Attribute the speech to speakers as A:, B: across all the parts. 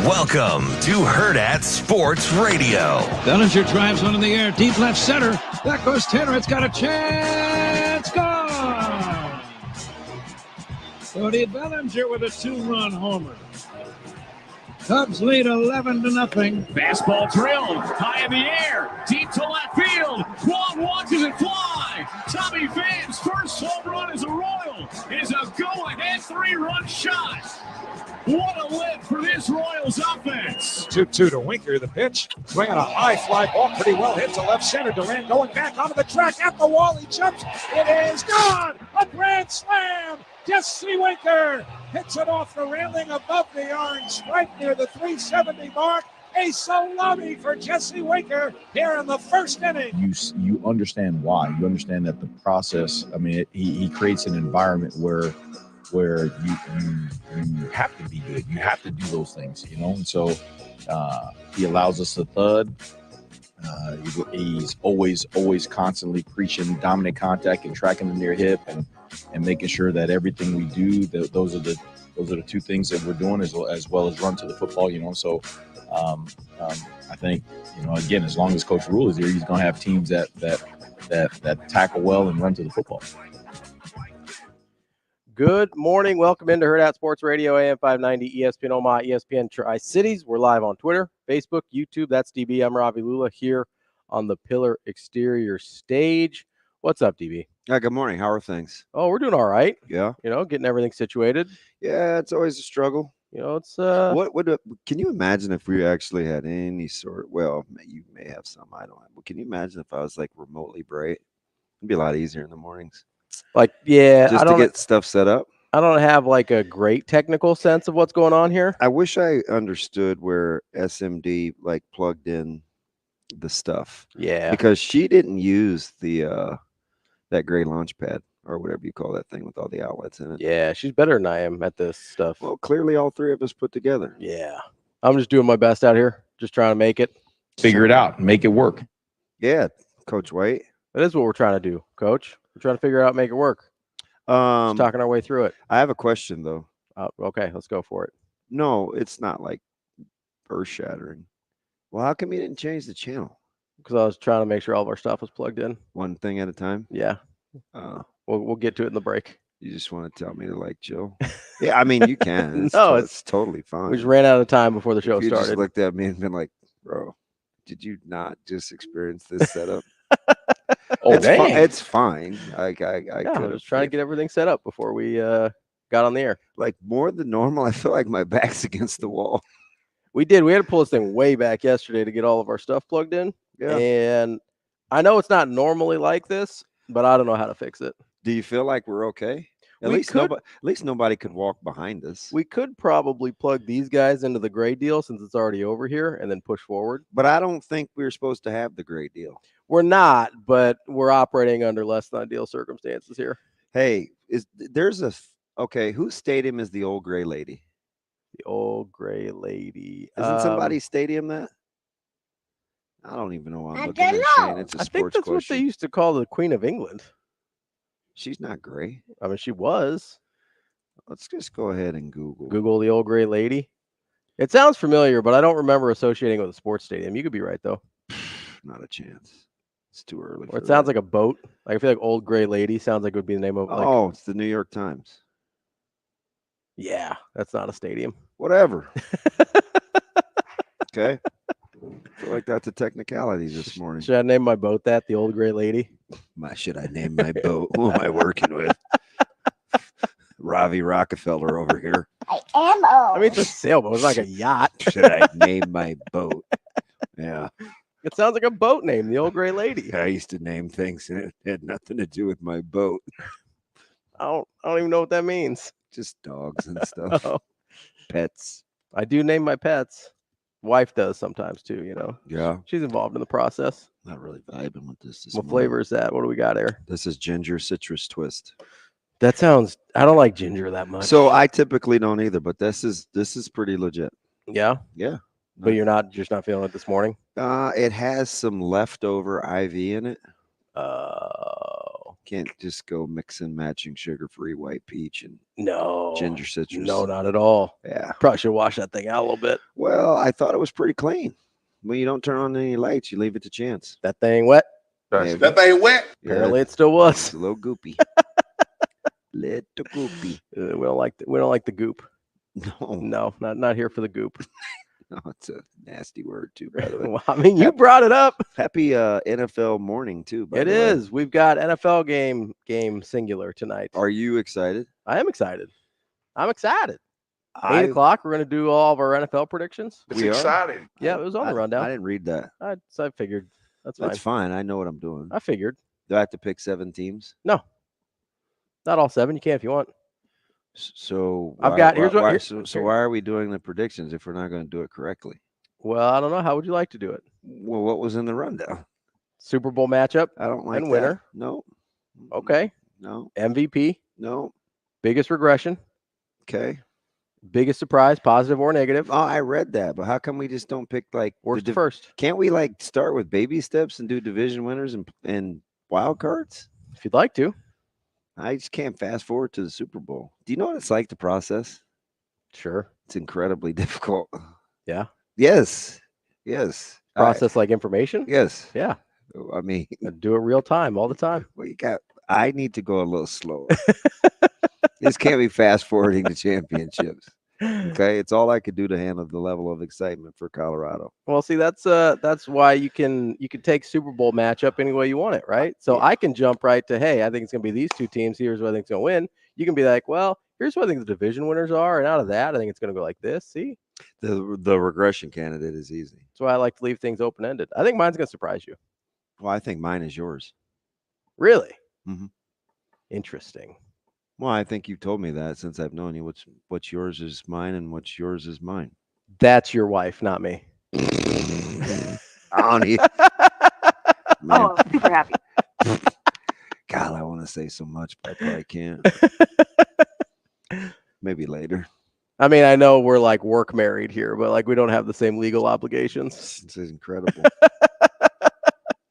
A: Welcome to Hurrdat Sports Radio.
B: Bellinger drives one in the air, deep left center. Back goes Tanner. It's got a chance. Gone. Cody Bellinger with a 2-run homer. Cubs lead 11-0.
C: Fastball drilled high in the air, deep to left field. Quan watches it fly. Tommy Pham's first home run as a Royal is a go-ahead 3-run shot. What a lift for this Royals offense.
D: 2-2 to Winker, the pitch. Swinging a high fly ball, pretty well hit to left center. Durant going back onto the track at the wall. He jumps. It is gone. A grand slam. Jesse Winker hits it off the railing above the orange stripe near the 370 mark. A salami for Jesse Winker here in the first inning.
E: You understand why. You understand that the process, I mean, he creates an environment where you have to be good. You have to do those things, you know. And so he allows us to thud. He's always constantly preaching dominant contact and tracking the near hip and making sure that everything we do, those are the two things that we're doing as well as run to the football, you know. So I think, you know, again, as long as Coach Rule is here, he's going to have teams that tackle well and run to the football.
F: Good morning. Welcome into Hurrdat Sports Radio, AM 590, ESPN Omaha, ESPN Tri-Cities. We're live on Twitter, Facebook, YouTube. That's DB. I'm Ravi Lulla here on the Pillar Exterior stage. What's up, DB?
G: Good morning. How are things?
F: Oh, we're doing all right.
G: Yeah.
F: You know, getting everything situated.
G: Yeah, it's always a struggle.
F: You know, it's
G: what can you imagine if we actually had any sort? Well, you may have some. I don't. But can you imagine if I was like remotely bright? It'd be a lot easier in the mornings.
F: Like, yeah,
G: just to get stuff set up.
F: I don't have like a great technical sense of what's going on here.
G: I wish I understood where SMD like plugged in the stuff.
F: Yeah,
G: because she didn't use the that gray launch pad or whatever you call that thing with all the outlets in it.
F: Yeah, she's better than I am at this stuff.
G: Well, clearly all three of us put together.
F: Yeah, I'm just doing my best out here, just trying to make it.
E: Figure it out, make it work.
G: Yeah, Coach White.
F: That is what we're trying to do, Coach. We're trying to figure it out, make it work. Just talking our way through it.
G: I have a question though.
F: Okay, let's go for it.
G: No, it's not like earth-shattering. Well, how come you didn't change the channel?
F: Because I was trying to make sure all of our stuff was plugged in.
G: One thing at a time?
F: Yeah. We'll get to it in the break.
G: You just want to tell me to like chill? Yeah, I mean, you can. It's totally fine.
F: We just ran out of time before the show started.
G: You just looked at me and been like, bro, did you not just experience this setup? It's fine. I
F: was trying to get everything set up before we got on the air.
G: Like more than normal, I feel like my back's against the wall.
F: We did. We had to pull this thing way back yesterday to get all of our stuff plugged in.
G: Yeah.
F: And I know it's not normally like this, but I don't know how to fix it.
G: Do you feel like we're okay? At least nobody could walk behind us.
F: We could probably plug these guys into the gray deal since it's already over here and then push forward.
G: But I don't think we're supposed to have the gray deal.
F: We're not, but we're operating under less than ideal circumstances here.
G: Hey, whose stadium is the Old Gray Lady?
F: The Old Gray Lady.
G: Isn't somebody's stadium that? I don't even know why I'm looking
F: at
G: Shane. It's a sports
F: I think that's
G: question.
F: what they used to call the Queen of England.
G: She's not gray.
F: I mean, she was.
G: Let's just go ahead and
F: Google the Old Gray Lady. It sounds familiar, but I don't remember associating it with a sports stadium. You could be right, though.
G: Not a chance. It's too early.
F: Or it sounds like a boat. I feel like Old Gray Lady sounds like it would be the name of.
G: It's the New York Times.
F: Yeah, that's not a stadium.
G: Whatever. Okay. I feel like that's a technicality this morning.
F: Should I name my boat that? The Old Gray Lady?
G: Should I name my boat? Who am I working with? Ravi Rockefeller over here.
F: I am old. I mean, it's a sailboat. It's like a yacht.
G: Should I name my boat? Yeah.
F: It sounds like a boat name, the Old Gray Lady.
G: I used to name things and it had nothing to do with my boat.
F: I don't even know what that means.
G: Just dogs and stuff.
F: Oh.
G: Pets.
F: I do name my pets. Wife does sometimes too, you know.
G: Yeah.
F: She's involved in the process.
G: Not really vibing with this
F: What flavor is that? What do we got here?
G: This is ginger citrus twist.
F: That sounds, I don't like ginger that much.
G: So I typically don't either, but this is pretty legit.
F: Yeah?
G: Yeah.
F: But you're just not feeling it this morning?
G: It has some leftover IV in it.
F: Oh.
G: Can't just go mix and matching sugar-free white peach and
F: No.
G: ginger citrus.
F: No, not at all.
G: Yeah.
F: Probably should wash that thing out a little bit.
G: Well, I thought it was pretty clean. When you don't turn on any lights, you leave it to chance.
F: That thing wet?
G: Yeah,
H: That thing wet.
F: Apparently it still was.
G: It's a little goopy. Little goopy.
F: We don't like the goop.
G: No,
F: not here for the goop.
G: no, it's a nasty word too, by the way.
F: Well, I mean, you brought it up.
G: Happy NFL morning too.
F: It is. We've got NFL game singular tonight.
G: Are you excited?
F: I am excited. I'm excited. 8 o'clock. We're going to do all of our NFL predictions.
H: It's exciting.
F: Yeah, it was on the rundown.
G: I didn't read that.
F: I figured. That's
G: fine. I know what I'm doing.
F: I figured.
G: Do I have to pick 7 teams?
F: No. Not all 7. You can if you want.
G: So
F: I've got.
G: So why are we doing the predictions if we're not going to do it correctly?
F: Well, I don't know. How would you like to do it?
G: Well, what was in the rundown?
F: Super Bowl matchup.
G: I don't like
F: and
G: that.
F: Winner.
G: No.
F: Okay.
G: No.
F: MVP.
G: No.
F: Biggest regression.
G: Okay.
F: Biggest surprise, positive or negative.
G: Oh, I read that, but how come we just don't pick like
F: worst first?
G: Can't we like start with baby steps and do division winners and wild cards?
F: If you'd like to.
G: I just can't fast forward to the Super Bowl. Do you know what it's like to process?
F: Sure.
G: It's incredibly difficult.
F: Yeah.
G: Yes. Yes.
F: Process like information?
G: Yes.
F: Yeah.
G: I mean,
F: do it real time all the time.
G: Well, I need to go a little slower. This can't be fast forwarding to championships. Okay, it's all I could do to handle the level of excitement for Colorado.
F: Well, see, that's why you can take Super Bowl matchup any way you want it, right? So I can jump right to, hey, I think it's gonna be these 2 teams. Here's what I think is gonna win. You can be like, well, here's what I think the division winners are, and out of that, I think it's gonna go like this. See,
G: the regression candidate is easy.
F: That's why I like to leave things open ended. I think mine's gonna surprise you.
G: Well, I think mine is yours.
F: Really?
G: Mm-hmm.
F: Interesting.
G: Well, I think you've told me that since I've known you. What's yours is mine, and what's yours is mine.
F: That's your wife, not me.
G: Honey.
I: Oh, I'm super happy.
G: God, I want to say so much, but I probably can't. Maybe later.
F: I mean, I know we're like work married here, but like we don't have the same legal obligations.
G: This is incredible.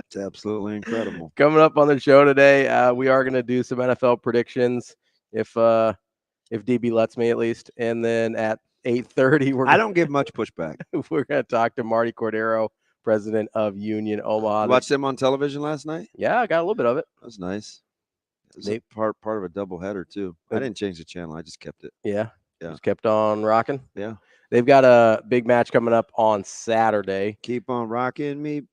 G: It's absolutely incredible.
F: Coming up on the show today, we are going to do some NFL predictions if DB lets me at least, and then at 8:30,
G: I don't give much pushback.
F: We're going to talk to Marty Cordaro, president of Union Omaha.
G: You watched them on television last night?
F: Yeah, I got a little bit of it.
G: That was nice. It was a part of a doubleheader too. I didn't change the channel. I just kept it.
F: Yeah.
G: Yeah.
F: Just kept on rocking.
G: Yeah.
F: They've got a big match coming up on Saturday.
G: Keep on rocking me.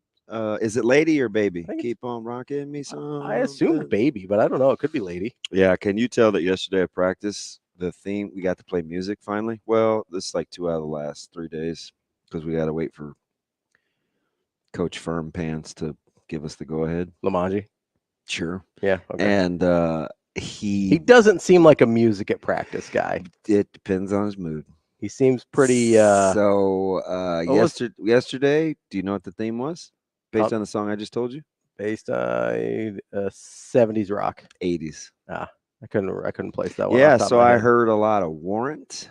G: Is it lady or baby? Keep on rocking me, son.
F: I assumed baby, but I don't know. It could be lady.
G: Yeah. Can you tell that yesterday at practice, the theme, we got to play music finally? Well, this is like 2 out of the last 3 days because we got to wait for Coach Firm Pants to give us the go ahead.
F: Lamanji.
G: Sure.
F: Yeah. Okay.
G: And he
F: doesn't seem like a music at practice guy.
G: It depends on his mood.
F: He seems pretty.
G: Yesterday, do you know what the theme was? Based on the song I just told you?
F: Based on 70s rock.
G: 80s.
F: I couldn't place that one.
G: Yeah, so I heard a lot of Warrant,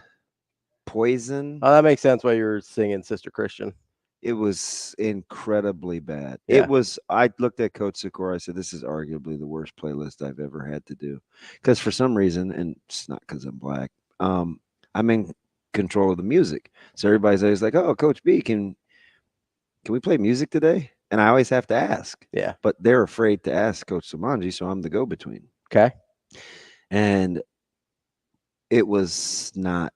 G: Poison.
F: Oh, that makes sense why you're singing Sister Christian.
G: It was incredibly bad.
F: Yeah.
G: It was. I looked at Coach Sikora. I said, "This is arguably the worst playlist I've ever had to do." Because for some reason, and it's not because I'm black, I'm in control of the music. So everybody's always like, "Oh, Coach B, can we play music today?" And I always have to ask.
F: Yeah.
G: But they're afraid to ask Coach Samanji, so I'm the go-between.
F: Okay.
G: And it was not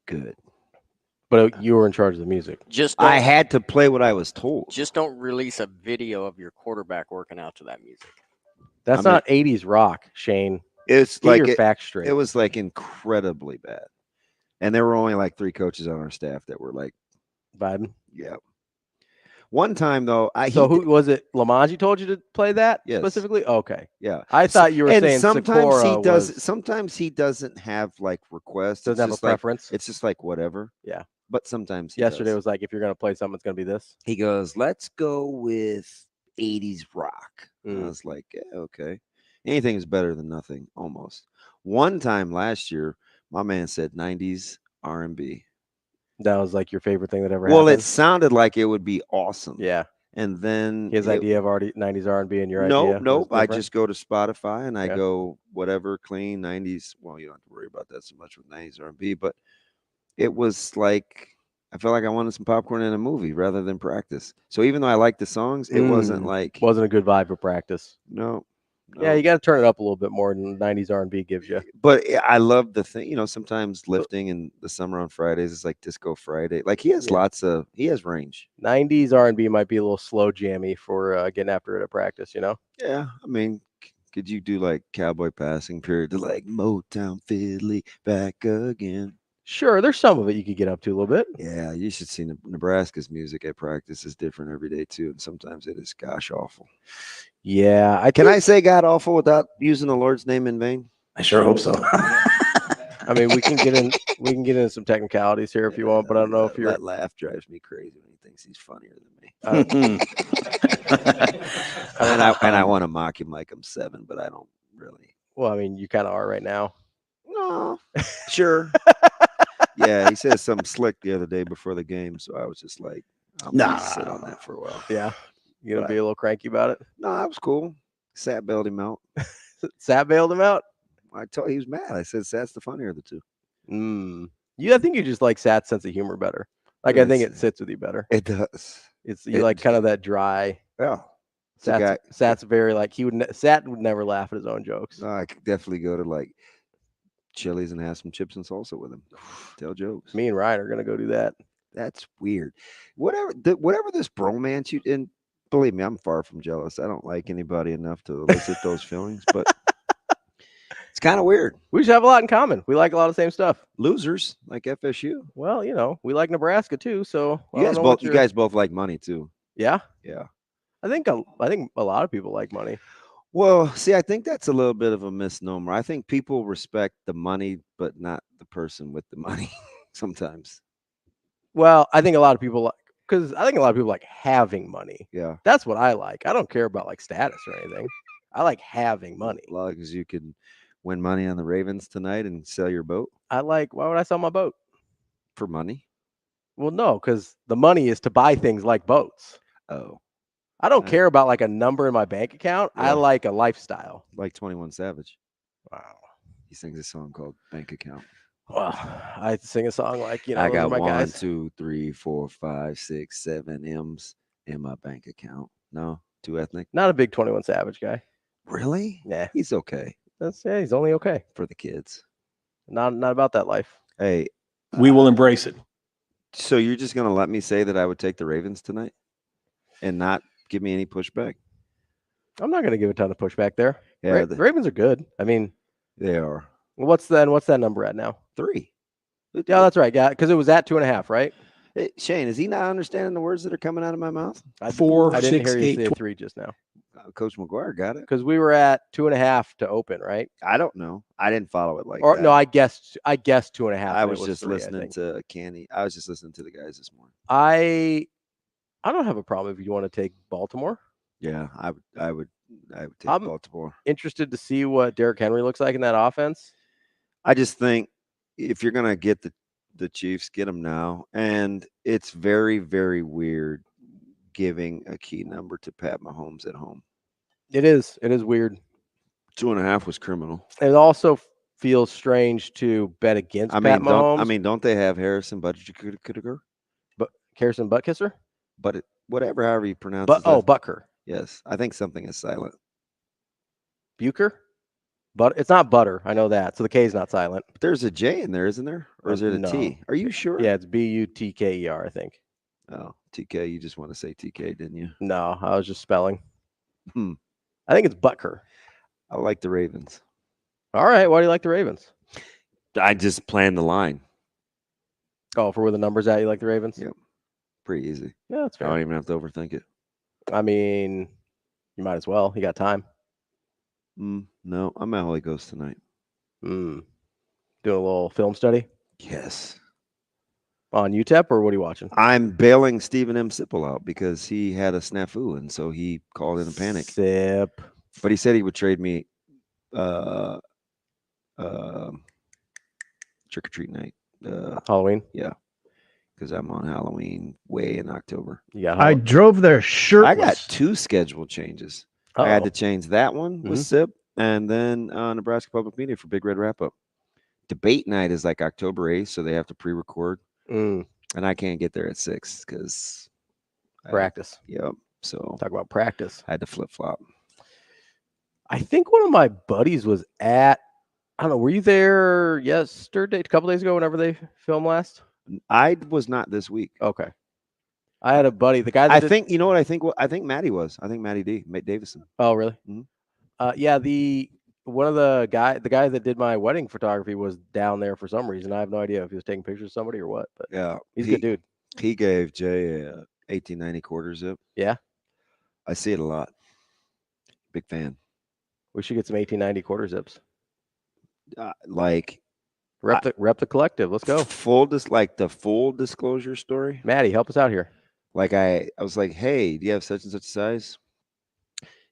G: good.
F: But you were in charge of the music.
G: I had to play what I was told.
J: Just don't release a video of your quarterback working out to that music.
F: That's not 80s rock, Shane.
G: It's
F: Get
G: like
F: your facts straight.
G: It was like incredibly bad. And there were only like 3 coaches on our staff that were like
F: vibing.
G: Yeah. One time though,
F: who was it? Lamanji told you to play that
G: Yes.
F: specifically? Okay.
G: Yeah.
F: I thought you were saying
G: sometimes
F: Sikora
G: he does. Sometimes he doesn't have like requests.
F: Doesn't have a preference.
G: It's just like whatever.
F: Yeah.
G: But sometimes
F: yesterday was like, if you're gonna play something, it's gonna be this.
G: He goes, "Let's go with 80s rock." And I was like, yeah, okay. Anything is better than nothing, almost. One time last year, my man said 90s R&B.
F: That was like your favorite thing that ever
G: happened.
F: happened?
G: It sounded like it would be awesome.
F: Yeah.
G: And then
F: his idea of 90s R&B and your idea.
G: Nope.
F: was
G: I
F: different?
G: just go to Spotify and I
F: Yeah.
G: go whatever clean 90s. Well, you don't have to worry about that so much with 90s R&B, but it was like I felt like I wanted some popcorn in a movie rather than practice. So even though I liked the songs, it wasn't like
F: wasn't a good vibe for practice.
G: no.
F: Yeah, you got to turn it up a little bit more than 90s R&B gives you.
G: But I love the thing, sometimes lifting in the summer on Fridays is like Disco Friday. Like he has he has range.
F: 90s R&B might be a little slow jammy for getting after it at practice,
G: Yeah, I mean, could you do like Cowboy Passing Period to like Motown Fiddly back again?
F: Sure, there's some of it you could get up to a little bit.
G: Yeah, you should see Nebraska's music at practice is different every day too, and sometimes it is gosh awful.
F: Yeah,
G: Can I say God awful without using the Lord's name in vain?
H: I sure hope so.
F: I mean, we can get into some technicalities here if you want, but I don't know if you're.
G: That laugh drives me crazy when he thinks he's funnier than me. And I want to mock him like I'm 7, but I don't really.
F: Well, I mean, you kind of are right now.
G: No, sure. Yeah, he said something slick the other day before the game, so I was just like, I'm gonna sit on that for a while.
F: Yeah, you gonna be a little cranky about it?
G: No, I was cool. Sat bailed him out.
F: Sat bailed him out.
G: I told he was mad. I said Sat's the funnier of the two.
F: I think you just like Sat's sense of humor better. Like I think it sits with you better.
G: It does.
F: You like kind of that dry.
G: Yeah.
F: Sat's very like Sat would never laugh at his own jokes.
G: No, I could definitely go to like Chili's and have some chips and salsa with him. Tell jokes.
F: Me and Ryan are gonna go do that.
G: That's weird. Whatever this bromance and believe me, I'm far from jealous. I don't like anybody enough to elicit those feelings, but it's kind of weird.
F: We should have a lot in common. We like a lot of the same stuff.
G: Losers like FSU.
F: Well, we like Nebraska too. So
G: you guys both like money too.
F: Yeah.
G: Yeah.
F: I think a lot of people like money.
G: Well, see, I think that's a little bit of a misnomer. I think people respect the money, but not the person with the money sometimes.
F: Well, I think a lot of people like having money.
G: Yeah.
F: That's what I like. I don't care about like status or anything. I like having money.
G: As long as you can win money on the Ravens tonight and sell your boat.
F: Why would I sell my boat?
G: For money?
F: Well, no, because the money is to buy things like boats.
G: Oh.
F: I don't care about like a number in my bank account.
G: Yeah.
F: I like a lifestyle.
G: Like 21 Savage.
F: Wow.
G: He sings a song called Bank Account.
F: Well, I sing a song like,
G: I got
F: my
G: 1,
F: guys.
G: 2, 3, 4, 5, 6, 7 M's in my bank account. No, too ethnic.
F: Not a big 21 Savage guy.
G: Really?
F: Yeah.
G: He's okay.
F: He's only okay.
G: For the kids.
F: Not about that life.
G: Hey.
H: We will embrace it.
G: So you're just going to let me say that I would take the Ravens tonight and not give me any pushback?
F: I'm not going to give a ton of pushback there.
G: Yeah,
F: the Ravens are good. I mean,
G: they are.
F: What's that number at now?
G: 3.
F: Yeah, that's right. Yeah, because it was at 2.5, right?
G: Hey, Shane, is he not understanding the words that are coming out of my mouth?
H: 4,
F: I didn't
H: 6,
F: hear you
H: 8,
F: say 3 just now.
G: Coach McGuire got it.
F: Because we were at 2.5 to open, right?
G: I don't know. I didn't follow it like that.
F: No, I guessed 2.5.
G: I was just listening to Candy. I was just listening to the guys this morning.
F: I don't have a problem if you want to take Baltimore.
G: Yeah, I would take Baltimore.
F: Interested to see what Derrick Henry looks like in that offense.
G: I just think if you're gonna get the Chiefs, get them now. And it's very, very weird giving a key number to Pat Mahomes at home.
F: It is weird.
G: 2.5 was criminal.
F: It also feels strange to bet against Pat Mahomes.
G: Don't they have Harrison Butker?
F: But Harrison Buttkisser?
G: But whatever, however you pronounce it.
F: Butker.
G: Yes, I think something is silent.
F: Bucher? But it's not butter. I know that. So the K is not silent.
G: But there's a J in there, isn't there? Or is it a T? Are you sure?
F: Yeah, it's Butker, I think.
G: Oh, TK. You just want to say TK, didn't you?
F: No, I was just spelling. I think it's Butker.
G: I like the Ravens.
F: All right. Why do you like the Ravens?
G: I just planned the line.
F: Oh, for where the number's at, you like the Ravens?
G: Yep. Pretty easy.
F: Yeah, that's fair.
G: I don't even have to overthink it.
F: I mean, you might as well. You got time.
G: No, I'm at Holy Ghost tonight.
F: Doing a little film study?
G: Yes.
F: On UTEP, or what are you watching?
G: I'm bailing Stephen M. Sipple out because he had a snafu, and so he called in a panic.
F: Sip.
G: But he said he would trade me trick-or-treat night.
F: Halloween?
G: Yeah. because I'm on Halloween way in October.
F: Yeah,
H: I drove there shirtless.
G: I got 2 schedule changes. I had to change that one with SIP and then Nebraska Public Media for Big Red Wrap Up. Debate night is like October 8th, so they have to pre-record. And I can't get there at 6 because
F: practice.
G: Yep. So
F: talk about practice.
G: I had to flip-flop.
F: I think one of my buddies was at, I don't know, were you there yesterday, a couple days ago, whenever they filmed last?
G: I was not this week.
F: Okay. I had a buddy, the guy that
G: I think, you know what I think? I think Matty was. I think Matty Davison.
F: Oh, really? Yeah, the guy that did my wedding photography was down there for some reason. I have no idea if he was taking pictures of somebody or what, but
G: yeah,
F: he's a good dude.
G: He gave Jay a 1890 quarter zip.
F: Yeah.
G: I see it a lot. Big fan.
F: We should get some 1890 quarter zips.
G: Rep
F: the collective. Let's go.
G: The full disclosure story.
F: Matty, help us out here.
G: Like I was like, hey, do you have such and such size?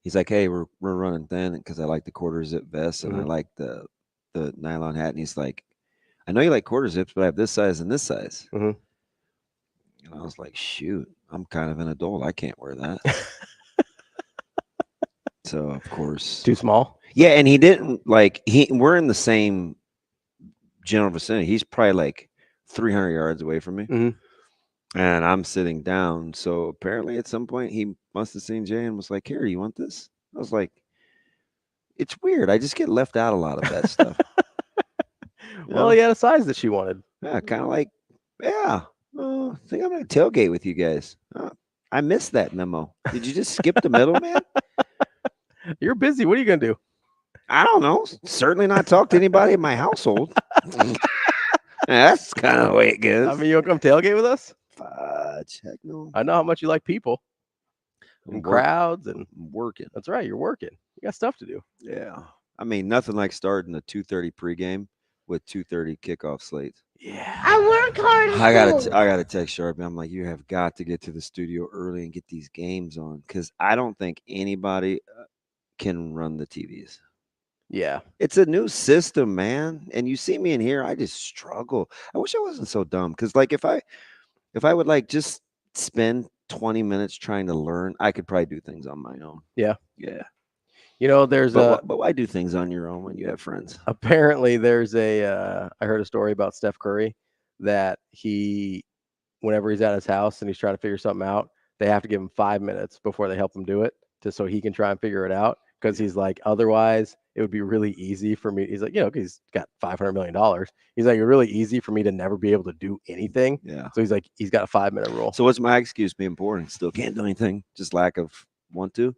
G: He's like, hey, we're running thin because I like the quarter zip vest and I like the nylon hat. And he's like, I know you like quarter zips, but I have this size and this size. And I was like, shoot, I'm kind of an adult. I can't wear that. So of course,
F: too small.
G: Yeah, and he didn't we're in the same general vicinity. He's probably like 300 yards away from me. And I'm sitting down. So apparently at some point he must have seen Jay and was like, here, you want this? I was like, it's weird. I just get left out a lot of that stuff.
F: Well, he had a size that she wanted.
G: Yeah, kind of like, I think I'm going to tailgate with you guys. I missed that memo. Did you just skip the middle, man?
F: You're busy. What are you going to do?
G: I don't know. Certainly not talk to anybody in my household. That's kind of the way it goes.
F: I mean, you'll come tailgate with us?
G: Heck no.
F: I know how much you like people and crowds and
G: working.
F: That's right. You're working. You got stuff to do.
G: Yeah. I mean, nothing like starting a 2:30 pregame with 2:30 kickoff slates.
F: Yeah.
I: I work hard.
G: I gotta text Sharpie. I'm like, you have got to get to the studio early and get these games on because I don't think anybody can run the TVs.
F: Yeah.
G: It's a new system, man. And you see me in here, I just struggle. I wish I wasn't so dumb because like if I would like just spend 20 minutes trying to learn, I could probably do things on my own.
F: Yeah.
G: Yeah.
F: You know, but
G: why do things on your own when you have friends?
F: Apparently there's I heard a story about Steph Curry that whenever he's at his house and he's trying to figure something out, they have to give him 5 minutes before they help him do it so he can try and figure it out. Because he's like, otherwise it would be really easy for me. He's like, because he's got $500 million. He's like, it's really easy for me to never be able to do anything.
G: Yeah.
F: So he's like, he's got a 5-minute rule.
G: So what's my excuse being boring? Still can't do anything. Just lack of want to.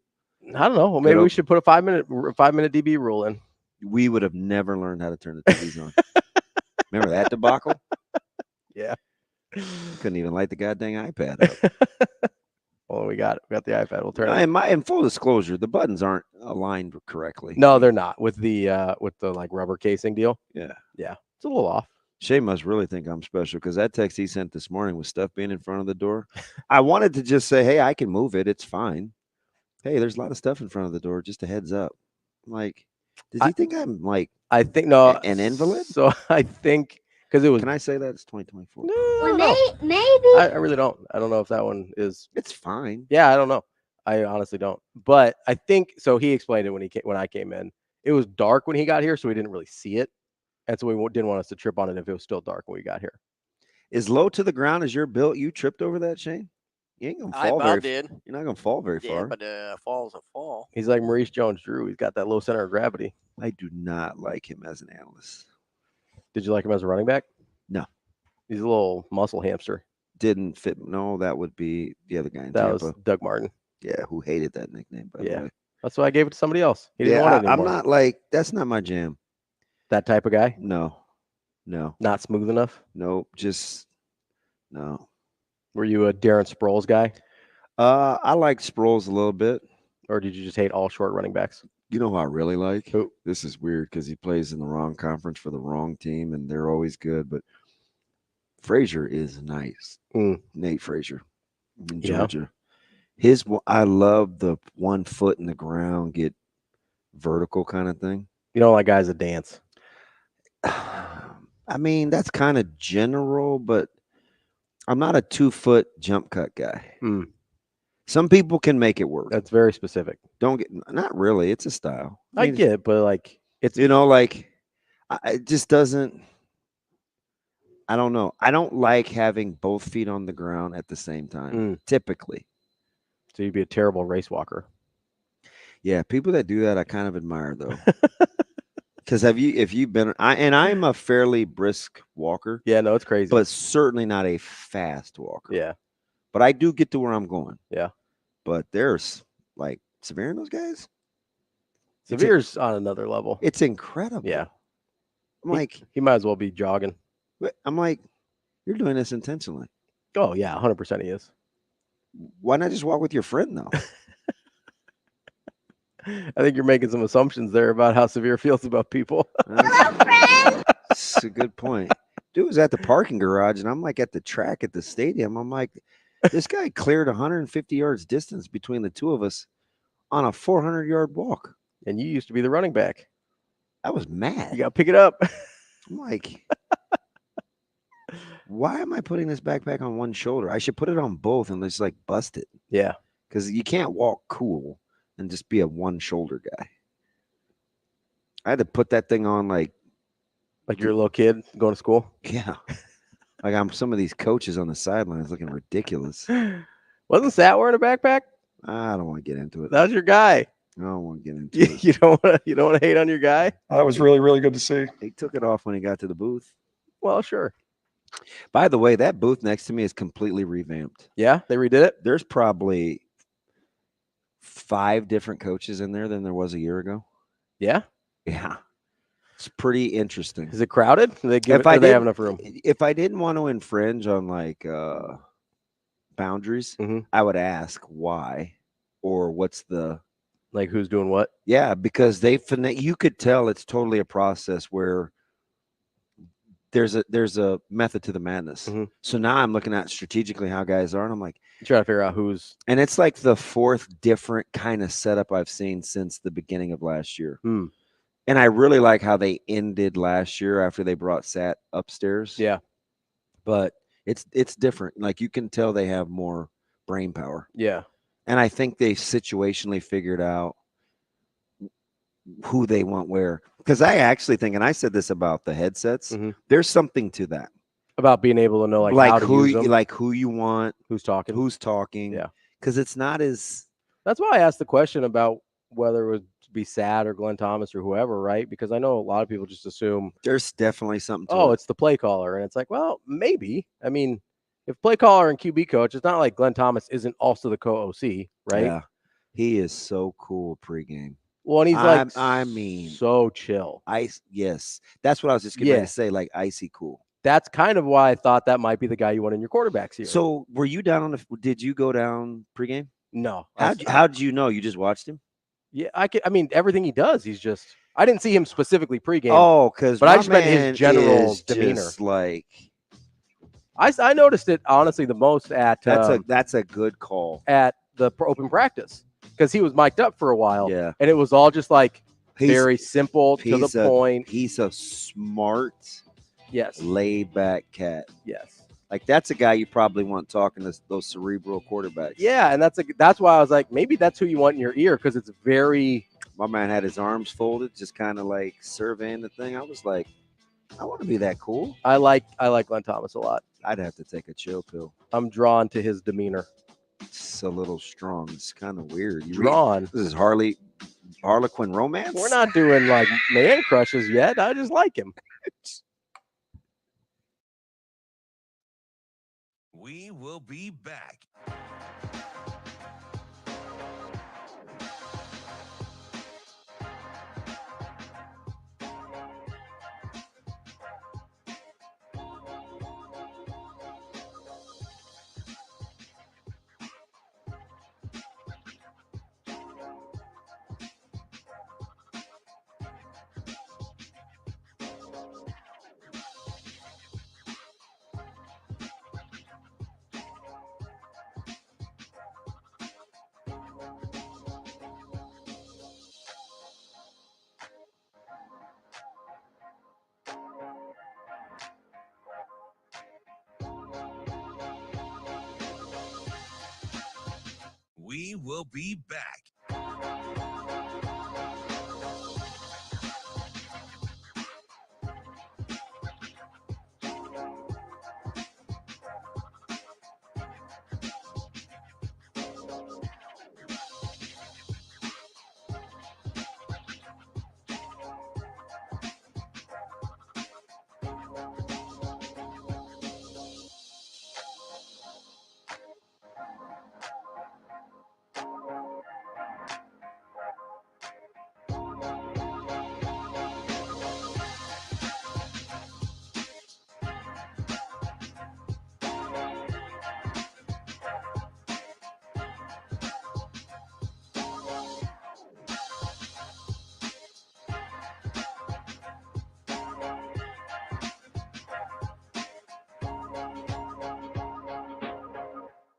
F: I don't know. Well, maybe we should put a 5-minute DB rule in.
G: We would have never learned how to turn the TVs on. Remember that debacle?
F: Yeah.
G: Couldn't even light the goddamn iPad up.
F: Well, we got the iPad. We'll turn it.
G: In full disclosure, the buttons aren't aligned correctly.
F: No, they're not with the like rubber casing deal.
G: Yeah.
F: Yeah. It's a little off.
G: Shay must really think I'm special because that text he sent this morning with stuff being in front of the door. I wanted to just say, hey, I can move it. It's fine. Hey, there's a lot of stuff in front of the door. Just a heads up. I'm like, does he think I'm like
F: I think no
G: an invalid?
F: So I think because it was.
G: Can I say that it's 2024?
I: Well, maybe.
F: I really don't. I don't know if that one is.
G: It's fine.
F: Yeah, I don't know. I honestly don't. But I think so. He explained it when I came in. It was dark when he got here, so we didn't really see it, and so we didn't want us to trip on it if it was still dark when we got here.
G: As low to the ground as you're built, you tripped over that, Shane? You ain't gonna fall You're not gonna fall very far.
J: But fall's a fall.
F: He's like Maurice Jones-Drew. He's got that low center of gravity.
G: I do not like him as an analyst.
F: Did you like him as a running back?
G: No.
F: He's a little muscle hamster.
G: Didn't fit. No, that would be the other guy in
F: That
G: Tampa.
F: was Doug Martin.
G: Yeah, who hated that nickname, by the way.
F: That's why I gave it to somebody else. He didn't want it anymore.
G: I'm not like, that's not my jam.
F: That type of guy?
G: No.
F: Not smooth enough?
G: No, just no.
F: Were you a Darren Sproles guy?
G: I like Sproles a little bit.
F: Or did you just hate all short running backs?
G: You know who I really like?
F: Who?
G: This is weird because he plays in the wrong conference for the wrong team, and they're always good. But Frazier is nice. Nate Frazier in Georgia. I love the 1 foot in the ground, get vertical kind of thing.
F: You don't like guys that dance?
G: I mean, that's kind of general, but I'm not a 2-foot jump cut guy.
F: Mm.
G: Some people can make it work.
F: That's very specific.
G: Not really. It's a style.
F: I get it, but like it's
G: it just doesn't. I don't know. I don't like having both feet on the ground at the same time. Typically,
F: so you'd be a terrible race walker.
G: Yeah, people that do that, I kind of admire though. Because if you've been, I'm a fairly brisk walker.
F: Yeah, no, it's crazy,
G: but certainly not a fast walker.
F: Yeah,
G: but I do get to where I'm going.
F: Yeah,
G: but there's like Severe and those guys.
F: Severe's on another level.
G: It's incredible.
F: Yeah,
G: I'm like
F: he might as well be jogging.
G: I'm like, you're doing this intentionally.
F: Oh yeah, 100% he is.
G: Why not just walk with your friend though?
F: I think you're making some assumptions there about how Severe feels about people.
G: That's a good point. Dude was at the parking garage, and I'm like at the track at the stadium. I'm like, this guy cleared 150 yards distance between the two of us on a 400-yard walk.
F: And you used to be the running back.
G: I was mad.
F: You got to pick it up.
G: I'm like, why am I putting this backpack on one shoulder? I should put it on both and just like bust it.
F: Yeah.
G: Because you can't walk cool and just be a one shoulder guy. I had to put that thing on like
F: you're a little kid going to school.
G: Yeah. Like I'm some of these coaches on the sidelines looking ridiculous.
F: Wasn't Sat wearing a backpack?
G: I don't want to get into it.
F: That was your guy.
G: I don't want to get into it.
F: You don't want to hate on your guy?
H: That was really, really good to see.
G: He took it off when he got to the booth.
F: Well, sure.
G: By the way, that booth next to me is completely revamped.
F: Yeah, they redid it?
G: There's probably 5 different coaches in there than there was a year ago.
F: Yeah?
G: Yeah. It's pretty interesting.
F: Is it crowded? Do they have enough room?
G: If I didn't want to infringe on like boundaries, I would ask why or what's the
F: like who's doing what?
G: Yeah, because you could tell it's totally a process where there's a method to the madness. So now I'm looking at strategically how guys are, and I'm like,
F: trying to figure out who's.
G: And it's like the 4th different kind of setup I've seen since the beginning of last year. And I really like how they ended last year after they brought Sat upstairs.
F: Yeah,
G: but it's different. Like you can tell they have more brain power.
F: Yeah,
G: and I think they situationally figured out who they want where. Because I actually think, and I said this about the headsets, there's something to that
F: about being able to know like how to use them.
G: Like who you want,
F: who's talking.
G: Yeah, because it's not as.
F: That's why I asked the question about whether it would be Sad or Glenn Thomas or whoever, right? Because I know a lot of people just assume
G: there's definitely something to it.
F: It's the play caller. And it's like, well, maybe. I mean, if play caller and QB coach, it's not like Glenn Thomas isn't also the co-OC, right?
G: Yeah. He is so cool pregame.
F: Well, and he's like,
G: I mean,
F: so chill.
G: Yes. That's what I was just getting ready to say, like icy cool.
F: That's kind of why I thought that might be the guy you want in your quarterbacks here.
G: So were you down did you go down pregame?
F: No.
G: How'd you know? You just watched him?
F: Yeah, I mean, everything he does, I didn't see him specifically pregame.
G: Oh, but
F: I just meant his general demeanor.
G: Like,
F: I noticed it honestly the most at
G: that's a good call
F: at the open practice because he was mic'd up for a while.
G: Yeah,
F: and it was all just like very simple to the point.
G: He's a smart, laid back cat.
F: Yes.
G: Like that's a guy you probably want talking to those cerebral quarterbacks.
F: Yeah, and that's why I was like, maybe that's who you want in your ear because it's very.
G: My man had his arms folded, just kind of like surveying the thing. I was like, I want to be that cool.
F: I like Glenn Thomas a lot.
G: I'd have to take a chill pill.
F: I'm drawn to his demeanor.
G: It's a little strong. It's kind of weird. This is Harlequin romance.
F: We're not doing like man crushes yet. I just like him.
A: We will be back. We will be back.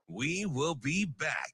A: We will be back.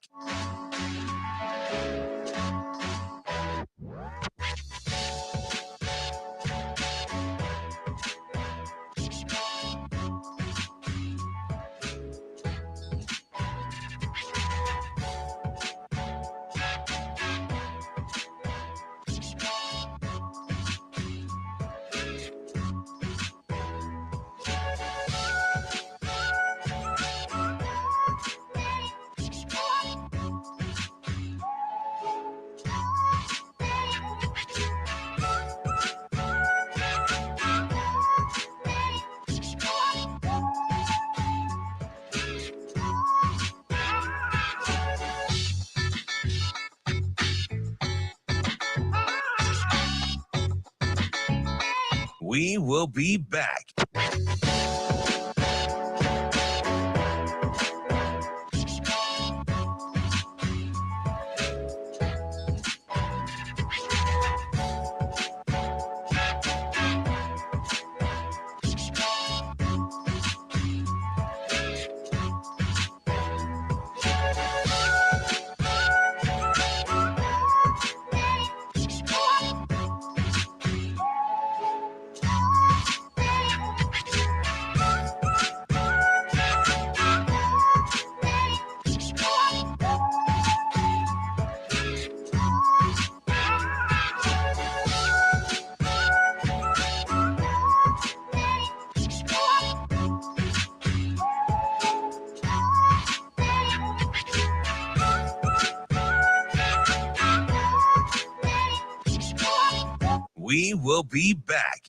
A: We will be back. We will be back.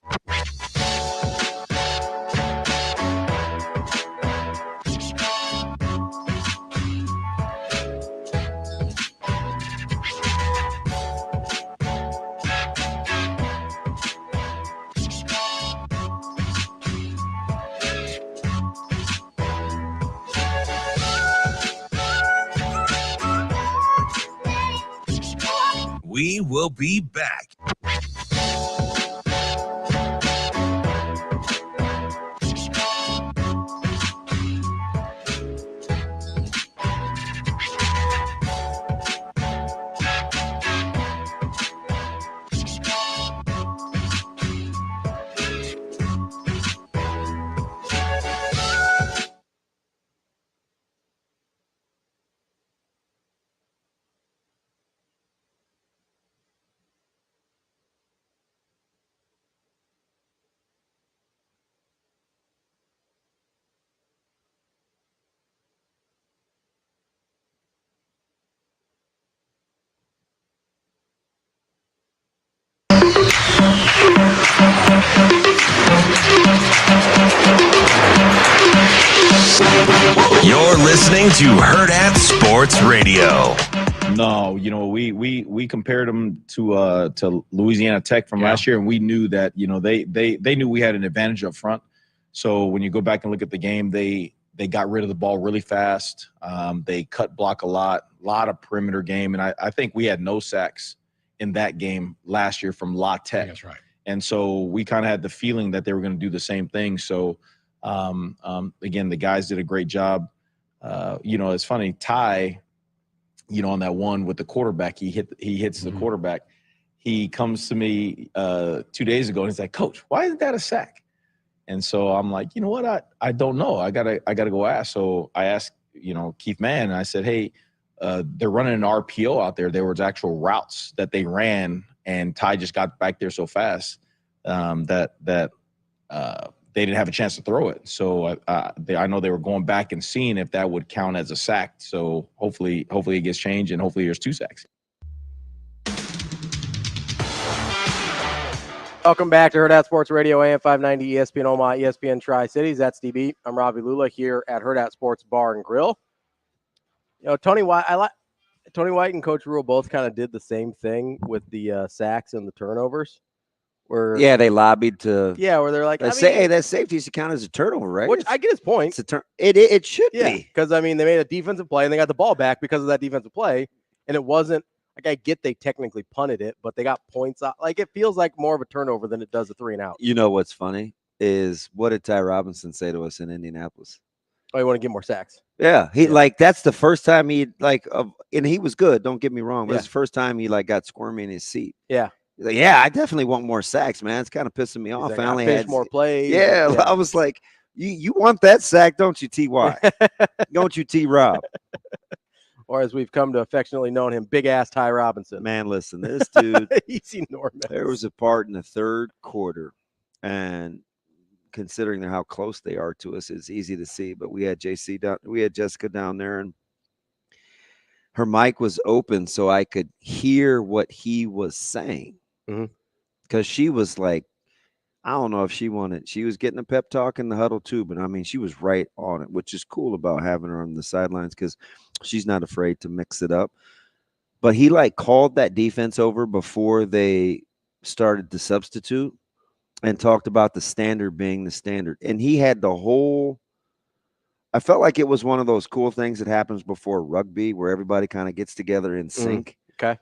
A: We will be back. You're listening to Hurrdat Sports Radio.
E: No, you know, we compared them to Louisiana Tech from last year, and we knew that, you know, they knew we had an advantage up front. So when you go back and look at the game, they got rid of the ball really fast. They cut block a lot of perimeter game, and I think we had no sacks in that game last year from La Tech.
D: That's right.
E: And so we kind of had the feeling that they were going to do the same thing. So again, the guys did a great job. You know, it's funny, Ty, you know, on that one with the quarterback, he hits the quarterback. He comes to me 2 days ago and he's like, "Coach, why isn't that a sack?" And so I'm like, you know what? I don't know. I gotta go ask. So I asked, you know, Keith Mann, and I said, "Hey, they're running an RPO out there. There was actual routes that they ran, and Ty just got back there so fast that they didn't have a chance to throw it. So I know they were going back and seeing if that would count as a sack. So hopefully it gets changed, and hopefully there's 2 sacks.
F: Welcome back to Hurrdat Sports Radio, AM 590, ESPN Omaha, ESPN Tri-Cities. That's DB. I'm Ravi Lulla here at Hurrdat Sports Bar and Grill. Tony White and Coach Rule both kind of did the same thing with the sacks and the turnovers.
G: Yeah, they lobbied to.
F: Yeah, where they're like,
G: hey, that safety should count as a turnover, right?
F: Which I get his point.
G: It's a it should be.
F: Because, they made a defensive play, and they got the ball back because of that defensive play, and it wasn't – I get they technically punted it, but they got points out. It feels like more of a turnover than it does a 3-and-out.
G: You know what's funny is what did Ty Robinson say to us in Indianapolis?
F: Oh, you want to get more sacks?
G: Yeah, that's the first time he and he was good. Don't get me wrong, but it's the first time he got squirmy in his seat.
F: Yeah,
G: he's like, yeah, I definitely want more sacks, man. It's kind of pissing me off.
F: Like,
G: I only
F: had
G: had
F: more plays.
G: Yeah, I was like, you want that sack, don't you, Ty? Don't you, T. Rob?
F: Or as we've come to affectionately know him, Big Ass Ty Robinson.
G: Man, listen, this dude,
F: he's enormous.
G: There was a part in the third quarter, and considering how close they are to us, it's easy to see. But we had Jessica down there, and her mic was open so I could hear what he was saying. Because she was like, I don't know if she was getting a pep talk in the huddle too, but she was right on it, which is cool about having her on the sidelines because she's not afraid to mix it up. But he called that defense over before they started to substitute and talked about the standard being the standard. And he had I felt like it was one of those cool things that happens before rugby where everybody kind of gets together in sync.
F: Okay.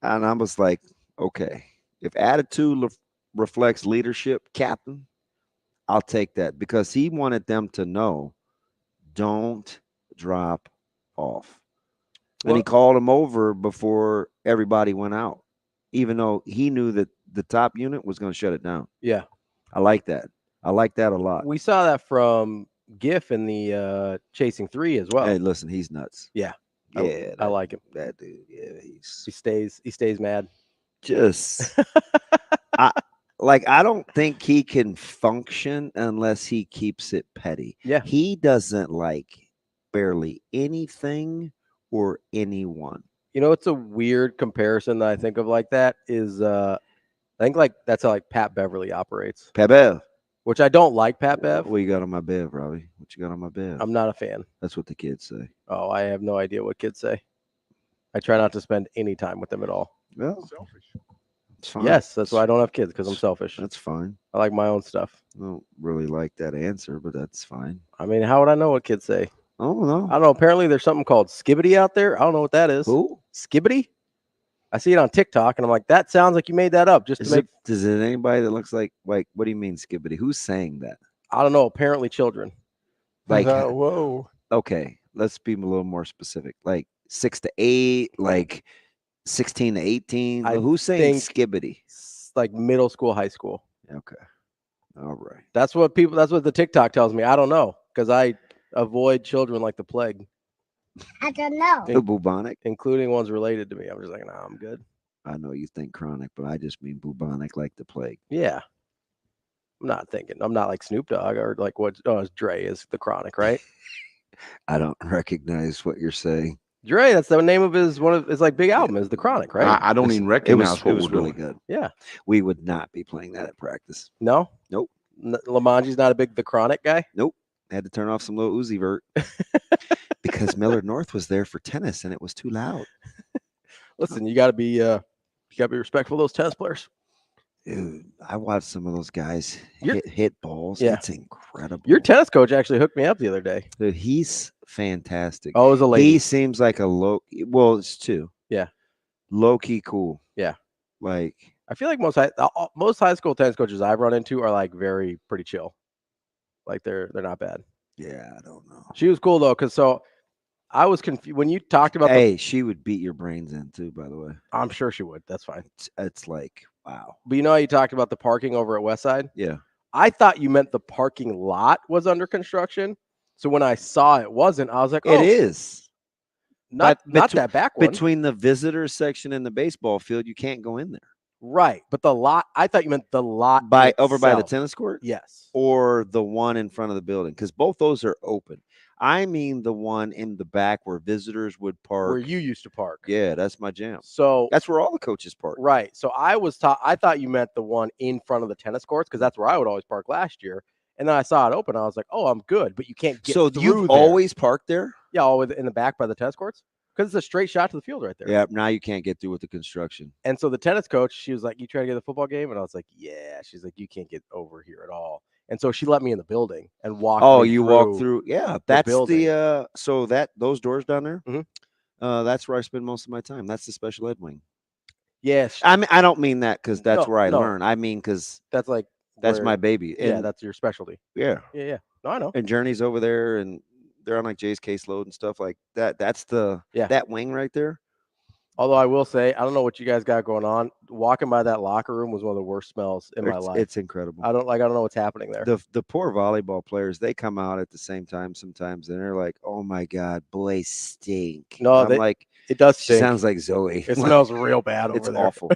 G: And I was like, okay, if attitude reflects leadership, captain, I'll take that, because he wanted them to know, don't drop off. And he called them over before everybody went out, even though he knew that the top unit was going to shut it down.
F: Yeah.
G: I like that. I like that a lot.
F: We saw that from Giff in the Chasing 3 as well.
G: Hey, listen, he's nuts.
F: Yeah.
G: Yeah.
F: I like him.
G: That dude, yeah.
F: He stays mad.
G: Just I don't think he can function unless he keeps it petty.
F: Yeah.
G: He doesn't like barely anything or anyone.
F: It's a weird comparison that I think of like that is I think that's how Pat Beverly operates.
G: Pat Bev.
F: Which I don't like Pat Bev.
G: What you got on my Bev, Ravi? What you got on my Bev?
F: I'm not a fan.
G: That's what the kids say.
F: Oh, I have no idea what kids say. I try not to spend any time with them at all.
G: Well,
D: selfish.
G: It's fine.
F: Yes, that's why I don't have kids, because I'm selfish.
G: That's fine.
F: I like my own stuff.
G: I don't really like that answer, but that's fine.
F: How would I know what kids say?
G: I don't know.
F: I don't know. Apparently, there's something called skibbity out there. I don't know what that is.
G: Who?
F: Skibbity? I see it on TikTok, and I'm like, that sounds like you made that up. Does it
G: anybody that looks like what do you mean skibbity? Who's saying that?
F: I don't know. Apparently, children.
G: Whoa. Okay, let's be a little more specific. 6 to 8, 16 to 18. Who's saying skibbity?
F: Middle school, high school.
G: Okay. All right.
F: That's what the TikTok tells me. I don't know, because I avoid children like the plague.
I: I don't know.
G: Bubonic,
F: including ones related to me. I'm just like, nah, I'm good.
G: I know you think chronic, but I just mean bubonic like the plague.
F: Yeah. I'm not like Snoop Dogg or it's Dre is the chronic, right?
G: I don't recognize what you're saying.
F: Dre, that's the name of his big album is The Chronic, right?
H: I don't even recognize
G: it was really good.
F: Yeah.
G: We would not be playing that at practice.
F: No?
G: Nope.
F: Lamanji's not a big The Chronic guy?
G: Nope. Had to turn off some little Uzi Vert because Millard North was there for tennis and it was too loud.
F: Listen, you gotta be respectful of those tennis players.
G: Dude, I watched some of those guys hit balls.
F: Yeah.
G: It's incredible.
F: Your tennis coach actually hooked me up the other day.
G: Dude, he's fantastic.
F: Oh, it was a lady.
G: He seems like it's two.
F: Yeah.
G: Low-key cool.
F: Yeah.
G: I
F: feel like most high school tennis coaches I've run into are very pretty chill. They're not bad.
G: Yeah, I don't know.
F: She was cool though, because I was confused when you talked about.
G: Hey, she would beat your brains in too, by the way.
F: I'm sure she would. That's fine.
G: It's wow.
F: But how you talked about the parking over at Westside?
G: Yeah.
F: I thought you meant the parking lot was under construction. So when I saw it wasn't, I was like, oh.
G: It is.
F: Not that back one.
G: Between the visitors section and the baseball field, you can't go in there.
F: Right, but the lot. I thought you meant the lot
G: over by the tennis court.
F: Yes,
G: or the one in front of the building, because both those are open. I mean the one in the back where visitors would park.
F: Where you used to park.
G: Yeah, that's my jam.
F: So
G: that's where all the coaches park.
F: Right. So I thought you meant the one in front of the tennis courts, because that's where I would always park last year. And then I saw it open. I was like, oh, I'm good. But you can't get
G: so
F: through
G: you've
F: there.
G: Always parked there?
F: Yeah, always in the back by the tennis courts, because it's a straight shot to the field right there.
G: Yeah, now you can't get through with the construction.
F: And so the tennis coach, she was like, you trying to get to the football game? And I was like, yeah. She's like, you can't get over here at all. And so she let me in the building and walk.
G: Oh, you walk through. Yeah, that's
F: the
G: so those doors down there.
F: Mm-hmm.
G: That's where I spend most of my time. That's the special ed wing.
F: Yes.
G: I mean, I don't mean that because that's where I learn. I mean, because
F: that's like
G: my baby.
F: And that's your specialty.
G: Yeah.
F: Yeah. No, I know.
G: And Journey's over there, and they're on like Jay's caseload and stuff like that. That's that wing right there.
F: Although I will say, I don't know what you guys got going on. Walking by that locker room was one of the worst smells in my life.
G: It's incredible.
F: I don't know what's happening there.
G: The poor volleyball players, they come out at the same time sometimes, and they're like, "Oh my God, boys stink."
F: No,
G: I'm like,
F: it does stink.
G: Sounds like Zoe.
F: It smells real bad over
G: it's
F: there.
G: Awful.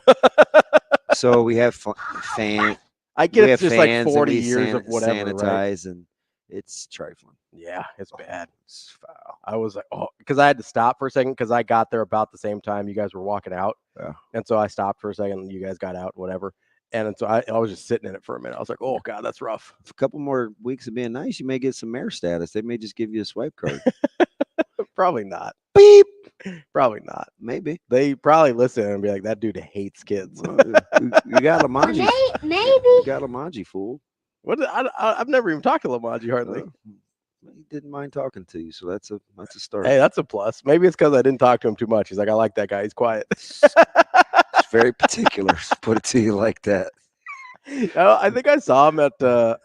G: So we have fan.
F: I get it's just like 40 years of whatever,
G: sanitize,
F: right?
G: And it's trifling.
F: Yeah, it's bad.
G: It's foul.
F: I was like, oh, because I had to stop for a second because I got there about the same time you guys were walking out.
G: Yeah.
F: And so I stopped for a second and you guys got out, whatever. And so I was just sitting in it for a minute. I was like, oh, God, that's rough.
G: A couple more weeks of being nice, you may get some mayor status. They may just give you a swipe card.
F: Probably not.
G: Beep.
F: Probably not.
G: Maybe.
F: They probably listen and be like, that dude hates kids.
G: You got Lamanji.
I: Maybe.
G: You got Lamanji, fool.
F: I've never even talked to Lamanji hardly.
G: He didn't mind talking to you, so that's a start.
F: Hey, that's a plus. Maybe it's because I didn't talk to him too much. He's like, I like that guy. He's quiet.
G: It's very particular. Put it to you like that.
F: I think I saw him at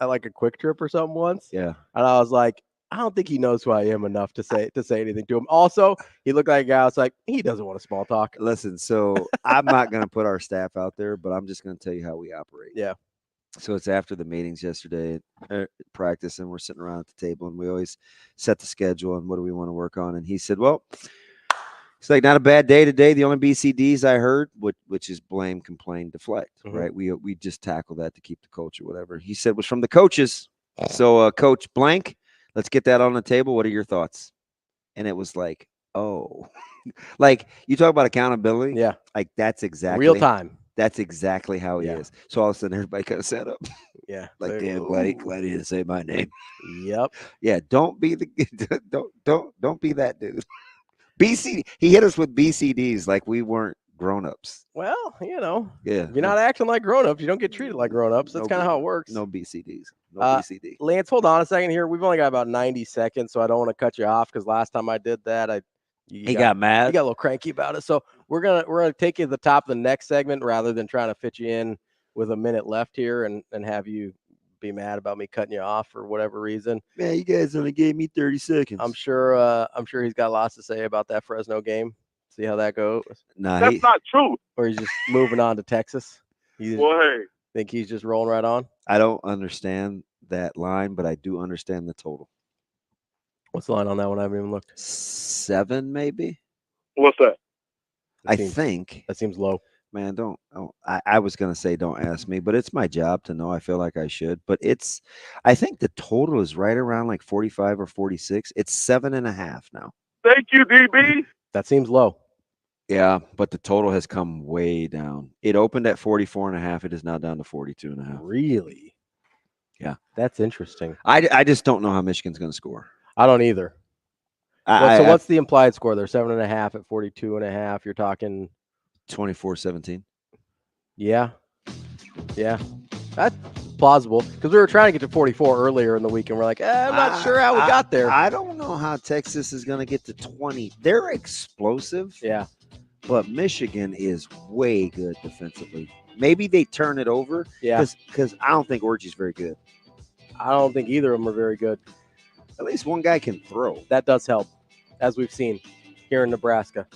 F: like a quick trip or something once.
G: Yeah.
F: And I was like, I don't think he knows who I am enough to say anything to him. Also, he looked like a guy. I was like, he doesn't want a small talk.
G: Listen, so I'm not going to put our staff out there, but I'm just going to tell you how we operate.
F: Yeah.
G: So it's after the meetings yesterday at practice, and we're sitting around at the table, and we always set the schedule and what do we want to work on. And he said, well, it's like not a bad day today. The only BCDs I heard, which is blame, complain, deflect, right? We just tackle that to keep the culture, whatever. He said was from the coaches. So Coach Blank, let's get that on the table. What are your thoughts? And it was like, oh, like you talk about accountability.
F: Yeah.
G: Like that's exactly
F: real time.
G: That's exactly how he is. So all of a sudden, everybody kind of sat up.
F: Yeah.
G: Like, damn, glad he didn't say my name.
F: Yep.
G: Yeah. Don't be don't be that dude. BCD. He hit us with BCDs like we weren't grown-ups.
F: Well,
G: Yeah.
F: if you're not acting like grown-ups, you don't get treated like grown-ups. That's kind of how it works.
G: No BCDs. No BCD.
F: Lance, hold on a second here. We've only got about 90 seconds, so I don't want to cut you off because last time I did that,
G: he got mad.
F: He got a little cranky about it. So we're gonna take you to the top of the next segment rather than trying to fit you in with a minute left here and have you be mad about me cutting you off for whatever reason.
G: Man, you guys only gave me 30 seconds.
F: I'm sure he's got lots to say about that Fresno game. See how that goes.
G: Nah,
K: that's not true.
F: Or he's just moving on to Texas. Think he's just rolling right on?
G: I don't understand that line, but I do understand the total.
F: What's the line on that one? I haven't even looked.
G: 7, maybe.
K: What's that?
G: I think
F: that seems low.
G: Man, don't. Oh, I was gonna say don't ask me, but it's my job to know. I feel like I should, but I think the total is right around like 45 or 46. It's 7.5 now.
K: Thank you, DB.
F: That seems low.
G: Yeah, but the total has come way down. It opened at 44.5. It is now down to 42.5.
F: Really?
G: Yeah,
F: that's interesting.
G: I just don't know how Michigan's going to score.
F: I don't either. So what's the implied score there? 7.5 at 42.5. You're talking
G: 24-17.
F: Yeah. That's plausible because we were trying to get to 44 earlier in the week, and we're like, I'm not sure how we got there.
G: I don't know how Texas is going to get to 20. They're explosive.
F: Yeah.
G: But Michigan is way good defensively. Maybe they turn it over.
F: Yeah.
G: Because I don't think Orgy's very good.
F: I don't think either of them are very good.
G: At least one guy can throw.
F: That does help, as we've seen here in Nebraska.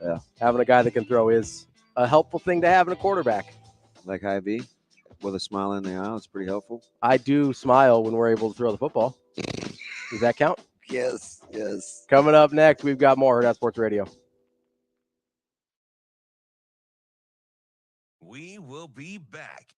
G: Yeah.
F: Having a guy that can throw is a helpful thing to have in a quarterback.
G: Like Hy-Vee with a smile in the eye. It's pretty helpful.
F: I do smile when we're able to throw the football. Does that count?
G: Yes.
F: Coming up next, we've got more Hurrdat Sports Radio.
A: We will be back.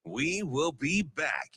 A: We will be back.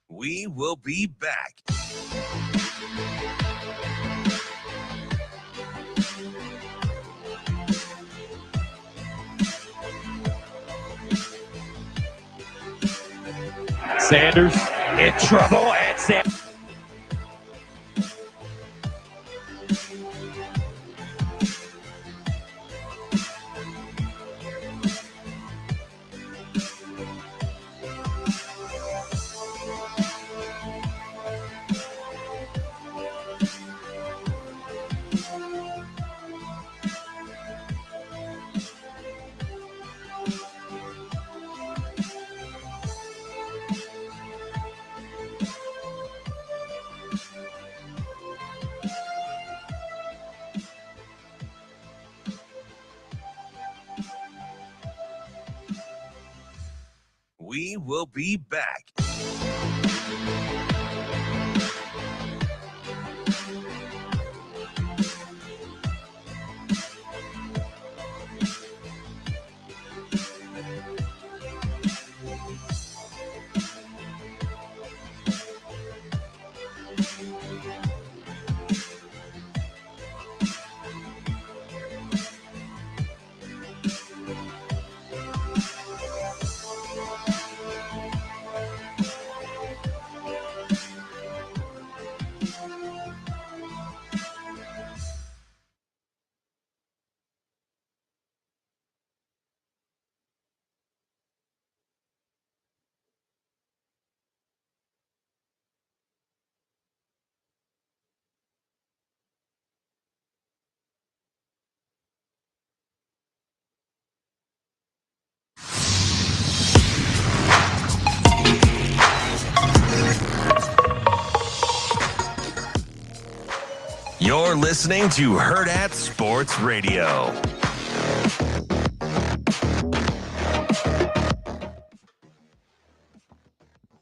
A: We will be back.
C: Sanders in trouble, and Sanders. We will be back. You're listening to Hurrdat Sports Radio.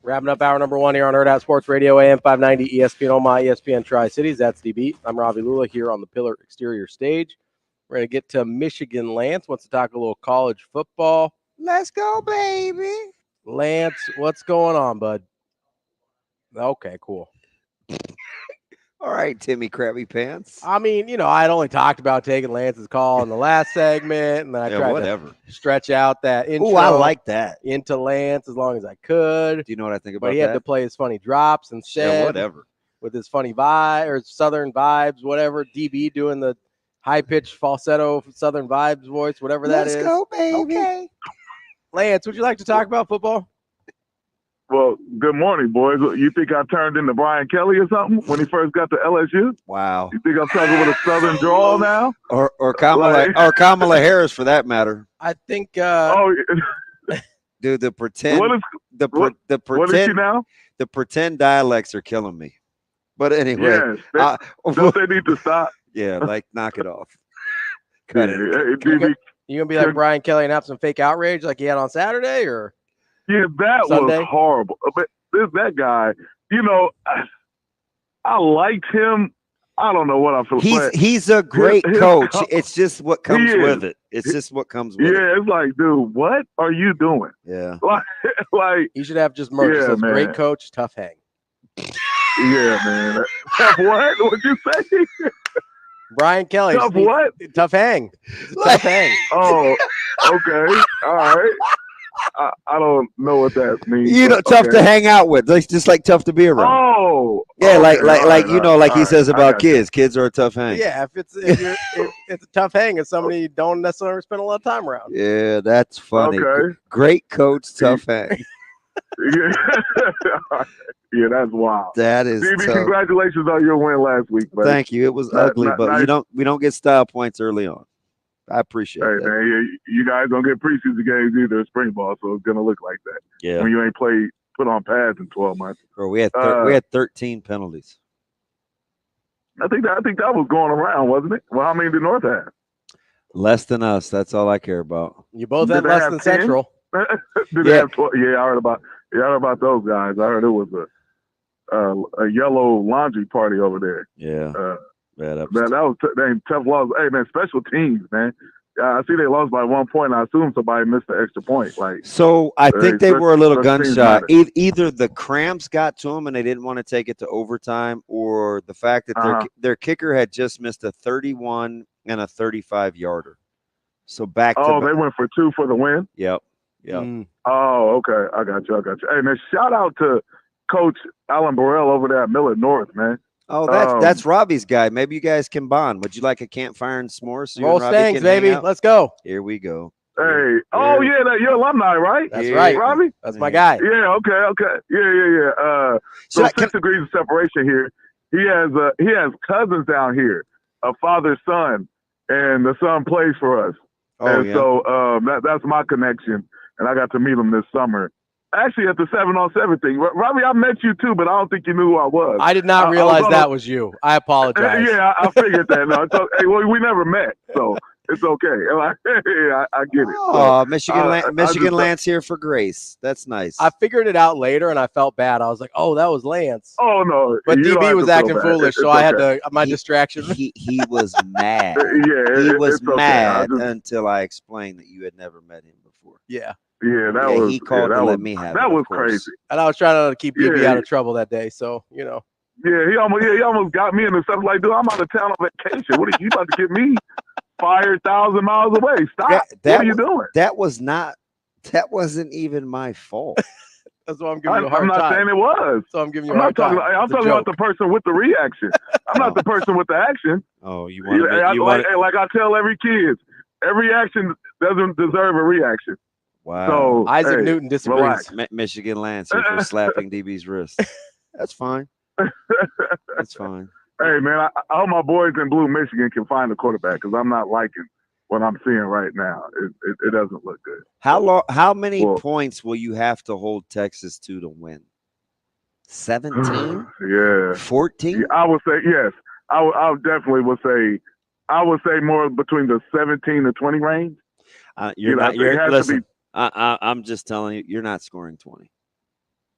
F: Wrapping up hour number one here on Hurrdat Sports Radio, AM 590, ESPN Omaha, ESPN Tri-Cities. That's DB. I'm Ravi Lulla here on the Pillar Exterior stage. We're going to get to Michigan. Lance wants to talk a little college football.
G: Let's go, baby.
F: Lance, what's going on, bud? Okay, cool.
G: All right, Timmy Krabby Pants.
F: I mean, you know, I'd only talked about taking Lance's call in the last segment, and then I tried to stretch out that intro.
G: Oh, I like that.
F: Into Lance as long as I could.
G: Do you know what I think about
F: that? But he had to play his funny drops instead.
G: Yeah, whatever.
F: With his funny vibe or Southern vibes, whatever. DB doing the high-pitched falsetto Southern vibes voice, whatever that is.
G: Let's go, baby.
F: Okay. Lance, would you like to talk about football?
K: Well, good morning, boys. You think I turned into Brian Kelly or something when he first got to LSU?
G: Wow.
K: You think I'm talking with a Southern drawl now?
G: Or Kamala Harris for that matter.
F: I think.
G: Dude, the pretend.
K: What is she now?
G: The pretend dialects are killing me. But anyway,
K: don't they need to stop?
G: Yeah, like knock it off. Cut it.
F: You gonna be like Brian Kelly and have some fake outrage like he had on Saturday, or?
K: Yeah, that
F: Sunday?
K: was horrible. But that guy, I liked him. I don't know what I feel.
G: He's a great coach. It's just what comes with it. It's just what comes with it.
K: Yeah, it's like, dude, what are you doing?
G: Yeah.
K: Like
F: you should have just merch.
K: Yeah,
F: says,
K: man.
F: Great coach, tough hang.
K: Yeah, man. What? What'd you say?
F: Brian Kelly.
K: Tough what?
F: Tough hang. Tough hang.
K: Oh, okay. All right. I don't know what that means.
G: Tough to hang out with. Like just like tough to be around.
K: Oh.
G: Yeah,
K: okay.
G: like he says about kids. Kids are a tough hang.
F: Yeah, if it's a tough hang, it's somebody you don't necessarily spend a lot of time around.
G: Yeah, that's funny.
K: Okay.
G: Great coach, tough hang.
K: Yeah, that's wild.
G: That is
K: DB,
G: tough.
K: congratulations on your win last week, buddy.
G: Thank you. It was ugly, but we don't get style points early on. I appreciate that.
K: Man, you guys don't get preseason games either. It's spring ball, so it's gonna look like that.
G: Yeah.
K: When you ain't put on pads in 12 months.
G: Bro, we had 13 penalties.
K: I think that was going around, wasn't it? Well, how many did North have?
G: Less than us. That's all I care about.
F: You both had less than 10? Central.
K: Did they have 12? Yeah, I heard about those guys. I heard it was a yellow laundry party over there.
G: Yeah.
K: That was tough loss. Hey, man, special teams, man. I see they lost by 1 point. I assume somebody missed the extra point.
G: So I think they were a little gun shy. Either the cramps got to them and they didn't want to take it to overtime, or the fact that their kicker had just missed a 31 and a 35-yarder. So back to
K: they went for 2 for the win?
G: Yep.
K: Oh, okay. I got you. Hey, man, shout out to Coach Alan Burrell over there at Millard North, man.
G: Oh, that's Ravi's guy. Maybe you guys can bond. Would you like a campfire and s'mores? So
F: Roll Stangs, baby. Let's go.
G: Here we go.
K: Hey. Oh, yeah. You're alumni, right?
F: That's right.
K: Ravi?
F: That's my guy.
K: Yeah, okay. Yeah. So 6 degrees of separation here. He has cousins down here, a father-son, and the son plays for us. So that's my connection, and I got to meet him this summer. Actually, at the 7-on-7 thing. Ravi, I met you too, but I don't think you knew who I was.
F: I did not realize that was you. I apologize.
K: Yeah, I figured that. No, hey, well, we never met, so it's okay. I get it.
G: Oh, Michigan Lance here for Grace. That's nice.
F: I figured it out later, and I felt bad. I was like, "Oh, that was Lance."
K: Oh no,
F: but DB was acting foolish, so I had to. My distraction.
G: He was mad.
K: He
G: was mad until I explained that you had never met him before.
F: Yeah.
K: Yeah,
G: he called to let me have it.
K: That was crazy.
F: And I was trying to keep DB out of trouble that day, so Yeah,
K: he almost got me into something like, dude, I'm out of town on vacation. What are you about to get me fired 1,000 miles away? Stop. What are you doing?
G: That wasn't even my fault.
F: That's why I'm giving you a hard time.
K: I'm not saying it was.
F: So I'm giving you a hard time.
K: I'm talking about the person with the reaction. I'm not the person with the action.
G: Oh, you want
K: like I tell every kid, every action doesn't deserve a reaction.
G: Wow.
K: So,
F: Isaac Newton disagrees.
G: Michigan Lance here for slapping DB's wrist. That's fine. That's fine.
K: Hey, man, I hope my boys in Blue Michigan can find a quarterback because I'm not liking what I'm seeing right now. It doesn't look good.
G: How many points will you have to hold Texas to win? 17?
K: Yeah.
G: 14?
K: Yeah, I would say yes. I definitely would say. I would say more between the 17 to 20 range.
G: Listen. I'm just telling you, you're not scoring 20.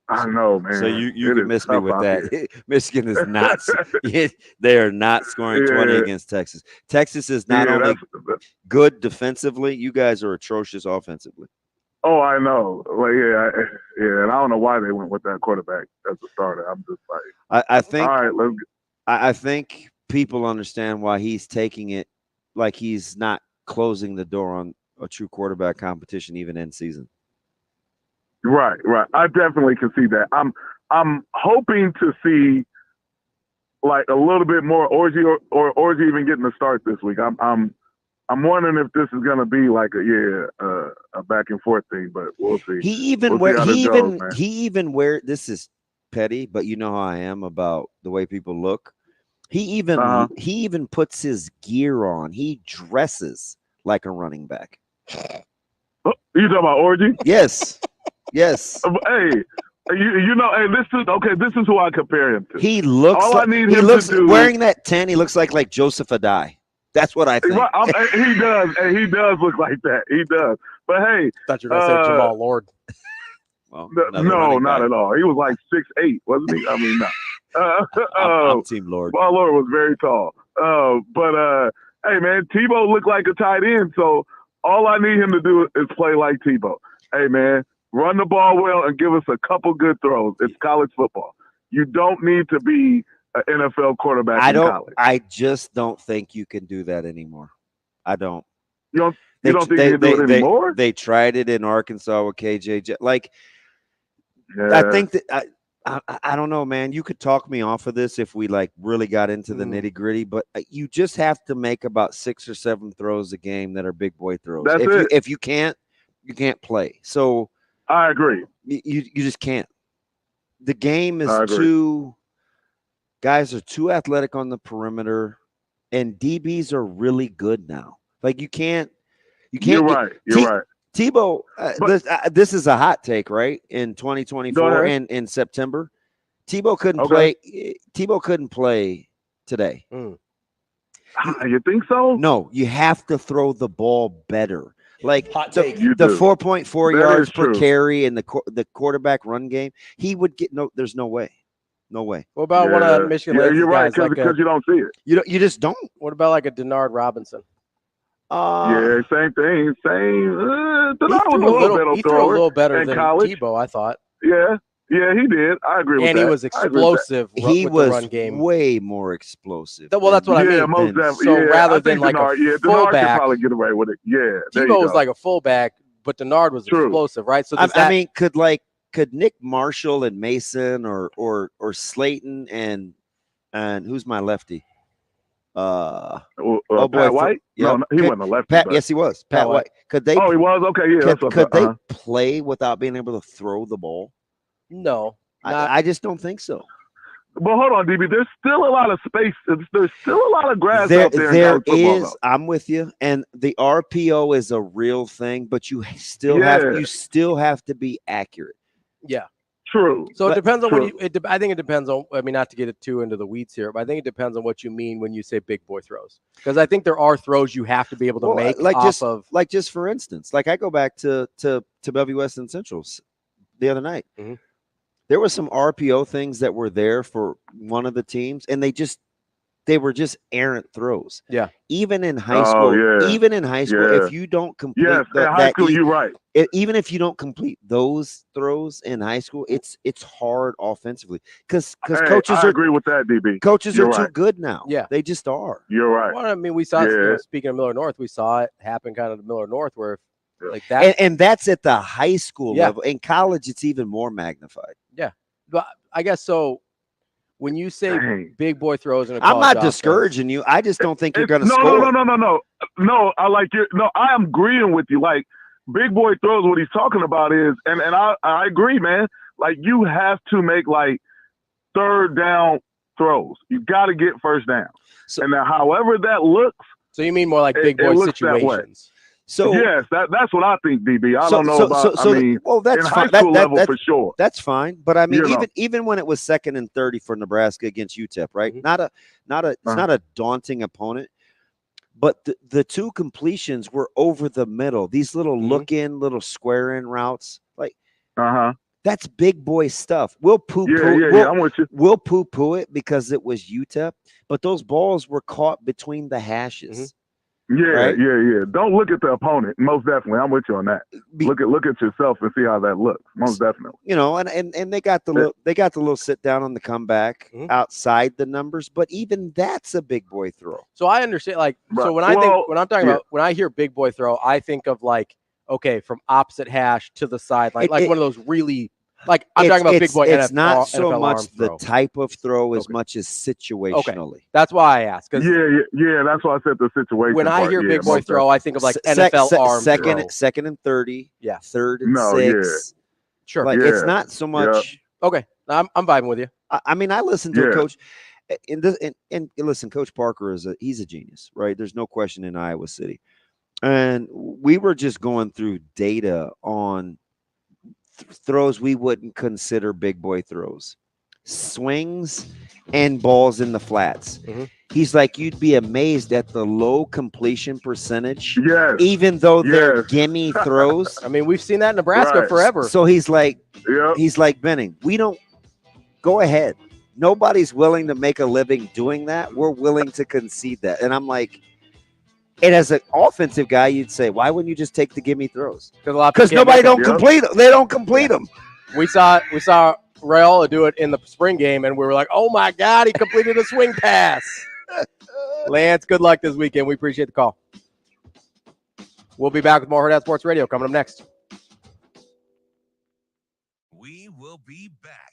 K: I know, man.
G: So you can miss me with that. Michigan is not. They are not scoring 20 against Texas. Texas is not only good defensively. You guys are atrocious offensively.
K: Oh, I know. Well, and I don't know why they went with that quarterback as a starter. I'm just like,
G: I think.
K: All right, let's.
G: I think people understand why he's taking it like he's not closing the door on a true quarterback competition even in season.
K: Right. I definitely can see that. I'm hoping to see like a little bit more Orji or Orji even getting the start this week. I'm I'm wondering if this is going to be like a back and forth thing, but we'll see.
G: He even this is petty, but you know how I am about the way people look. He even puts his gear on. He dresses like a running back.
K: You talking about Orgy?
G: Yes. Yes.
K: Hey, this is who I compare him to.
G: He looks wearing that 10, he looks like Joseph Adai. That's what I think.
K: He does, and he does look like that. He does. But hey,
F: I thought you were going to say Jamal Lord.
K: Well, no, not at all. He was like 6'8", wasn't he? I mean, no.
G: I'm Team Lord.
K: Jamal Lord was very tall. Hey, man, Tebow looked like a tight end, so all I need him to do is play like Tebow. Hey, man, run the ball well and give us a couple good throws. It's college football. You don't need to be an NFL quarterback in college.
G: I just don't think you can do that anymore. I don't.
K: You don't think you can do it anymore?
G: They tried it in Arkansas with KJ. I think that I don't know, man. You could talk me off of this if we really got into the nitty gritty, but you just have to make about 6 or 7 throws a game that are big boy throws. If you can't play. So
K: I agree.
G: You just can't. The game is guys are too athletic on the perimeter, and DBs are really good now. You can't.
K: You're right.
G: Tebow, this is a hot take, right? In 2024 in September, Tebow couldn't play. Tebow couldn't play today.
K: You think so?
G: No, you have to throw the ball better.
F: Hot take.
G: The 4.4 yards per carry in the quarterback run game, he would get there's no way. No way.
F: What about one of Michigan?
K: You're right, because you don't see it.
G: You just don't.
F: What about a Denard Robinson?
K: Same thing. Denard was
F: he threw a little better than
K: college.
F: Tebow, I thought.
K: Yeah, he did. I agree with that.
F: And he was explosive.
G: He was
F: the run game.
G: way more explosive.
F: Well, that's what I mean.
K: Most definitely.
F: So rather than
K: Denard,
F: a
K: Denard
F: fullback,
K: could probably get away with it. Yeah,
F: Tebow was like a fullback, but Denard was explosive, right? So
G: could Nick Marshall and Mason or Slayton and who's my lefty?
K: Pat White?
G: Yeah,
K: no, he wasn't a lefty.
G: Yes, he was. Pat White. Could they?
K: Oh, he was. Okay, yeah.
G: Could they play without being able to throw the ball?
F: No,
G: I just don't think so.
K: But hold on, DB. There's still a lot of space. There's still a lot of grass out there.
G: There is. I'm with you. And the RPO is a real thing, but you still have to be accurate.
F: Yeah.
K: True.
F: So it depends on I think it depends on, not to get it too into the weeds here, but I think it depends on what you mean when you say big boy throws. Because I think there are throws you have to be able to make
G: just for instance, I go back to Bellevue West and Centrals the other night.
F: Mm-hmm.
G: There were some RPO things that were there for one of the teams, and they were just errant throws.
F: Yeah.
G: Even in high school, if you don't complete
K: you're right.
G: Even if you don't complete those throws in high school, it's hard offensively because coaches
K: I agree with that, DB.
G: Coaches are too good now.
F: Yeah,
G: they just are.
K: You're right.
F: Well, we saw speaking of Miller North, we saw it happen kind of to Miller North where like that,
G: and that's at the high school level. In college, it's even more magnified.
F: Yeah, but I guess so. When you say big boy throws in a
G: I'm not discouraging you. I just don't think you're going to score.
K: No. I like you. No, I am agreeing with you. Like big boy throws, what he's talking about is, and I agree, man. Like you have to make third down throws. You got to get first down. So, and now, however that looks.
F: So you mean more like big boy situations?
K: So yes, that's what I think, DB. I don't know about. That's
G: in
K: high school level for sure.
G: That's fine, but I mean, even when it was 2nd and 30 for Nebraska against UTEP, right? Mm-hmm. It's not a daunting opponent, but the 2 completions were over the middle. These little little square in routes, that's big boy stuff. We'll
K: I'm with you.
G: We'll poo it because it was UTEP, but those balls were caught between the hashes.
K: Mm-hmm. Yeah. Don't look at the opponent. Most definitely, I'm with you on that. Look at yourself and see how that looks. Most definitely.
G: And they got the little sit down on the comeback outside the numbers, but even that's a big boy throw.
F: So I understand. So when I hear big boy throw, I think of from opposite hash to the sideline, one of those really Like I'm talking about big boy.
G: It's not
F: NFL
G: so much
F: arm
G: the
F: throw.
G: type of throw as much as situationally.
F: Okay. That's why I asked.
K: Yeah. That's why I said the situation.
F: When I
K: part.
F: hear
K: Yeah,
F: big boy
K: most
F: throw, I think of like NFL arm throw.
G: Second and 30.
F: Yeah.
G: Third and
K: No,
G: 6.
F: Sure.
G: Like it's not so much.
F: Okay. I'm vibing with you.
G: I mean, I listened to a coach. And listen, Coach Parker he's a genius, right? There's no question in Iowa City. And we were just going through data on throws we wouldn't consider big boy throws, swings and balls in the flats.
F: Mm-hmm.
G: He's like, you'd be amazed at the low completion percentage,
K: yes.
G: even though they're gimme throws.
F: I mean, we've seen that in Nebraska forever.
G: So he's like, Benning, we don't go ahead. Nobody's willing to make a living doing that. We're willing to concede that. And I'm like, and as an offensive guy, you'd say, why wouldn't you just take the gimme throws? Because nobody don't complete them. They don't complete them.
F: We saw Raiola do it in the spring game, and we were like, oh, my God, he completed a swing pass. Lance, good luck this weekend. We appreciate the call. We'll be back with more Hurrdat Sports Radio coming up next.
A: We will be back.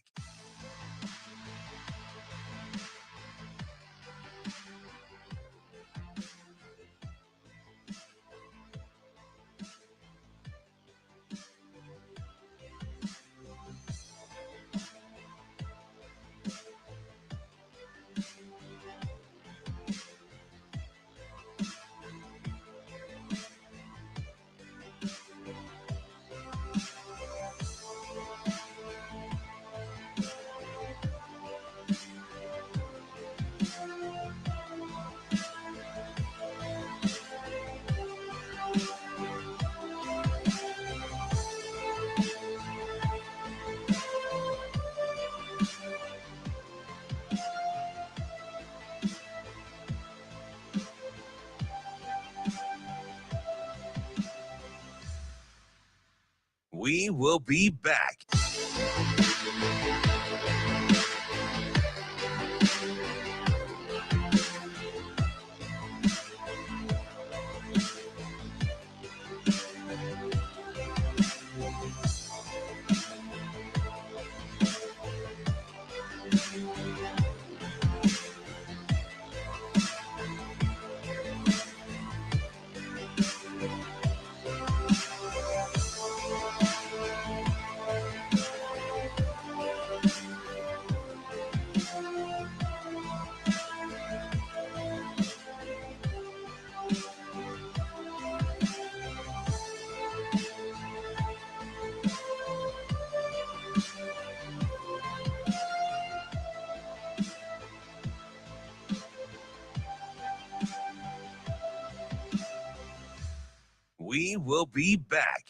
A: We will be back. We will be back.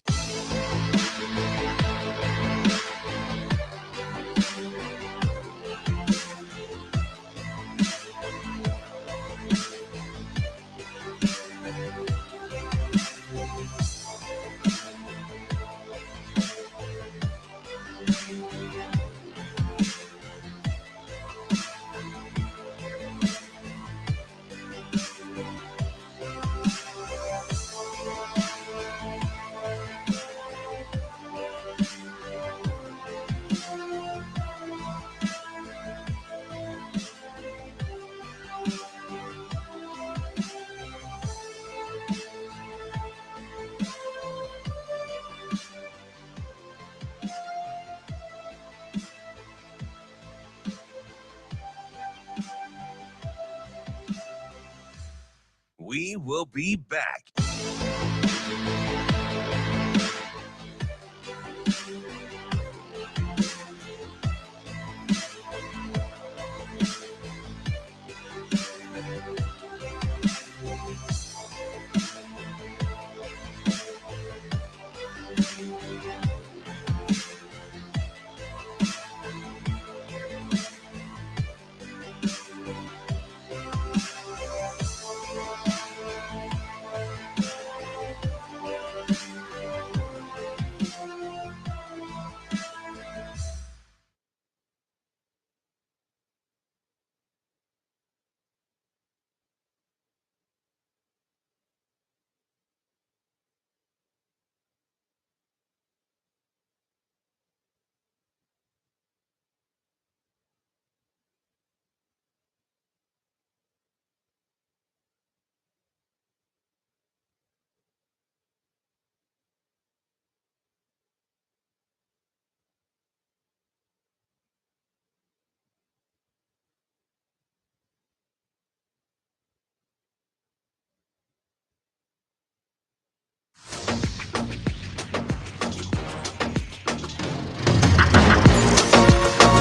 A: We will be back.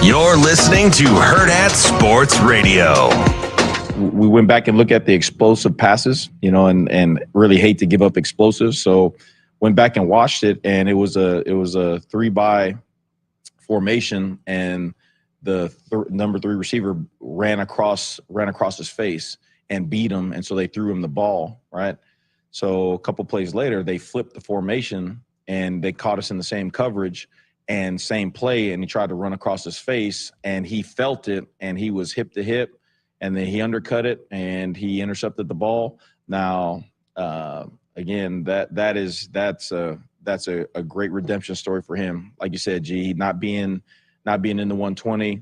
A: You're listening to Hurrdat Sports Radio.
E: We went back and looked at the explosive passes, and really hate to give up explosives. So went back and watched it, and it was a 3-by formation, and the number 3 receiver ran across his face and beat him, and so they threw him the ball, right? So a couple plays later, they flipped the formation, and they caught us in the same coverage and same play, and he tried to run across his face, and he felt it, and he was hip to hip, and then he undercut it, and he intercepted the ball. Now, again, that's a great redemption story for him. Like you said, G, not being in the 120,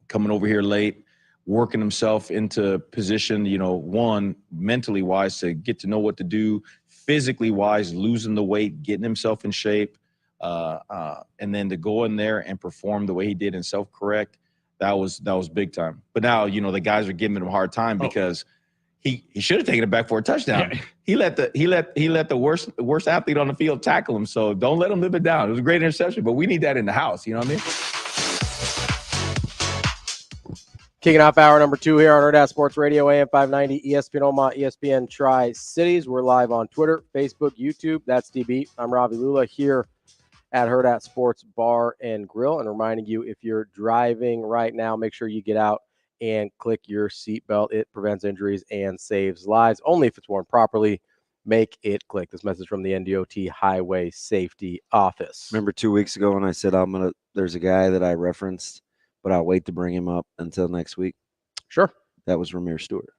E: coming over here late, working himself into position, one, mentally wise to get to know what to do, physically wise, losing the weight, getting himself in shape, and then to go in there and perform the way he did and self-correct, that was big time. But now, the guys are giving him a hard time because he should have taken it back for a touchdown. Yeah. He let the worst athlete on the field tackle him. So don't let him live it down. It was a great interception, but we need that in the house. You know what I mean?
F: Kicking off hour number 2 here on Hurrdat Sports Radio, AM 590, ESPN Omaha, ESPN Tri-Cities. We're live on Twitter, Facebook, YouTube. That's DB. I'm Ravi Lulla here at Hurrdat Sports Bar and Grill. And reminding you, if you're driving right now, make sure you get out and click your seatbelt. It prevents injuries and saves lives. Only if it's worn properly. Make it click. This message from the NDOT Highway Safety Office.
G: Remember 2 weeks ago when I said there's a guy that I referenced, but I'll wait to bring him up until next week?
F: Sure.
G: That was Ramir Stewart.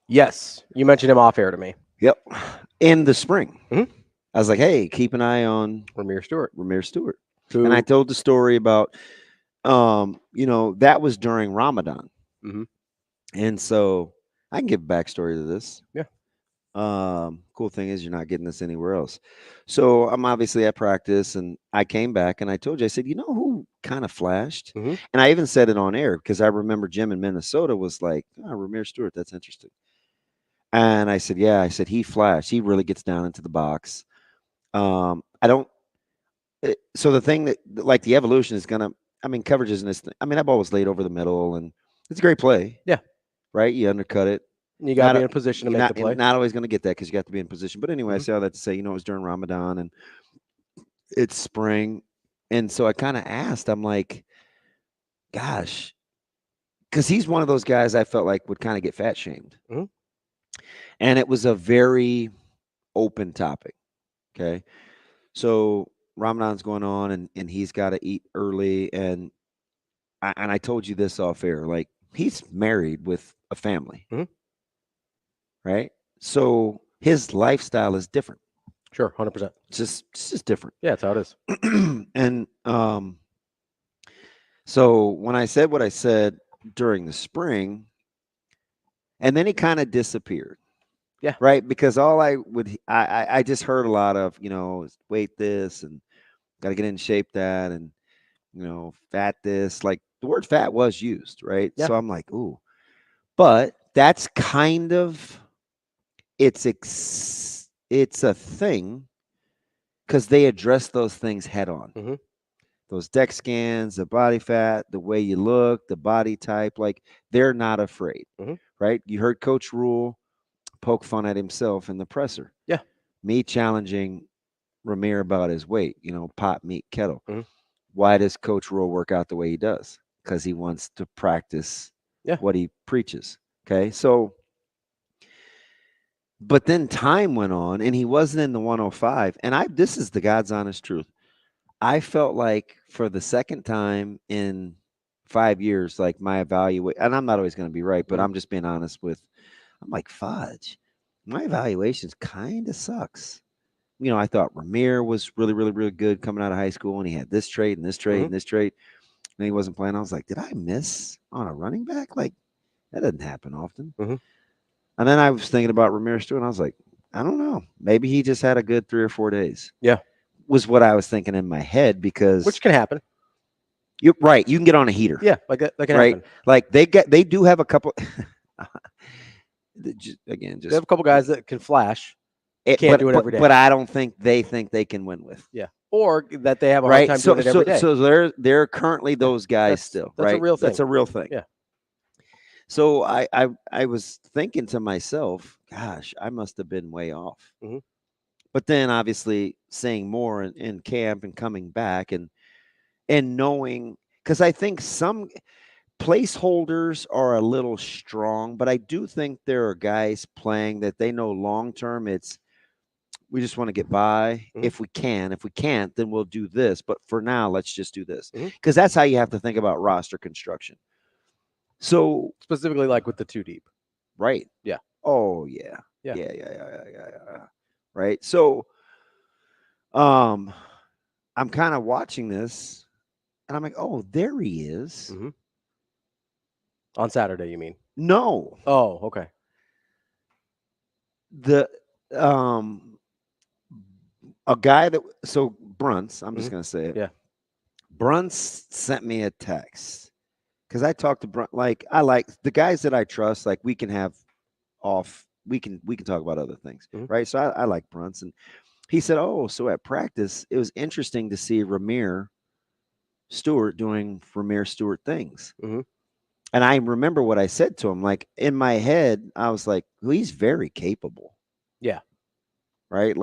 F: Yes. You mentioned him off air to me.
G: Yep. In the spring.
F: Mm-hmm.
G: I was like, hey, keep an eye on
F: Ramir Stewart.
G: And I told the story about, that was during Ramadan.
F: Mm-hmm.
G: And so I can give backstory to this.
F: Yeah.
G: Cool thing is you're not getting this anywhere else. So I'm obviously at practice, and I came back and I told you, I said, you know who kind of flashed?
F: Mm-hmm.
G: And I even said it on air because I remember Jim in Minnesota was like, Ramir Stewart, that's interesting. And I said, yeah, he flashed. He really gets down into the box. So the thing that, like, the evolution is coverage isn't this thing. That ball was laid over the middle, and it's a great play.
F: Yeah.
G: Right? You undercut it.
F: You got to be in a position to make the play.
G: Not always going to get that because you got to be in position. But anyway, I say all that to say, it was during Ramadan, and it's spring. And so I kind of asked, I'm like, gosh, because he's one of those guys I felt like would kind of get fat shamed.
F: Mm-hmm.
G: And it was a very open topic. Okay. So Ramadan's going on, and he's got to eat early. And I told you this off air, like, he's married with a family.
F: Mm-hmm.
G: Right. So his lifestyle is different.
F: Sure. 100%.
G: It's just different.
F: Yeah. That's how it is.
G: And, so when I said what I said during the spring, and then he kind of disappeared.
F: Yeah.
G: Right. Because I just heard a lot of, weight this and got to get in shape that, and, fat this, like the word fat was used. Right.
F: Yeah.
G: So I'm like, ooh, but that's kind of, it's a thing because they address those things head on.
F: Mm-hmm.
G: Those DEX scans, the body fat, the way you look, the body type, like, they're not afraid.
F: Mm-hmm.
G: Right. You heard Coach Rule poke fun at himself in the presser.
F: Yeah.
G: Me challenging Ramir about his weight, pot, meat, kettle.
F: Mm-hmm.
G: Why does Coach Rule work out the way he does? Because he wants to practice what he preaches. Okay. So, but then time went on, and he wasn't in the 105. And this is the God's honest truth. I felt like for the second time in 5 years, like, my evaluation, and I'm not always going to be right, but I'm just being honest I'm like, fudge, my evaluations kind of sucks. I thought Ramir was really, really, really good coming out of high school, and he had this trait and this trait and this trait, and he wasn't playing. I was like, did I miss on a running back? Like, that doesn't happen often.
F: Mm-hmm.
G: And then I was thinking about Ramir Stewart, and I was like, I don't know. Maybe he just had a good 3 or 4 days.
F: Yeah.
G: Was what I was thinking in my head, because
F: which can happen.
G: You're right. You can get on a heater.
F: Yeah, like that can
G: right?
F: happen.
G: Like they do have a couple. They have
F: a couple guys that can flash. Can't do it every day.
G: But I don't think they can win with.
F: Yeah. or that they have a hard time doing it every day.
G: So there are currently those guys still,
F: that's
G: right?
F: a real thing.
G: That's a real thing.
F: Yeah.
G: So I was thinking to myself, gosh, I must have been way off.
F: Mm-hmm.
G: But then obviously seeing more in camp and coming back and knowing, because I think some placeholders are a little strong, but I do think there are guys playing that they know long term we just want to get by if we can. If we can't, then we'll do this. But for now, let's just do this. Because that's how you have to think about roster construction. So
F: specifically like with the 2 deep.
G: Right.
F: Yeah.
G: Oh, yeah.
F: Yeah.
G: Yeah. Right. So I'm kind of watching this and I'm like, oh, there he is.
F: Mm-hmm. On Saturday, you mean?
G: No.
F: Oh, okay.
G: A guy Bruntz, I'm just going to say it.
F: Yeah.
G: Bruntz sent me a text because I talked to Bruntz. I like the guys that I trust, we can have off. We can talk about other things. Right. So I like Bruntz. And he said, oh, so at practice, it was interesting to see Ramir Stewart doing Ramir Stewart things.
F: Mm-hmm.
G: And I remember what I said to him, in my head, I was like, well, he's very capable.
F: Yeah.
G: Right.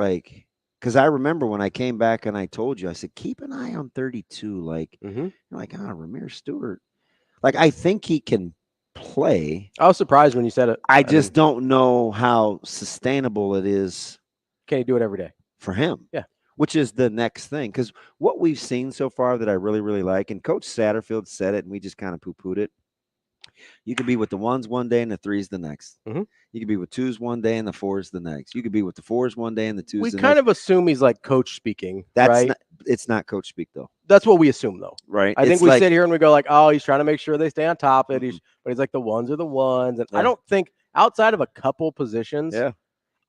G: Because I remember when I came back and I told you, I said, keep an eye on 32. Ramir Stewart. I think he can play.
F: I was surprised when you said it.
G: I don't know how sustainable it is.
F: Can he do it every day?
G: For him.
F: Yeah.
G: Which is the next thing. Because what we've seen so far that I really, really like, and Coach Satterfield said it, and we just kind of poo-pooed it. You could be with the 1s one day and the 3s the next.
F: Mm-hmm.
G: You could be with 2s one day and the 4s the next. You could be with the 4s one day and the 2s the next.
F: We kind of assume he's coach speaking, right?
G: It's not coach speak, though.
F: That's what we assume, though.
G: Right.
F: I think we sit here and we go oh, he's trying to make sure they stay on top of it. But he's the 1s are the 1s. And I don't think outside of a couple positions.
G: Yeah.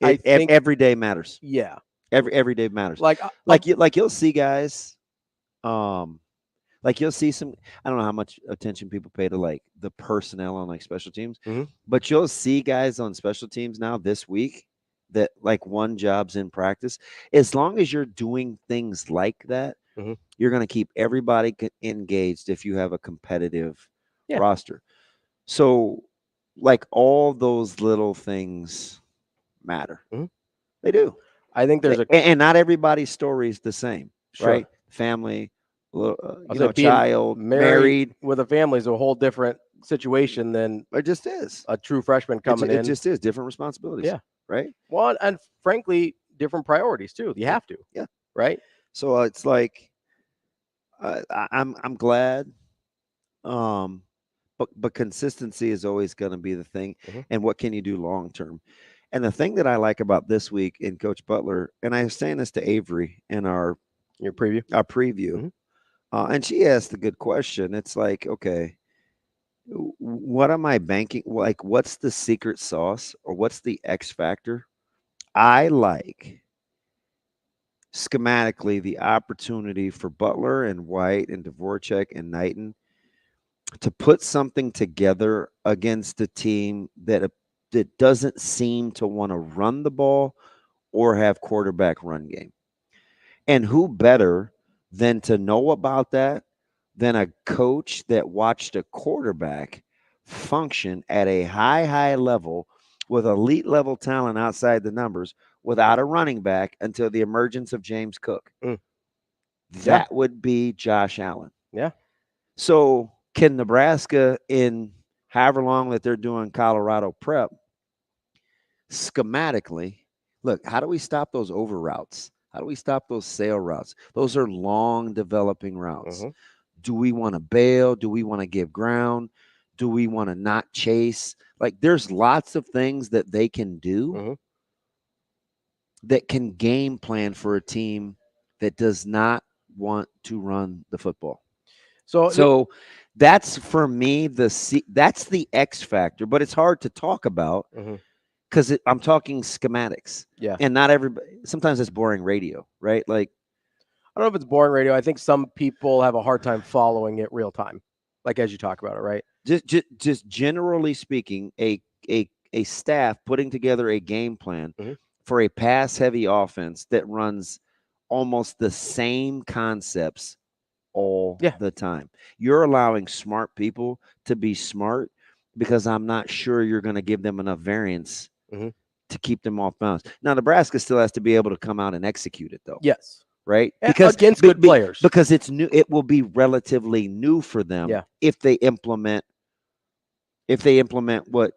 F: I think
G: every day matters.
F: Yeah.
G: Every day matters. You'll see guys, you'll see some. I don't know how much attention people pay to the personnel on special teams, but you'll see guys on special teams now this week that one job's in practice. As long as you're doing things like that, you're going to keep everybody engaged if you have a competitive roster. So, all those little things matter. They do.
F: I think there's
G: and not everybody's story is the same, right? Family, child, married
F: with a family is a whole different situation than
G: it just is
F: a true freshman coming in.
G: It just is different responsibilities.
F: Yeah.
G: Right.
F: Well, and frankly, different priorities too. You have to.
G: Yeah.
F: Right.
G: So it's I'm glad. But consistency is always going to be the thing. And what can you do long term? And the thing that I like about this week in Coach Butler, and I was saying this to Avery in our preview, and she asked a good question. It's okay, what am I banking? What's the secret sauce or what's the X factor? I like schematically the opportunity for Butler and White and Dvorak and Knighton to put something together against a team that doesn't seem to want to run the ball or have quarterback run game. And who better than to know about that than a coach that watched a quarterback function at a high level with elite level talent outside the numbers without a running back until the emergence of James Cook. That would be Josh Allen.
F: Yeah.
G: So can Nebraska, in however long that they're doing Colorado prep, schematically, look, how do we stop those over routes? How do we stop those sail routes? Those are long developing routes. Do we want to bail? Do we want to give ground? Do we want to not chase? There's lots of things that they can do that can game plan for a team that does not want to run the football. So that's, for me, that's the X factor, but it's hard to talk about because I'm talking schematics.
F: Yeah.
G: And not everybody, sometimes it's boring radio, right? I
F: don't know if it's boring radio. I think some people have a hard time following it real time, as you talk about it, right?
G: Just generally speaking, a staff putting together a game plan for a pass heavy offense that runs almost the same concepts all the time. You're allowing smart people to be smart because I'm not sure you're going to give them enough variance to keep them off bounds. Now, Nebraska still has to be able to come out and execute it, though.
F: Yes.
G: Right? Because
F: against good players.
G: Because it's new. It will be relatively new for them if they implement what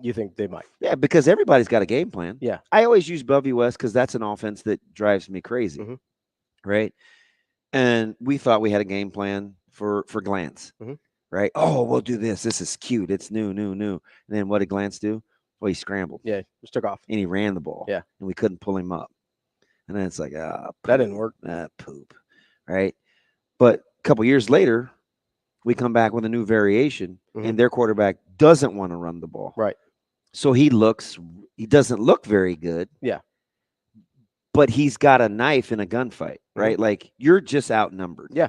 F: you think they might.
G: Yeah, because everybody's got a game plan.
F: Yeah.
G: I always use Bellevue West because that's an offense that drives me crazy. Right? And we thought we had a game plan for Glantz. Right? Oh, we'll do this. This is cute. It's new. And then what did Glantz do? Well, he scrambled.
F: Yeah, just took off.
G: And he ran the ball.
F: Yeah.
G: And we couldn't pull him up. And then it's like,
F: that didn't work.
G: Poop. Right? But a couple years later, we come back with a new variation, and their quarterback doesn't want to run the ball.
F: Right.
G: So he doesn't look very good.
F: Yeah.
G: But he's got a knife in a gunfight, right? Like, you're just outnumbered.
F: Yeah.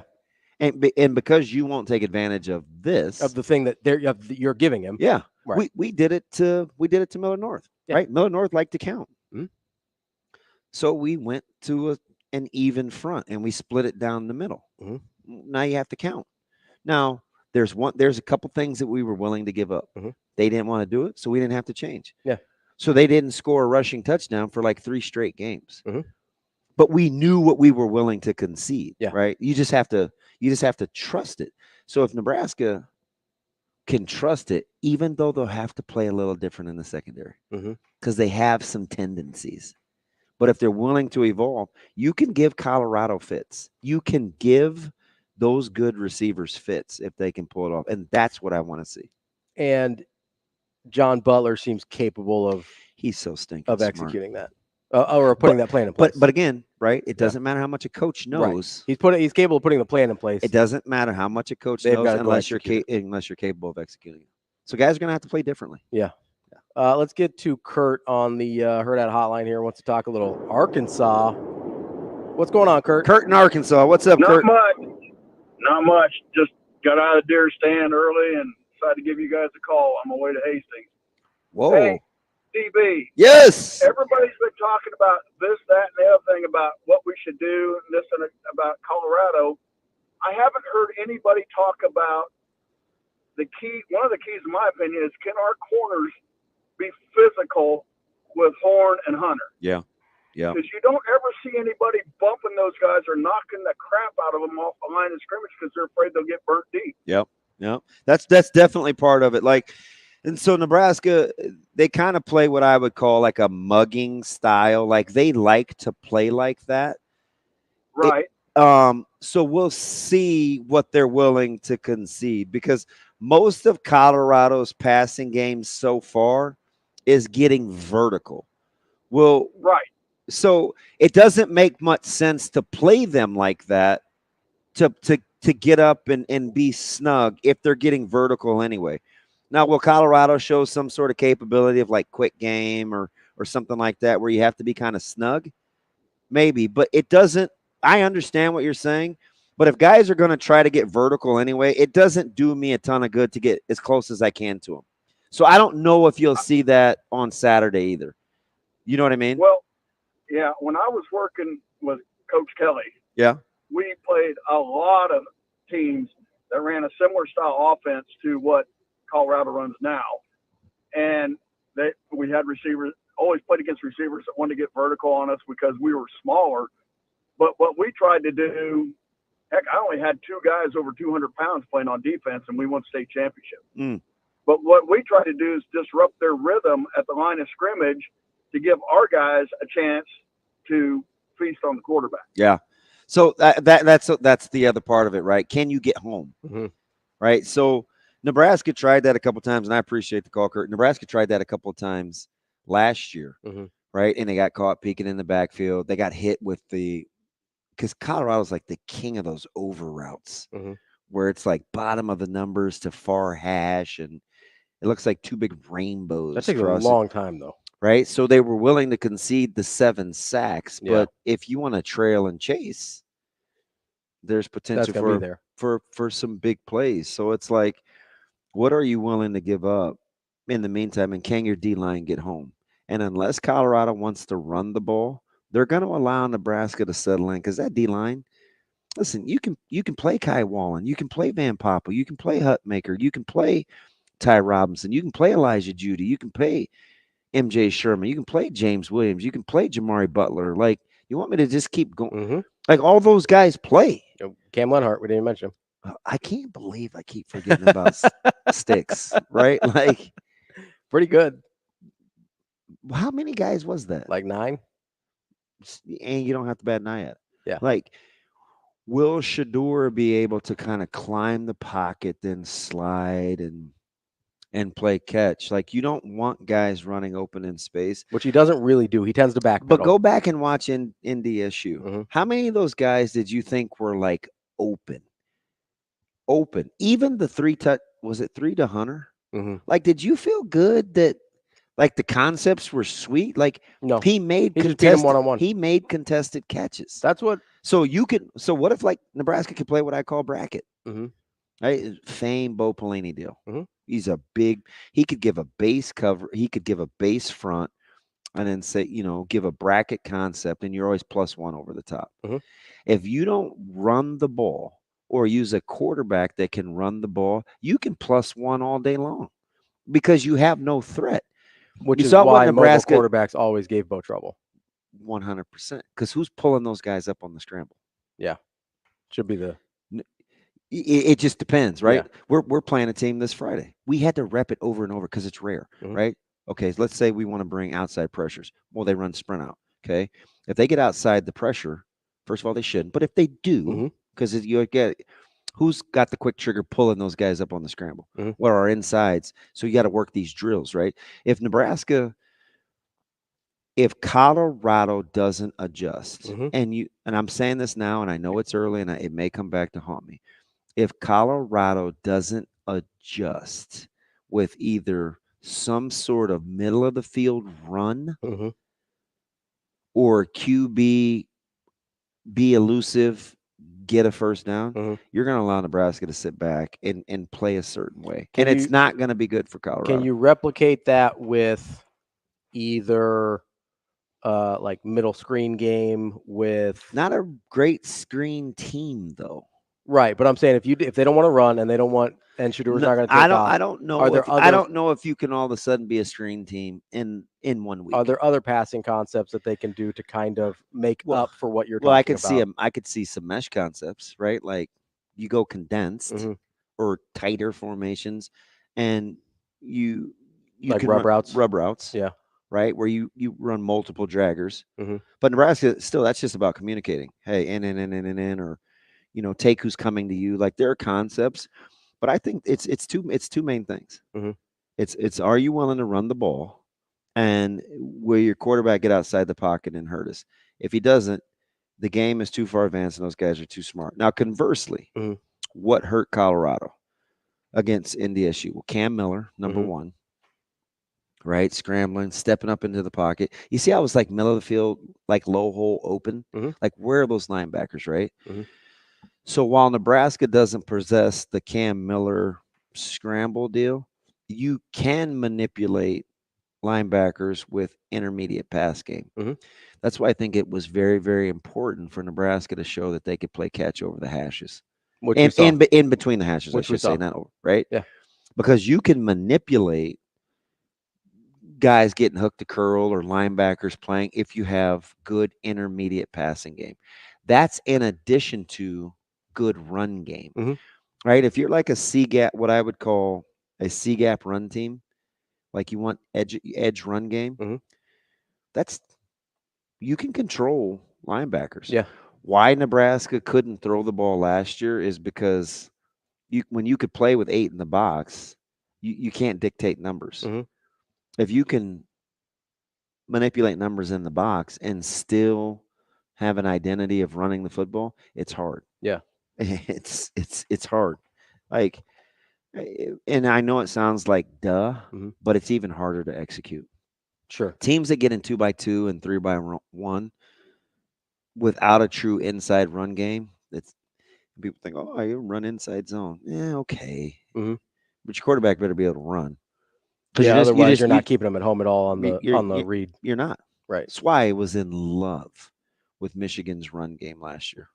G: And because you won't take advantage of this,
F: of the thing that you're giving him.
G: Yeah.
F: Right.
G: We did it to Miller North. Right? Miller North liked to count. So we went to an even front and we split it down the middle. Now you have to count. Now there's a couple things that we were willing to give up. They didn't want to do it, so we didn't have to change.
F: Yeah.
G: So they didn't score a rushing touchdown for like 3 straight games. But we knew what we were willing to concede.
F: Yeah.
G: Right. You just have to trust it. So if Nebraska can trust it, even though they'll have to play a little different in the secondary, because they have some tendencies. But if they're willing to evolve, you can give Colorado fits. You can give those good receivers fits if they can pull it off. And that's what I want to see.
F: And John Butler seems capable of
G: executing
F: that. Or putting that plan in place.
G: But again, right? It doesn't matter how much a coach knows.
F: Right. He's capable of putting the plan in place.
G: It doesn't matter how much a coach knows unless you're capable of executing it. So guys are going to have to play differently.
F: Yeah. Let's get to Kurt on the Hurrdat hotline here. Wants to talk a little Arkansas. What's going on, Kurt?
G: Kurt in Arkansas. What's up, Kurt?
L: Not much. Just got out of the deer stand early and decided to give you guys a call on my way to Hastings.
G: Whoa.
L: Hey, DB.
G: Yes.
L: Everybody's been talking about this, that, and the other thing about what we should do, and this and about Colorado. I haven't heard anybody talk about the key. One of the keys, in my opinion, is can our corners be physical with Horn and Hunter?
G: Yeah.
L: Because you don't ever see anybody bumping those guys or knocking the crap out of them off the line of scrimmage because they're afraid they'll get burnt deep.
G: Yep. That's definitely part of it. And so Nebraska, they kind of play what I would call like a mugging style. Like they like to play like that.
L: Right.
G: So we'll see what they're willing to concede because most of Colorado's passing games so far is getting vertical. Well,
L: right.
G: So it doesn't make much sense to play them like that to get up and be snug if they're getting vertical anyway. Now, will Colorado show some sort of capability of like quick game or something like that where you have to be kind of snug? Maybe, but it doesn't. I understand what you're saying, but if guys are going to try to get vertical anyway, it doesn't do me a ton of good to get as close as I can to them. So I don't know if you'll see that on Saturday either. You know what I mean?
L: Well, yeah, when I was working with Coach Kelly, we played a lot of teams that ran a similar style offense to what Colorado runs now. And we had receivers, always played against receivers that wanted to get vertical on us because we were smaller. But what we tried to do, heck, I only had 2 guys over 200 pounds playing on defense, and we won state championship. But what we try to do is disrupt their rhythm at the line of scrimmage to give our guys a chance to feast on the quarterback.
G: Yeah. So that's the other part of it, right? Can you get home? Right. So Nebraska tried that a couple of times, and I appreciate the call, Kurt. Nebraska tried that a couple of times last year, right? And they got caught peeking in the backfield. They got hit with because Colorado's like the king of those over routes where it's like bottom of the numbers to far hash, and it looks like 2 big rainbows.
F: That takes a long time, though.
G: Right. So they were willing to concede the 7 sacks. But if you want to trail and chase, there's potential for some big plays. So it's like, what are you willing to give up in the meantime? And can your D-line get home? And unless Colorado wants to run the ball, they're going to allow Nebraska to settle in because that D-line, listen, you can play Kai Wallen, you can play Van Poppel, you can play Hutmaker, you can play Ty Robinson, you can play Elijah Judy, you can play MJ Sherman, you can play James Williams, you can play Jamari Butler. Like, you want me to just keep going?
F: Mm-hmm.
G: Like, all those guys play.
F: Cam Lenhart, we didn't mention him.
G: I can't believe I keep forgetting about Sticks, right? Like,
F: pretty good.
G: How many guys was that?
F: Like 9.
G: And you don't have to bat an eye at it.
F: Yeah.
G: Like, will Shedeur be able to kind of climb the pocket, then slide and play catch? Like, you don't want guys running open in space.
F: Which he doesn't really do. He tends to backpedal.
G: But go back and watch NDSU. Mm-hmm. How many of those guys did you think were, like, open? Even the 3 was it 3 to Hunter?
F: Mm-hmm.
G: Like, did you feel good that, like, the concepts were sweet? Like,
F: no,
G: he made
F: contested one-on-one.
G: He made contested catches.
F: That's what.
G: So what if, like, Nebraska could play what I call bracket?
F: Mm-hmm.
G: Right? Fame Bo Pelini deal.
F: Mm-hmm.
G: He's he could give a base cover. He could give a base front and then say, give a bracket concept, and you're always +1 over the top.
F: Mm-hmm.
G: If you don't run the ball or use a quarterback that can run the ball, you can +1 all day long because you have no threat.
F: Which is why Nebraska quarterbacks always gave Bo trouble.
G: 100%. Because who's pulling those guys up on the scramble?
F: Yeah. Should be the.
G: It just depends, right?
F: Yeah.
G: We're playing a team this Friday. We had to rep it over and over because it's rare, right? Okay, so let's say we want to bring outside pressures. Well, they run sprint out, okay? If they get outside the pressure, first of all, they shouldn't. But if they do, because you get who's got the quick trigger pulling those guys up on the scramble? What are our insides? So you got to work these drills, right? If Colorado doesn't adjust, and I'm saying this now, and I know it's early, and it may come back to haunt me. If Colorado doesn't adjust with either some sort of middle of the field run or QB be elusive, get a first down, you're going to allow Nebraska to sit back and play a certain way. It's not going to be good for Colorado.
F: Can you replicate that with either like middle screen game with
G: not a great screen team though?
F: Right, but I'm saying if they don't want to run and they don't want Shedeur's not going to take off.
G: I don't know. I don't know if you can all of a sudden be a screen team in 1 week.
F: Are there other passing concepts that they can do to kind of make up for what you're talking about?
G: I could see some mesh concepts, right? Like you go condensed or tighter formations, and you
F: like
G: can
F: rub
G: routes,
F: yeah,
G: right, where you run multiple draggers. But Nebraska still, that's just about communicating. Hey, in, or take who's coming to you. Like there are concepts, but I think it's two main things. It's are you willing to run the ball, and will your quarterback get outside the pocket and hurt us? If he doesn't, the game is too far advanced and those guys are too smart. Now, conversely, what hurt Colorado against NDSU? Well, Cam Miller, number 1, right? Scrambling, stepping up into the pocket. You see, I was like middle of the field, like low hole open. Like where are those linebackers, right? So while Nebraska doesn't possess the Cam Miller scramble deal, you can manipulate linebackers with intermediate pass game. That's why I think it was very, very important for Nebraska to show that they could play catch over the hashes. In between the hashes, I should say, not over, right?
F: Yeah.
G: Because you can manipulate guys getting hooked to curl or linebackers playing if you have good intermediate passing game. That's in addition to good run game, right? If you're like a C-gap, what I would call a C-gap run team, like you want edge run game, that's you can control linebackers.
F: Yeah.
G: Why Nebraska couldn't throw the ball last year is because when you could play with 8 in the box, you can't dictate numbers. If you can manipulate numbers in the box and still have an identity of running the football, it's hard.
F: Yeah.
G: It's hard. Like, and I know it sounds like duh, but it's even harder to execute.
F: Sure.
G: Teams that get in 2x2 and 3x1 without a true inside run game, it's people think, oh, you run inside zone. Yeah, okay. But your quarterback better be able to run.
F: Yeah, otherwise you're not keeping them at home at all on the read.
G: You're not.
F: Right.
G: That's why I was in love with Michigan's run game last year.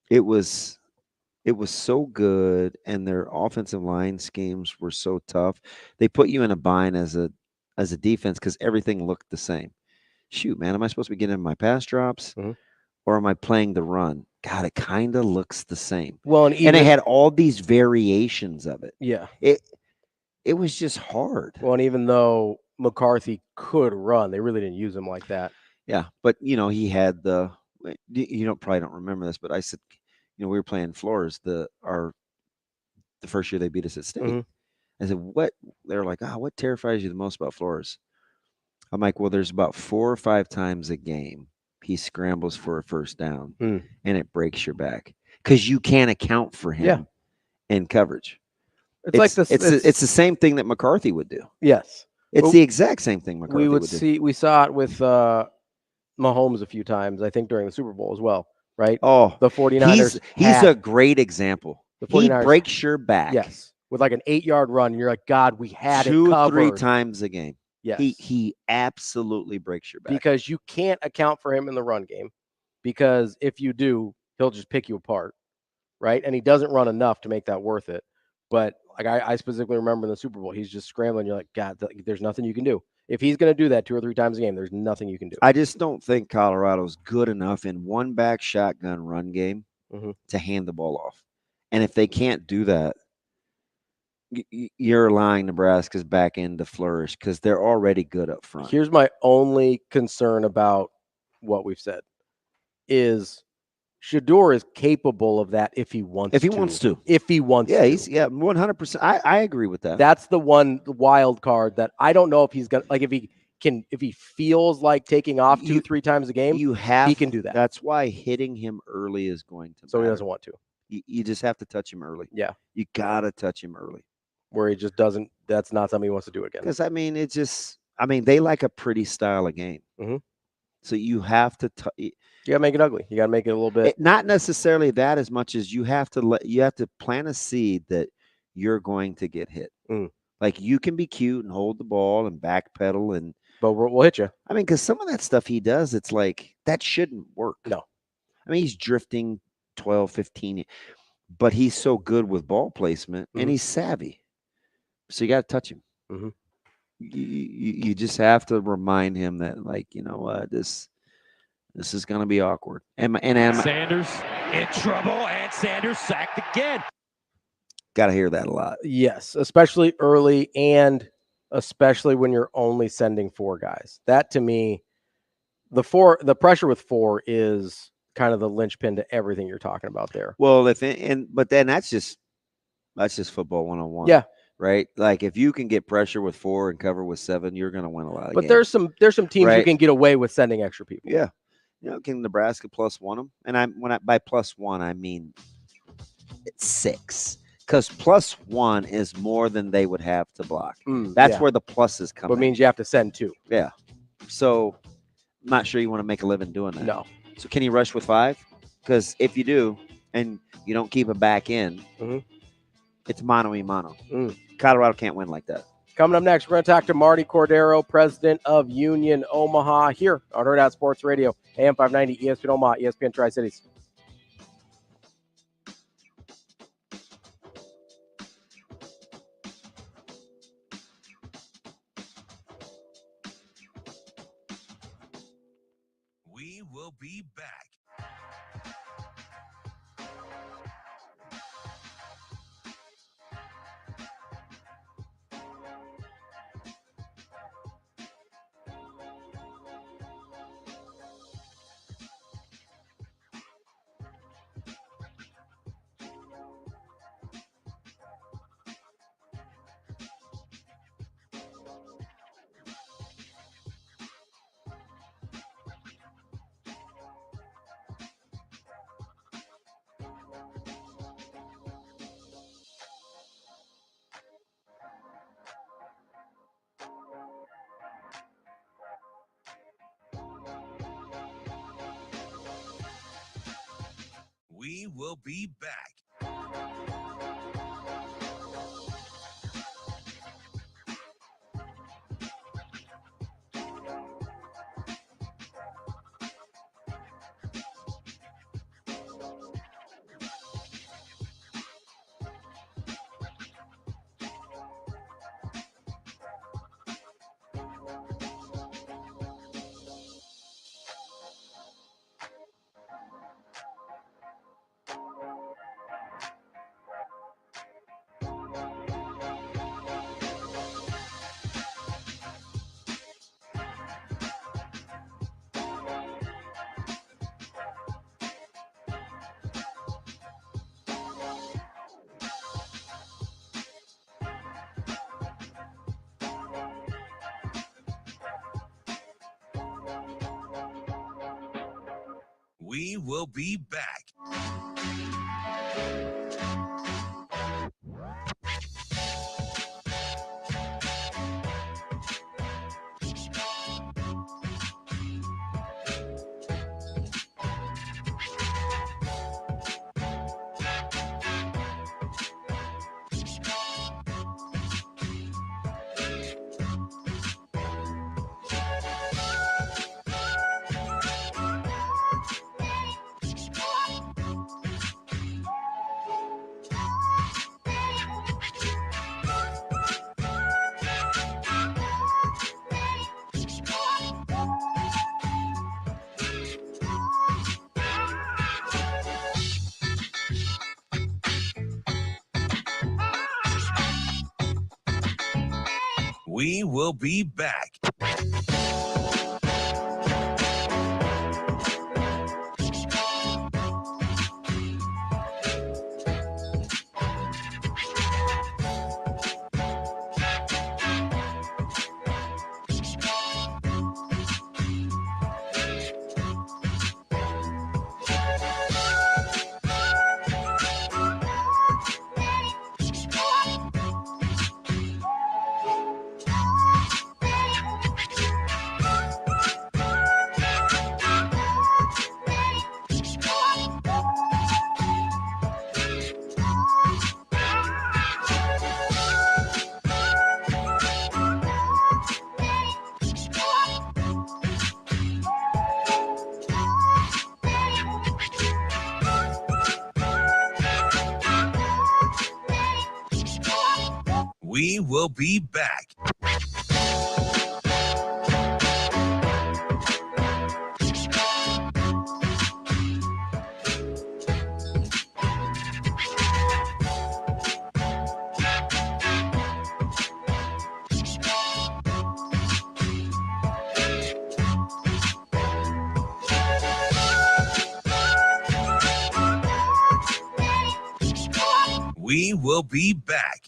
G: It was so good, and their offensive line schemes were so tough. They put you in a bind as a defense because everything looked the same. Shoot, man, am I supposed to be getting in my pass drops, or am I playing the run? God, it kind of looks the same.
F: Well, and
G: it had all these variations of it.
F: Yeah.
G: It was just hard.
F: Well, and even though McCarthy could run, they really didn't use him like that.
G: Yeah, but he had probably don't remember this, but I said, we were playing Flores the first year they beat us at state. I said, what? They're like, what terrifies you the most about Flores? I'm like, well, there's about 4 or 5 times a game he scrambles for a first down, and it breaks your back because you can't account for him in coverage. It's like this. It's the same thing that McCarthy would do.
F: Yes,
G: it's the exact same thing McCarthy would do.
F: We saw it with Mahomes a few times, I think, during the Super Bowl as well, right?
G: Oh,
F: the 49ers.
G: He's a great example. He breaks your back.
F: Yes, with like an 8-yard run, and you're like, God, we had
G: 2
F: it
G: 3 times a game.
F: Yes,
G: he absolutely breaks your back
F: because you can't account for him in the run game, because if you do, he'll just pick you apart, right? And he doesn't run enough to make that worth it. But like I specifically remember in the Super Bowl, he's just scrambling. You're like, God, there's nothing you can do. If he's going to do that 2 or 3 times a game, there's nothing you can do.
G: I just don't think Colorado's good enough in one back shotgun run game to hand the ball off. And if they can't do that, you're allowing Nebraska's back end to flourish because they're already good up front.
F: Here's my only concern about what we've said is Shedeur is capable of that if he wants to.
G: If he wants to.
F: If he wants to.
G: He's 100%. I agree with that.
F: That's the wild card that I don't know if he's gonna if he feels like taking off 2-3 times a game, he can do that.
G: That's why hitting him early is going to
F: matter. He doesn't want to.
G: You just have to touch him early.
F: Yeah.
G: You gotta touch him early.
F: Where he just doesn't, that's not something he wants to do again.
G: Because they like a pretty style of game. So you have to
F: you gotta make it ugly. You gotta make it a little bit.
G: Not necessarily that as much as you have to plant a seed that you're going to get hit. Like you can be cute and hold the ball and backpedal
F: but we'll hit you.
G: I mean, because some of that stuff he does, it's like that shouldn't work.
F: No.
G: I mean, he's drifting 12, 15, but he's so good with ball placement and he's savvy. So you got to touch him. You just have to remind him that, like, you know what, this is going to be awkward. And
C: Sanders in trouble, and Sanders sacked again.
G: Got to hear that a lot.
F: Yes, especially early, and especially when you're only sending 4 guys. That to me, the pressure with 4 is kind of the linchpin to everything you're talking about there.
G: Well, but then that's just football 101.
F: Yeah.
G: Right? Like if you can get pressure with 4 and cover with 7, you're going to win a lot of games.
F: But there's some teams you can get away with sending extra people.
G: Yeah. Can Nebraska +1 them? And by +1 I mean it's 6. Because +1 is more than they would have to block. That's where the pluses come in.
F: But it means you have to send 2.
G: Yeah. So I'm not sure you want to make a living doing that.
F: No.
G: So can you rush with 5? Because if you do, and you don't keep a back in, it's mano-a-mano. Colorado can't win like that.
F: Coming up next, we're going to talk to Marty Cordaro, president of Union Omaha, here on Hurrdat Sports Radio, AM 590, ESPN Omaha, ESPN Tri-Cities.
A: We will be back. We will be back. We will be back. We will be back. We will be back. We will be back.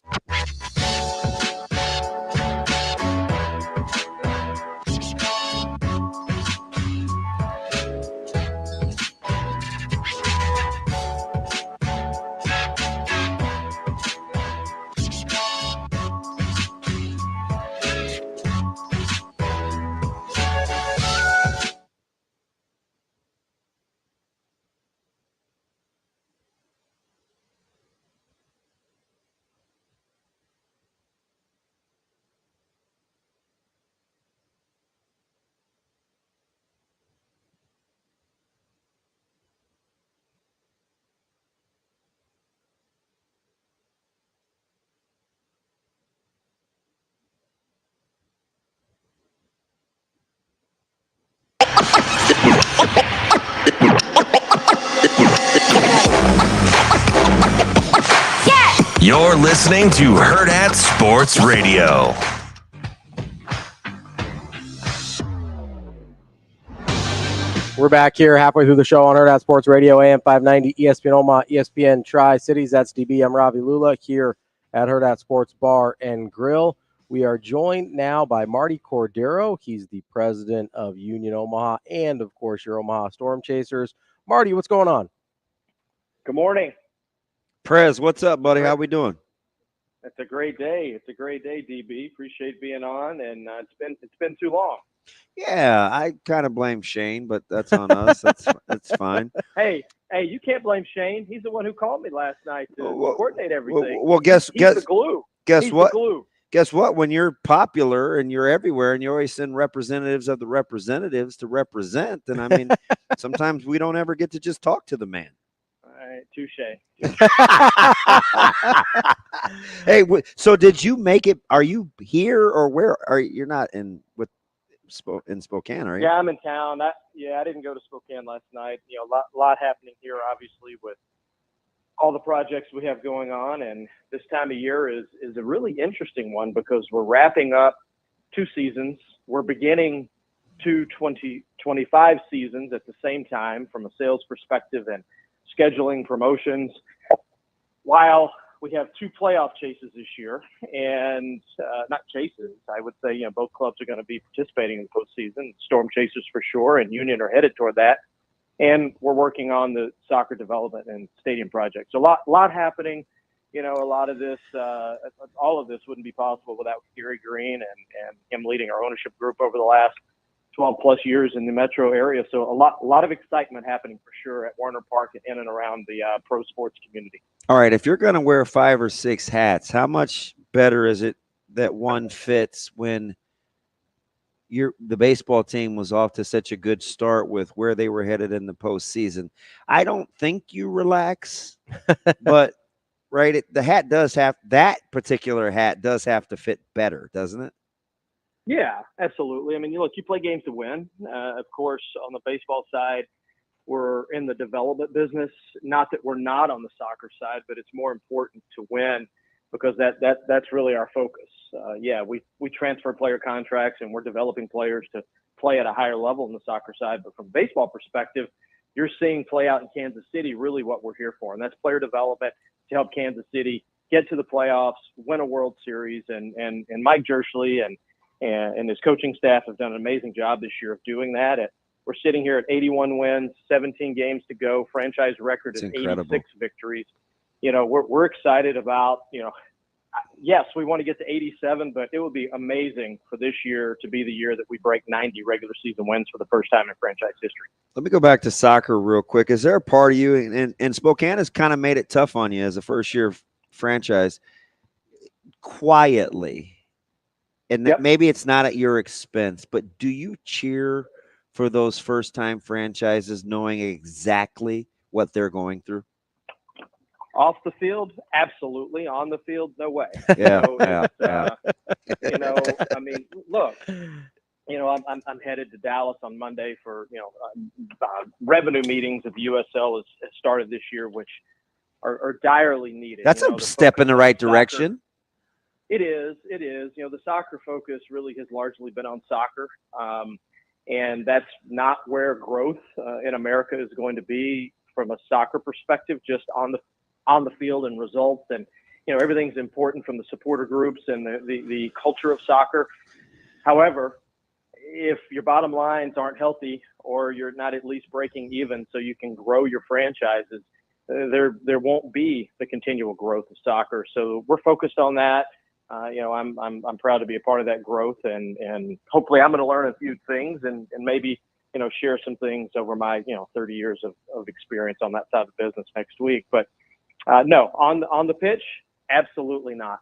A: You're listening to Hurrdat Sports Radio.
F: We're back here halfway through the show on Hurrdat Sports Radio, AM 590, ESPN Omaha, ESPN Tri-Cities. That's DB. I'm Ravi Lulla here at Hurrdat Sports Bar and Grill. We are joined now by Marty Cordaro. He's the president of Union Omaha and, of course, your Omaha Storm Chasers. Marty, what's going on?
M: Good morning.
G: Prez, what's up, buddy? How we doing?
M: It's a great day. It's a great day, DB. Appreciate being on, and it's been too long.
G: Yeah, I kind of blame Shane, but that's on us. That's fine.
M: Hey, you can't blame Shane. He's the one who called me last night to coordinate everything.
G: Well,
M: He's the glue.
G: Guess
M: He's
G: what?
M: The glue.
G: Guess what? When you're popular and you're everywhere, and you always send representatives of the representatives to represent, and I mean, sometimes we don't ever get to just talk to the man.
M: All right, touche.
G: Hey, so did you make it? Are you here or where? You're not in Spokane, are you?
M: Yeah, I'm in town. I didn't go to Spokane last night. You know, a lot happening here, obviously, with all the projects we have going on, and this time of year is a really interesting one because we're wrapping up 2 seasons. We're beginning 2 2025 seasons at the same time from a sales perspective and scheduling promotions, while we have 2 playoff chases this year, and not chases. I would say, both clubs are going to be participating in the postseason. Storm Chasers for sure, and Union are headed toward that. And we're working on the soccer development and stadium project. So a lot happening. A lot of this, all of this wouldn't be possible without Gary Green and him leading our ownership group over the last 12 plus years in the metro area. So a lot of excitement happening for sure at Warner Park and in and around the pro sports community.
G: All right. If you're going to wear 5 or 6 hats, how much better is it that one fits when the baseball team was off to such a good start with where they were headed in the postseason? I don't think you relax, but right, that particular hat does have to fit better, doesn't it?
M: Yeah, absolutely. I mean, look, you play games to win. Of course, on the baseball side, we're in the development business. Not that we're not on the soccer side, but it's more important to win because that's really our focus. We transfer player contracts and we're developing players to play at a higher level in the soccer side. But from a baseball perspective, you're seeing play out in Kansas City really what we're here for, and that's player development to help Kansas City get to the playoffs, win a World Series, and Mike Jerschley and his coaching staff have done an amazing job this year of doing that. We're sitting here at 81 wins, 17 games to go, franchise record of 86 victories. We're excited about, yes, we want to get to 87, but it would be amazing for this year to be the year that we break 90 regular season wins for the first time in franchise history.
G: Let me go back to soccer real quick. Is there a part of you, and Spokane has kind of made it tough on you as a first-year franchise, quietly, and maybe it's not at your expense, but do you cheer for those first-time franchises knowing exactly what they're going through?
M: Off the field, absolutely. On the field, no way.
G: Yeah,
M: I mean, look, I'm headed to Dallas on Monday for revenue meetings of the USL has started this year, which are direly needed.
G: That's a step in the right direction.
M: It is. The soccer focus really has largely been on soccer, and that's not where growth in America is going to be from a soccer perspective. Just on the field and results, and everything's important from the supporter groups and the culture of soccer. However, if your bottom lines aren't healthy or you're not at least breaking even so you can grow your franchises, there won't be the continual growth of soccer. So we're focused on that. I'm proud to be a part of that growth, and hopefully I'm going to learn a few things and maybe share some things over my 30 years of experience on that side of the business next week. But no, on the pitch, absolutely not.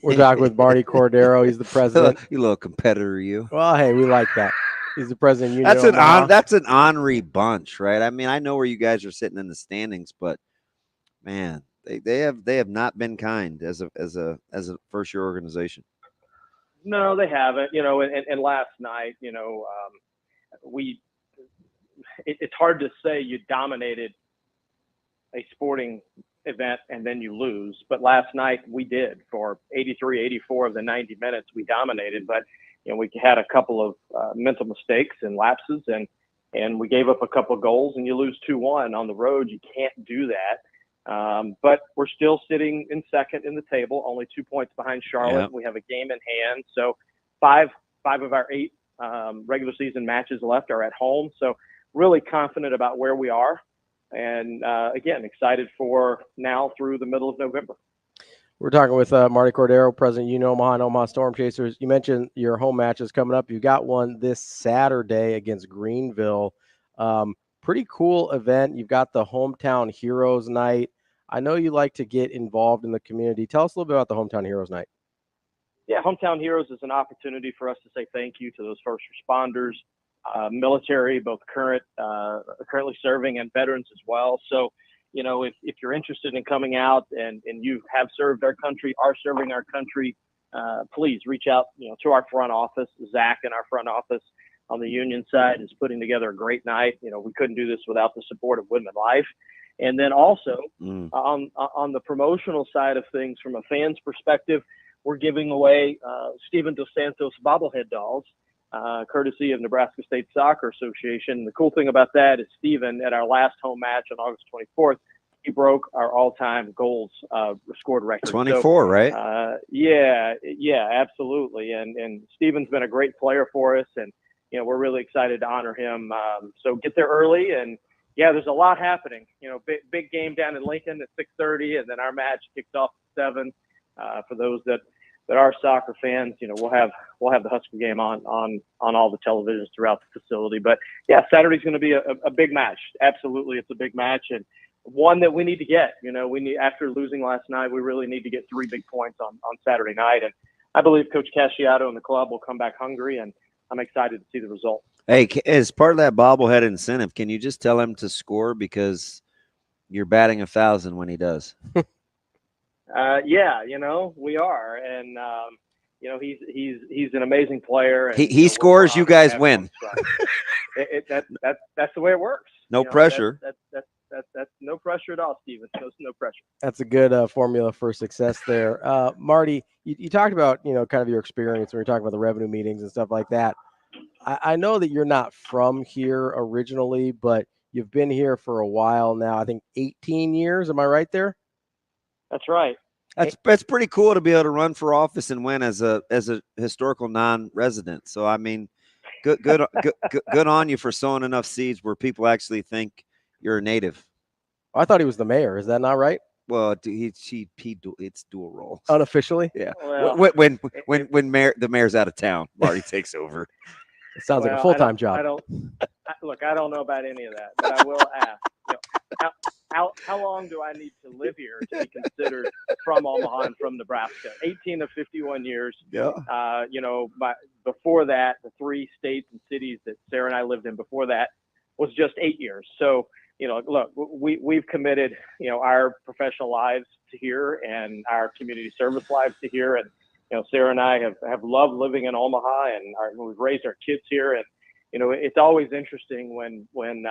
F: We're talking with Marty Cordaro. He's the president.
G: You little competitor, you.
F: Well, hey, we like that. He's the president.
G: That's an ornery bunch, right? I mean, I know where you guys are sitting in the standings, but man, they have not been kind as a first year organization.
M: No, they haven't. And last night, it's hard to say you dominated a sporting event and then you lose, but last night we did. For 84 of the 90 minutes we dominated, but we had a couple of mental mistakes and lapses, and we gave up a couple of goals, and you lose 2-1 on the road. You can't do that. But we're still sitting in second in the table, only 2 points behind Charlotte. Yep. We have a game in hand, so five of our 8 regular season matches left are at home, so really confident about where we are. And again, excited for now through the middle of November.
F: We're talking with Marty Cordo, president of Omaha and Omaha Storm Chasers. You mentioned your home matches coming up. You got one this Saturday against Greenville. Pretty cool event. You've got the Hometown Heroes Night. I know you like to get involved in the community. Tell us a little bit about the Hometown Heroes Night.
M: Yeah, Hometown Heroes is an opportunity for us to say thank you to those first responders, military, both currently serving and veterans as well. So, if you're interested in coming out and you have served our country, are serving our country, please reach out, to our front office. Zach in our front office on the union side is putting together a great night. We couldn't do this without the support of Women Life. And then also on the promotional side of things, from a fan's perspective, we're giving away Steven Dos Santos bobblehead dolls, courtesy of Nebraska State Soccer Association. The cool thing about that is Steven, at our last home match on August 24th, he broke our all-time goals scored record.
G: 24, right?
M: Yeah, absolutely. And Steven's been a great player for us, and we're really excited to honor him. So get there early, and yeah, there's a lot happening. Big game down in Lincoln at 6:30, and then our match kicks off at 7. For those that are soccer fans, we'll have the Husker game on all the televisions throughout the facility. But yeah, Saturday's going to be a big match. Absolutely, it's a big match, and one that we need to get. We need, after losing last night, we really need to get 3 big points on Saturday night, and I believe Coach Casciato and the club will come back hungry, and I'm excited to see the result.
G: Hey, as part of that bobblehead incentive, can you just tell him to score because you're batting 1,000 when he does?
M: Yeah, we are, and he's an amazing player. And,
G: he scores, you guys win.
M: That's the way it works.
G: No pressure.
M: That's no pressure at all, Steven. No pressure.
F: That's a good formula for success there. Marty, you talked about, kind of your experience when you're talking about the revenue meetings and stuff like that. I know that you're not from here originally, but you've been here for a while now. I think 18 years. Am I right there?
M: That's right.
G: That's pretty cool to be able to run for office and win as a historical non-resident. So I mean, good on you for sowing enough seeds where people actually think you're a native.
F: I thought he was the mayor. Is that not right?
G: Well, it's dual role.
F: Unofficially?
G: Yeah.
M: Well,
G: when the mayor's out of town, Marty takes over.
F: It sounds like a full-time job.
M: I don't know about any of that, but I will ask. How long do I need to live here to be considered from Omaha and from Nebraska? 18 of 51 years.
G: Yeah.
M: Before that, the 3 states and cities that Sarah and I lived in before that was just 8 years. So, look, we've committed, our professional lives to here and our community service lives to here. And, Sarah and I have loved living in Omaha, and we've raised our kids here. And, it's always interesting when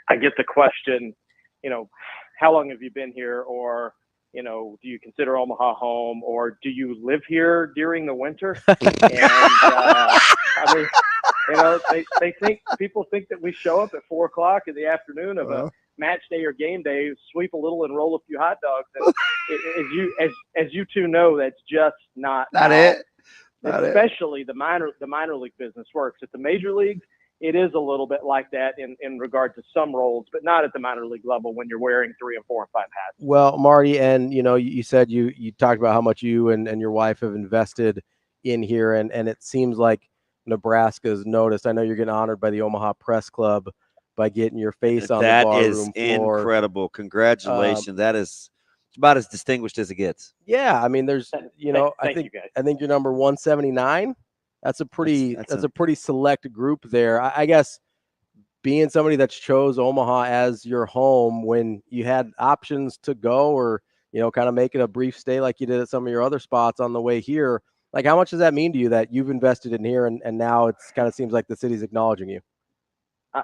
M: I get the question, how long have you been here? Or, do you consider Omaha home? Or do you live here during the winter? And, people think that we show up at 4:00 in the afternoon of a match day or game day, sweep a little and roll a few hot dogs. And as you two know, that's just not
G: it.
M: Especially the minor league business works. At the major leagues, it is a little bit like that in regard to some roles, but not at the minor league level when you're wearing 3 and 4 and 5 hats.
F: Well, Marty, and you said you talked about how much you and your wife have invested in here, and it seems like Nebraska's noticed. I know you're getting honored by the Omaha Press Club by getting your face on the barroom floor.
G: That is incredible. Congratulations. That is about as distinguished as it gets.
F: Yeah, I mean, there's
M: Thank you guys.
F: I think you're number 179. That's a pretty select group there. I guess being somebody that's chose Omaha as your home when you had options to go or kind of make it a brief stay like you did at some of your other spots on the way here. Like, how much does that mean to you that you've invested in here and now it's kind of seems like the city's acknowledging you?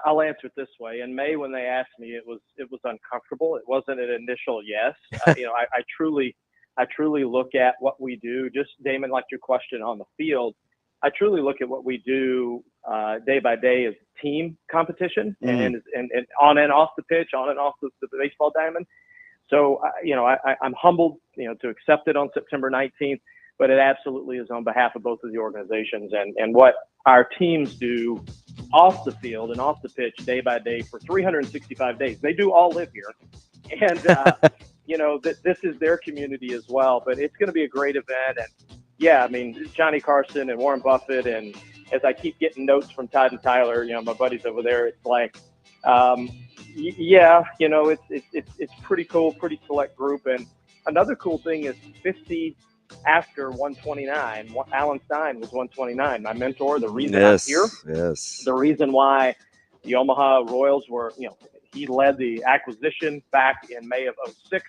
M: I'll answer it this way. In May, when they asked me, it was uncomfortable. It wasn't an initial yes. I truly look at what we do. Just Damon, like your question on the field, I truly look at what we do day by day as a team competition and on and off the pitch, on and off the baseball diamond. So I'm humbled to accept it on September 19th. But it absolutely is on behalf of both of the organizations and what our teams do off the field and off the pitch day by day for 365 days. They do all live here. And, this is their community as well. But it's going to be a great event. And, yeah, I mean, Johnny Carson and Warren Buffett. And as I keep getting notes from Todd and Tyler, my buddies over there, it's like, it's pretty cool, pretty select group. And another cool thing is 50 after 129, Alan Stein was 129. My mentor, the reason I'm here, the reason why the Omaha Royals were, he led the acquisition back in May of 2006.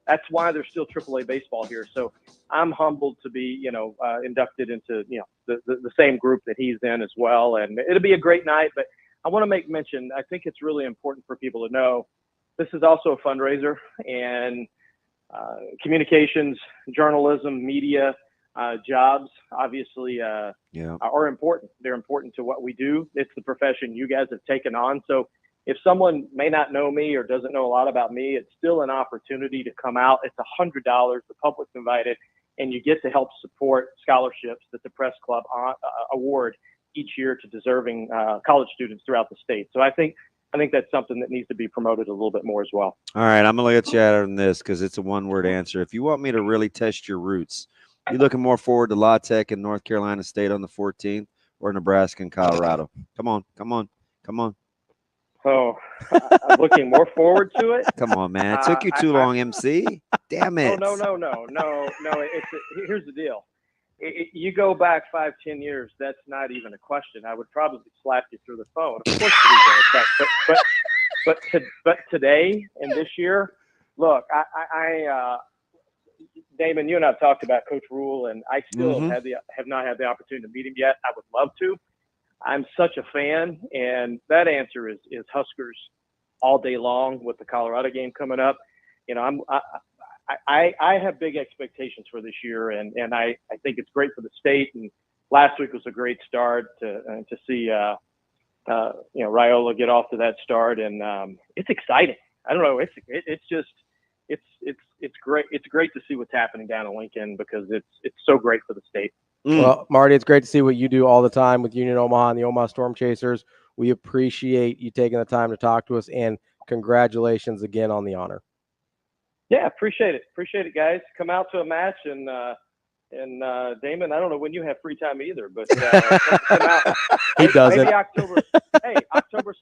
M: That's why there's still AAA baseball here. So I'm humbled to be, inducted into, the same group that he's in as well. And it'll be a great night. But I want to make mention, I think it's really important for people to know this is also a fundraiser, and communications, journalism, media, jobs obviously are important. They're important to what we do. It's the profession you guys have taken on. So if someone may not know me or doesn't know a lot about me, it's still an opportunity to come out. It's $100. The public's invited, and you get to help support scholarships that the Press Club award each year to deserving college students throughout the state. So I think that's something that needs to be promoted a little bit more as well.
G: All right, I'm going to let you out on this because it's a one-word answer. If you want me to really test your roots, you looking more forward to La Tech and North Carolina State on the 14th or Nebraska and Colorado? Come on.
M: Oh, I'm looking more forward to it.
G: Come on, man. It took you too long, MC. Damn it.
M: Oh, no. Here's the deal. You go back 5-10 years, that's not even a question. I would probably slap you through the phone. Of course, but today and this year, look, Damon, you and I have talked about Coach Rule, and I still have not had the opportunity to meet him yet. I would love to. I'm such a fan, and that answer is Huskers all day long with the Colorado game coming up. You know, I have big expectations for this year, and I think it's great for the state. And last week was a great start to see Raiola get off to that start, and it's exciting. I don't know, it's great. It's great to see what's happening down in Lincoln because it's so great for the state.
F: Well, Marty, it's great to see what you do all the time with Union Omaha and the Omaha Storm Chasers. We appreciate you taking the time to talk to us, and congratulations again on the honor.
M: Yeah, appreciate it. Appreciate it, guys. Come out to a match, and Damon, I don't know when you have free time either, but come out.
F: He doesn't.
M: Maybe October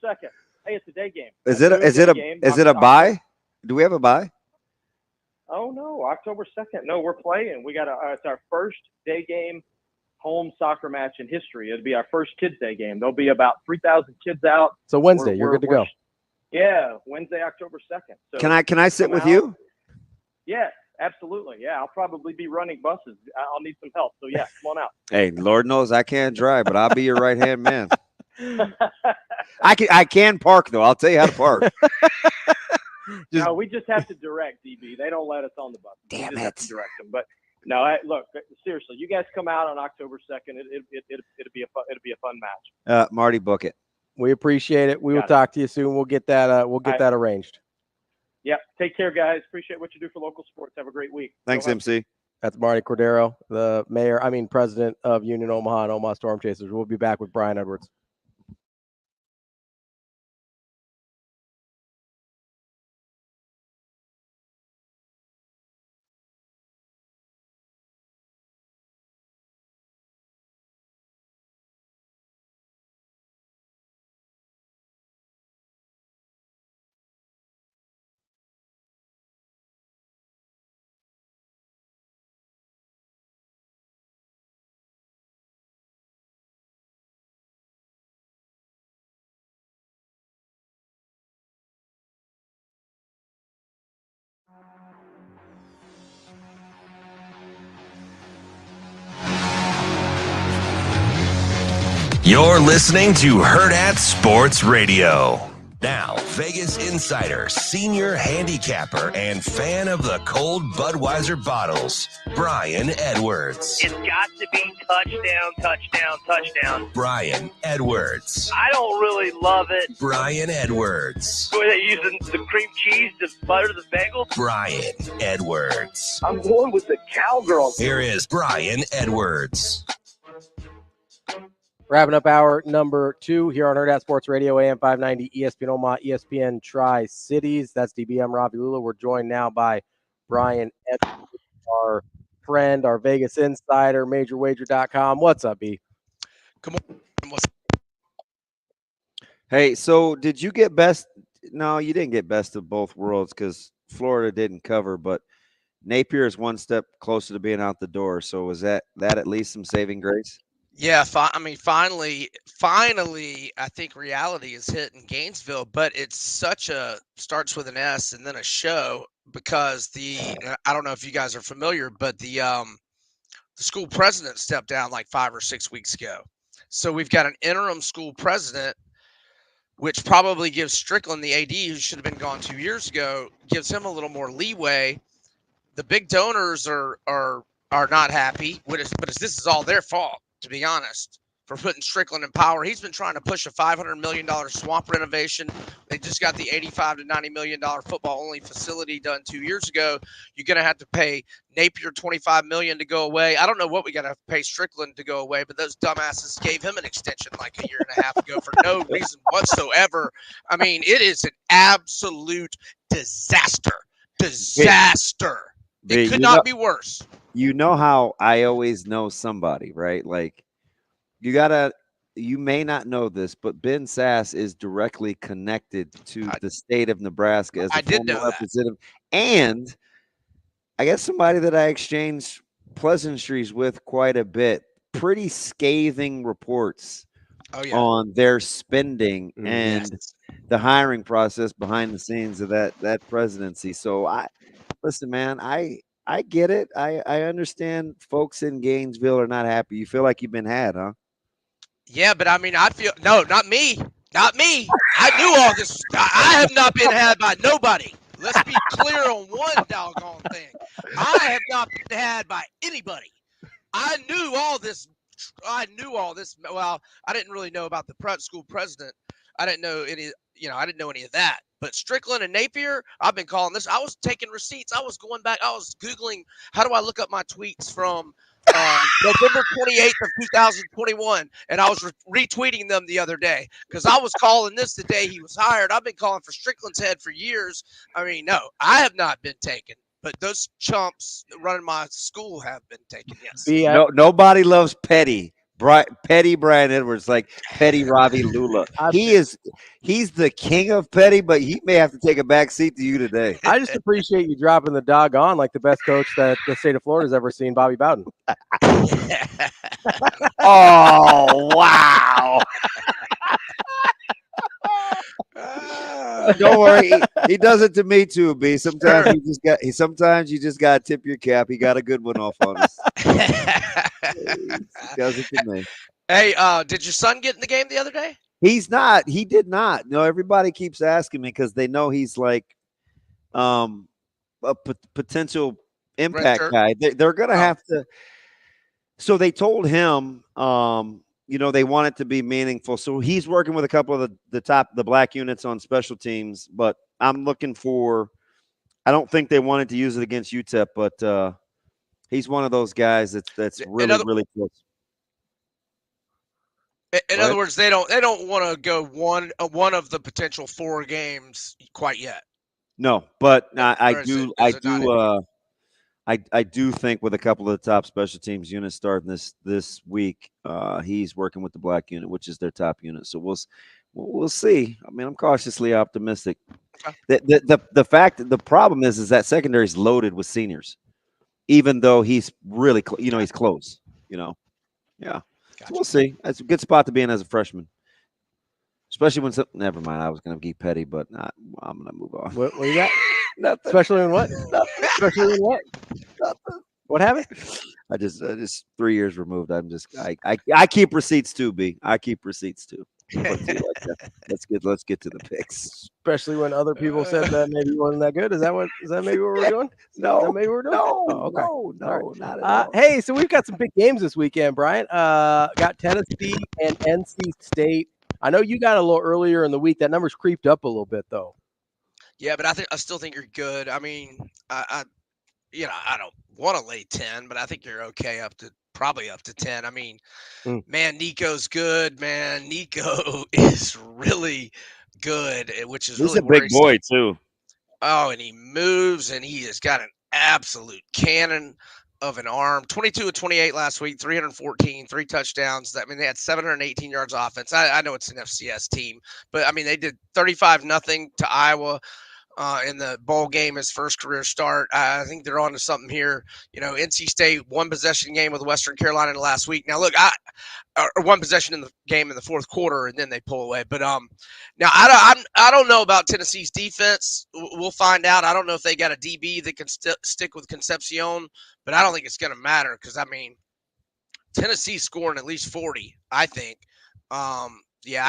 M: 2nd. Hey, it's a day game.
G: Is it a bye? Do we have a bye?
M: Oh no, October 2nd. No, we're playing. We got it's our first day game home soccer match in history. It'll be our first Kids Day game. There'll be about 3,000 kids out.
F: So Wednesday, you're good to go.
M: Yeah, Wednesday, October 2nd. So
G: can I sit with you?
M: Yes, absolutely. Yeah, I'll probably be running buses. I'll need some help. So yeah, come on out.
G: Hey, Lord knows I can't drive, but I'll be your right hand man. I can park though. I'll tell you how to park.
M: No, we just have to direct, DB. They don't let us on the bus.
G: Damn
M: we just
G: it.
M: have to direct them. But no, look, seriously, you guys come out on October 2nd. It'll be a fun match.
G: Marty, book it.
F: We appreciate it. We will talk to you soon. We'll get that. That arranged.
M: Yeah. Take care, guys. Appreciate what you do for local sports. Have a great week.
G: Thanks, MC.
F: That's Marty Cordaro, the president of Union Omaha and Omaha Storm Chasers. We'll be back with Brian Edwards.
A: You're listening to Hurrdat Sports Radio. Now, Vegas insider, senior handicapper, and fan of the cold Budweiser bottles, Brian Edwards.
N: It's got to be touchdown, touchdown, touchdown.
A: Brian Edwards.
N: I don't really love it.
A: Brian Edwards.
N: Were they using the cream cheese to butter the bagel?
A: Brian Edwards.
N: I'm going with the cowgirl.
A: Here is Brian Edwards.
F: Wrapping up hour number 2 here on Hurrdat Sports Radio, AM 590, ESPN Omaha, ESPN Tri-Cities. That's DB. I'm Ravi Lulla. We're joined now by Brian Edwards, our friend, our Vegas insider, MajorWager.com. What's up, B?
O: Come on. What's up?
G: Hey, so did you get best? No, you didn't get best of both worlds because Florida didn't cover, but Napier is one step closer to being out the door. So was that at least some saving grace?
O: Yeah, finally, I think reality is hitting Gainesville, but it's starts with an S and then a show because I don't know if you guys are familiar, but the school president stepped down like 5 or 6 weeks ago. So we've got an interim school president, which probably gives Strickland, the AD, who should have been gone 2 years ago, gives him a little more leeway. The big donors are not happy, but this is all their fault. To be honest, for putting Strickland in power. He's been trying to push a $500 million swamp renovation. They just got the $85 to $90 million football-only facility done 2 years ago. You're going to have to pay Napier $25 million to go away. I don't know what we got to pay Strickland to go away, but those dumbasses gave him an extension like a year and a half ago for no reason whatsoever. I mean, it is an absolute disaster. It could not be worse.
G: You know how I always know somebody, right? Like, you may not know this, but Ben Sass is directly connected to the state of Nebraska as a former representative. And I guess somebody that I exchanged pleasantries with quite a bit. Pretty scathing reports on their spending and the hiring process behind the scenes of that presidency. So listen, man, I get it. I understand folks in Gainesville are not happy. You feel like you've been had, huh?
O: Yeah, but I mean, no, not me. I knew all this. I have not been had by nobody. Let's be clear on one doggone thing. I have not been had by anybody. I knew all this. Well, I didn't really know about the school president. I didn't know any of that. But Strickland and Napier, I've been calling this. I was taking receipts. I was going back. I was Googling, how do I look up my tweets from November 28th of 2021, and I was retweeting them the other day because I was calling this the day he was hired. I've been calling for Strickland's head for years. I mean, no, I have not been taken, but those chumps running my school have been taken, yes.
G: Nobody loves petty. Petty Brian Edwards, like petty Ravi Lulla. He's the king of petty, but he may have to take a back seat to you today.
F: I just appreciate you dropping the doggone like the best coach that the state of Florida's ever seen, Bobby Bowden.
G: Oh, wow. Don't worry, he does it to me too, B. Sometimes you just got to tip your cap. He got a good one off on us. He does it to me.
O: Hey, did your son get in the game the other day?
G: He's not. He did not. No, everybody keeps asking me because they know he's like a potential impact guy. They're going to have to. So they told him, they want it to be meaningful. So he's working with a couple of the black units on special teams, but I'm looking for, I don't think they wanted to use it against UTEP, but he's one of those guys that's really close.
O: In other words, they don't want to go one of the potential 4 games quite yet.
G: No, but I do think with a couple of the top special teams units starting this week, he's working with the black unit, which is their top unit. So we'll see. I mean, I'm cautiously optimistic. The problem is that secondary is loaded with seniors, even though he's really he's close. Yeah. Gotcha. So we'll see. It's a good spot to be in as a freshman. Especially when never mind. I was going to be petty, but I'm going to move on.
F: What you got?
G: Nothing.
F: Especially in what? Especially in what?
G: Nothing.
F: What happened?
G: I just 3 years removed. I keep receipts too, B. I keep receipts too. Let's get to the picks.
F: Especially when other people said that maybe it wasn't that good. Is that maybe what we're doing?
G: No,
F: maybe we're doing.
G: No,
F: okay.
G: No,
F: right.
G: Not at all.
F: Hey, so we've got some big games this weekend, Brian. Got Tennessee and NC State. I know you got a little earlier in the week. That number's creeped up a little bit, though.
O: Yeah, but I still think you're good. I mean, I don't want to lay 10, but I think you're okay probably up to 10. I mean, man, Nico's good, man. Nico is really good, which is
G: he's
O: really
G: a big boy too.
O: Oh, and he moves, and he has got an absolute cannon of an arm. 22 of 28 last week, 314, 3 touchdowns. I mean, they had 718 yards offense. I know it's an FCS team, but I mean, they did 35-0 to Iowa. In the bowl game, his first career start. I think they're on to something here. NC State, 1 possession game with Western Carolina last week. Now, look, or 1 possession in the game in the fourth quarter, and then they pull away. But now I don't know about Tennessee's defense. We'll find out. I don't know if they got a DB that can stick with Concepcion, but I don't think it's going to matter because, I mean, Tennessee's scoring at least 40, I think. I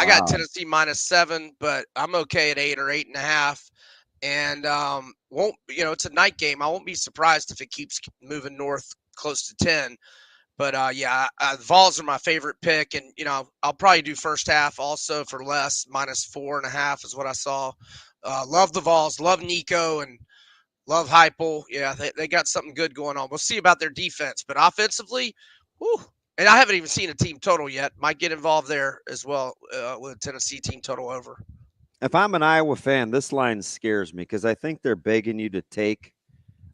O: got Tennessee -7, but I'm okay at 8 or 8.5. And it's a night game. I won't be surprised if it keeps moving north close to 10. But the Vols are my favorite pick, and I'll probably do first half also for less. -4.5 is what I saw. Love the Vols, love Nico, and love Heupel. Yeah, they got something good going on. We'll see about their defense, but offensively, whew, and I haven't even seen a team total yet. Might get involved there as well with Tennessee team total over.
G: If I'm an Iowa fan, this line scares me because I think they're begging you to take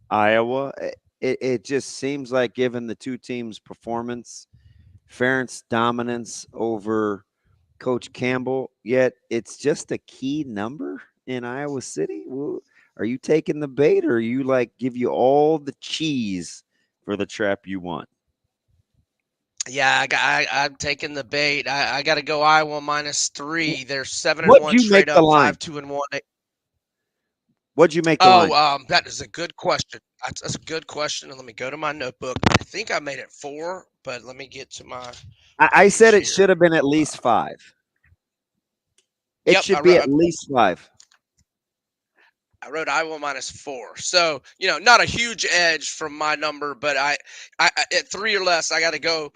G: Iowa. It just seems like, given the two teams' performance, Ferentz dominance over Coach Campbell, yet it's just a key number in Iowa City. Are you taking the bait, or are you give you all the cheese for the trap you want?
O: Yeah, I'm taking the bait. I got to go Iowa -3. They're 7-1 straight up, 5-2-1.
G: What'd you make the line?
O: That is a good question. That's a good question. And let me go to my notebook. I think I made it 4, but let me get to my.
G: I said it should have been at least 5. It should be at least 5.
O: I wrote Iowa -4. So, not a huge edge from my number, but I at 3 or less, I got to go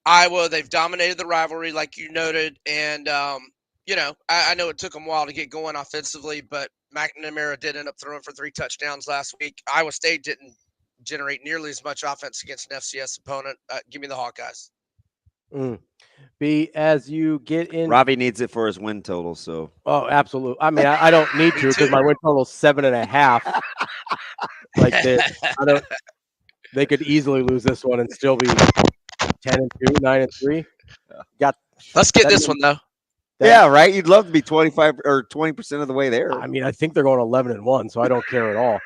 O: Iowa. They've dominated the rivalry, like you noted. And, I know it took them a while to get going offensively, but McNamara did end up throwing for 3 touchdowns last week. Iowa State didn't generate nearly as much offense against an FCS opponent. Give me the Hawkeyes.
F: B, as you get in,
G: Ravi needs it for his win total. So,
F: oh, absolutely. I mean, I don't need to because my win total is 7.5. They could easily lose this one and still be 10-2, 9-3.
O: Let's get this one though.
G: Yeah, right. You'd love to be 25 or 20% of the way there.
F: I mean, I think they're going 11-1, so I don't care at all.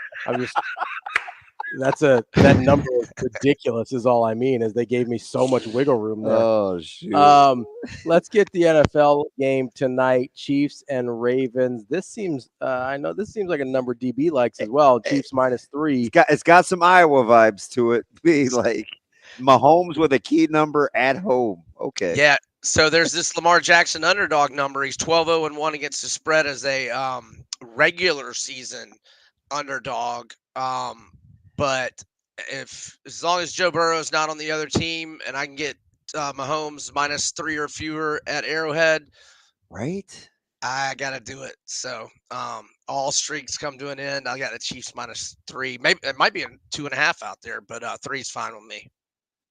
F: That number is ridiculous. Is all I mean. Is they gave me so much wiggle room there.
G: Oh shoot.
F: Let's get the NFL game tonight. Chiefs and Ravens. This seems. I know this seems like a number DB likes as well. Chiefs -3.
G: It's got some Iowa vibes to it. Be like Mahomes with a key number at home. Okay.
O: Yeah. So there's this Lamar Jackson underdog number. He's 12-0-1 against the spread as a regular season underdog. But as long as Joe Burrow is not on the other team and I can get Mahomes -3 or fewer at Arrowhead,
G: right?
O: I got to do it. So all streaks come to an end. I got the Chiefs -3. Maybe it might be a 2.5 out there, but 3 is fine with me.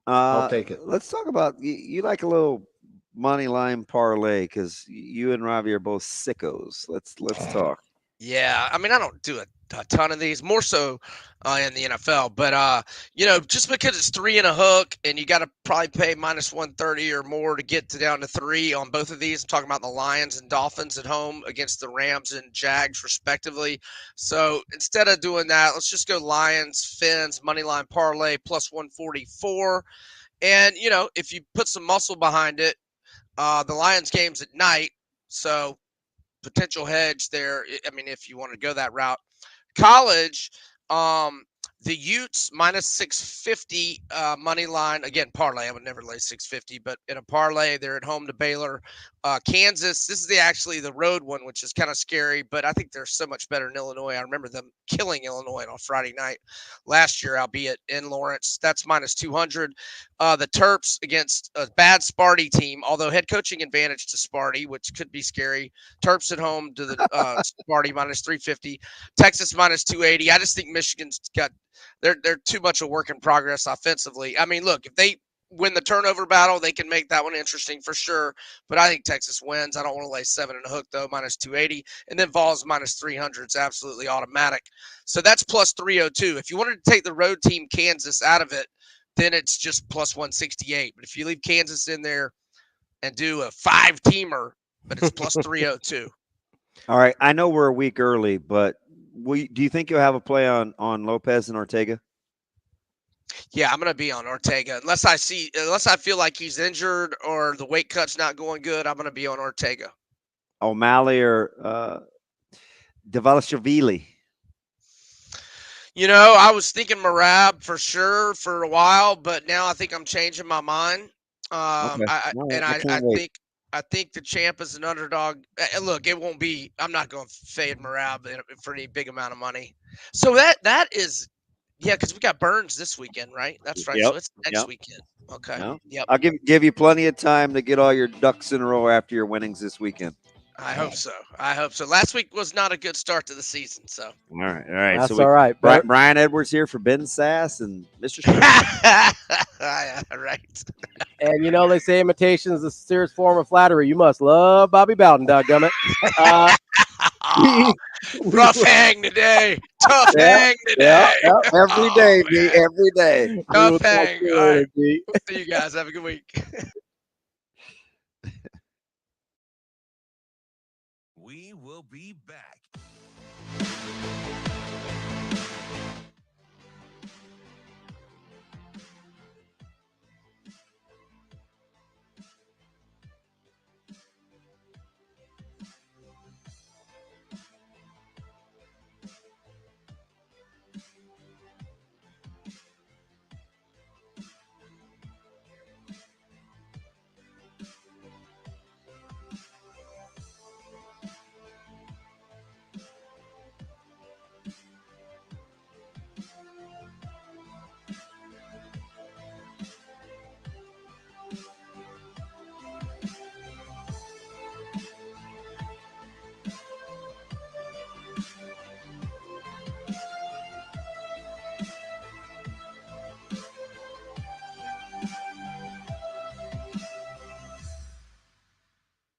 E: I'll take it.
G: Let's talk about you like a little money line parlay because you and Ravi are both sickos. Let's talk.
O: Yeah, I mean, I don't do a ton of these, more so in the NFL. But, just because it's 3 and a hook and you got to probably pay -130 or more to get down to 3 on both of these. I'm talking about the Lions and Dolphins at home against the Rams and Jags, respectively. So instead of doing that, let's just go Lions, Fins, moneyline parlay +144. And, if you put some muscle behind it, the Lions game's at night. So potential hedge there. I mean, if you want to go that route. College, the Utes -650 money line. Again, parlay. I would never lay 650, but in a parlay, they're at home to Baylor. Kansas, this is actually the road one, which is kind of scary, but I think they're so much better in Illinois. I remember them killing Illinois on Friday night last year, albeit in Lawrence. That's -200. The Terps against a bad Sparty team, although head coaching advantage to Sparty, which could be scary. Terps at home to the Sparty -350. Texas -280. I just think Michigan's got they're too much a work in progress offensively. I mean, look, if they win the turnover battle, they can make that one interesting for sure. But I think Texas wins. I don't want to lay 7 and a hook though, -280. And then Vols -300 is absolutely automatic. So that's +302. If you wanted to take the road team Kansas out of it, then it's just +168. But if you leave Kansas in there and do a 5-teamer, but it's +302.
G: All right. I know we're a week early, but do you think you'll have a play on Lopez and Ortega?
O: Yeah, I'm going to be on Ortega. Unless I feel like he's injured or the weight cut's not going good, I'm going to be on Ortega.
G: O'Malley or Devalashvili?
O: I was thinking Marab for sure for a while, but now I think I'm changing my mind.
G: Okay.
O: I think the champ is an underdog. Look, it won't be. I'm not going to fade Marab for any big amount of money. So that is Yeah, because we got Burns this weekend, right? That's right.
G: Yep.
O: So it's next weekend. Okay.
G: No.
O: Yep.
G: I'll give you plenty of time to get all your ducks in a row after your winnings this weekend.
O: I hope so. Last week was not a good start to the season, so.
G: All right.
F: That's
G: so
F: all right.
G: Brian Edwards here for Ben Sass and Mr. Smith.
O: Right.
F: And they say imitation is the sincerest form of flattery. You must love Bobby Bowden, doggummit.
O: Rough hang today. Tough hang today.
G: Every day, B. Every day.
O: Tough hang. All right. See you guys. Have a good week.
A: We will be back.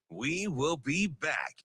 A: We will be back.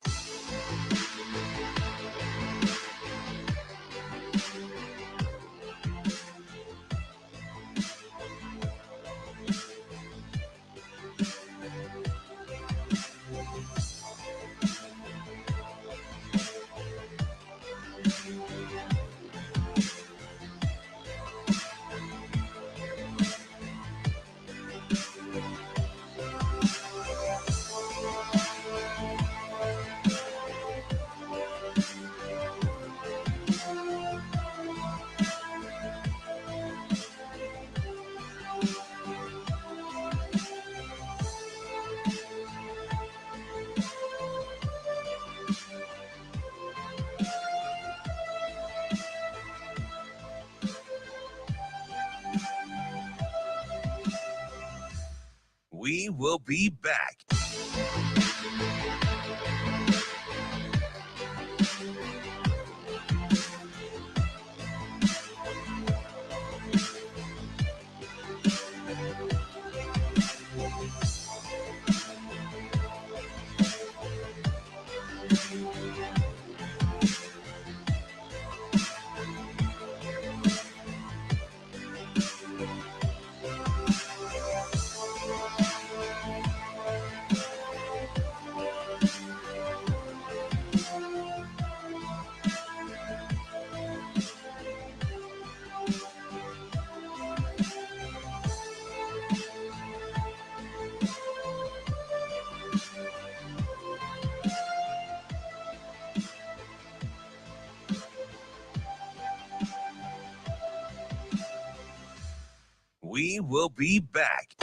A: We will be back. We will be back.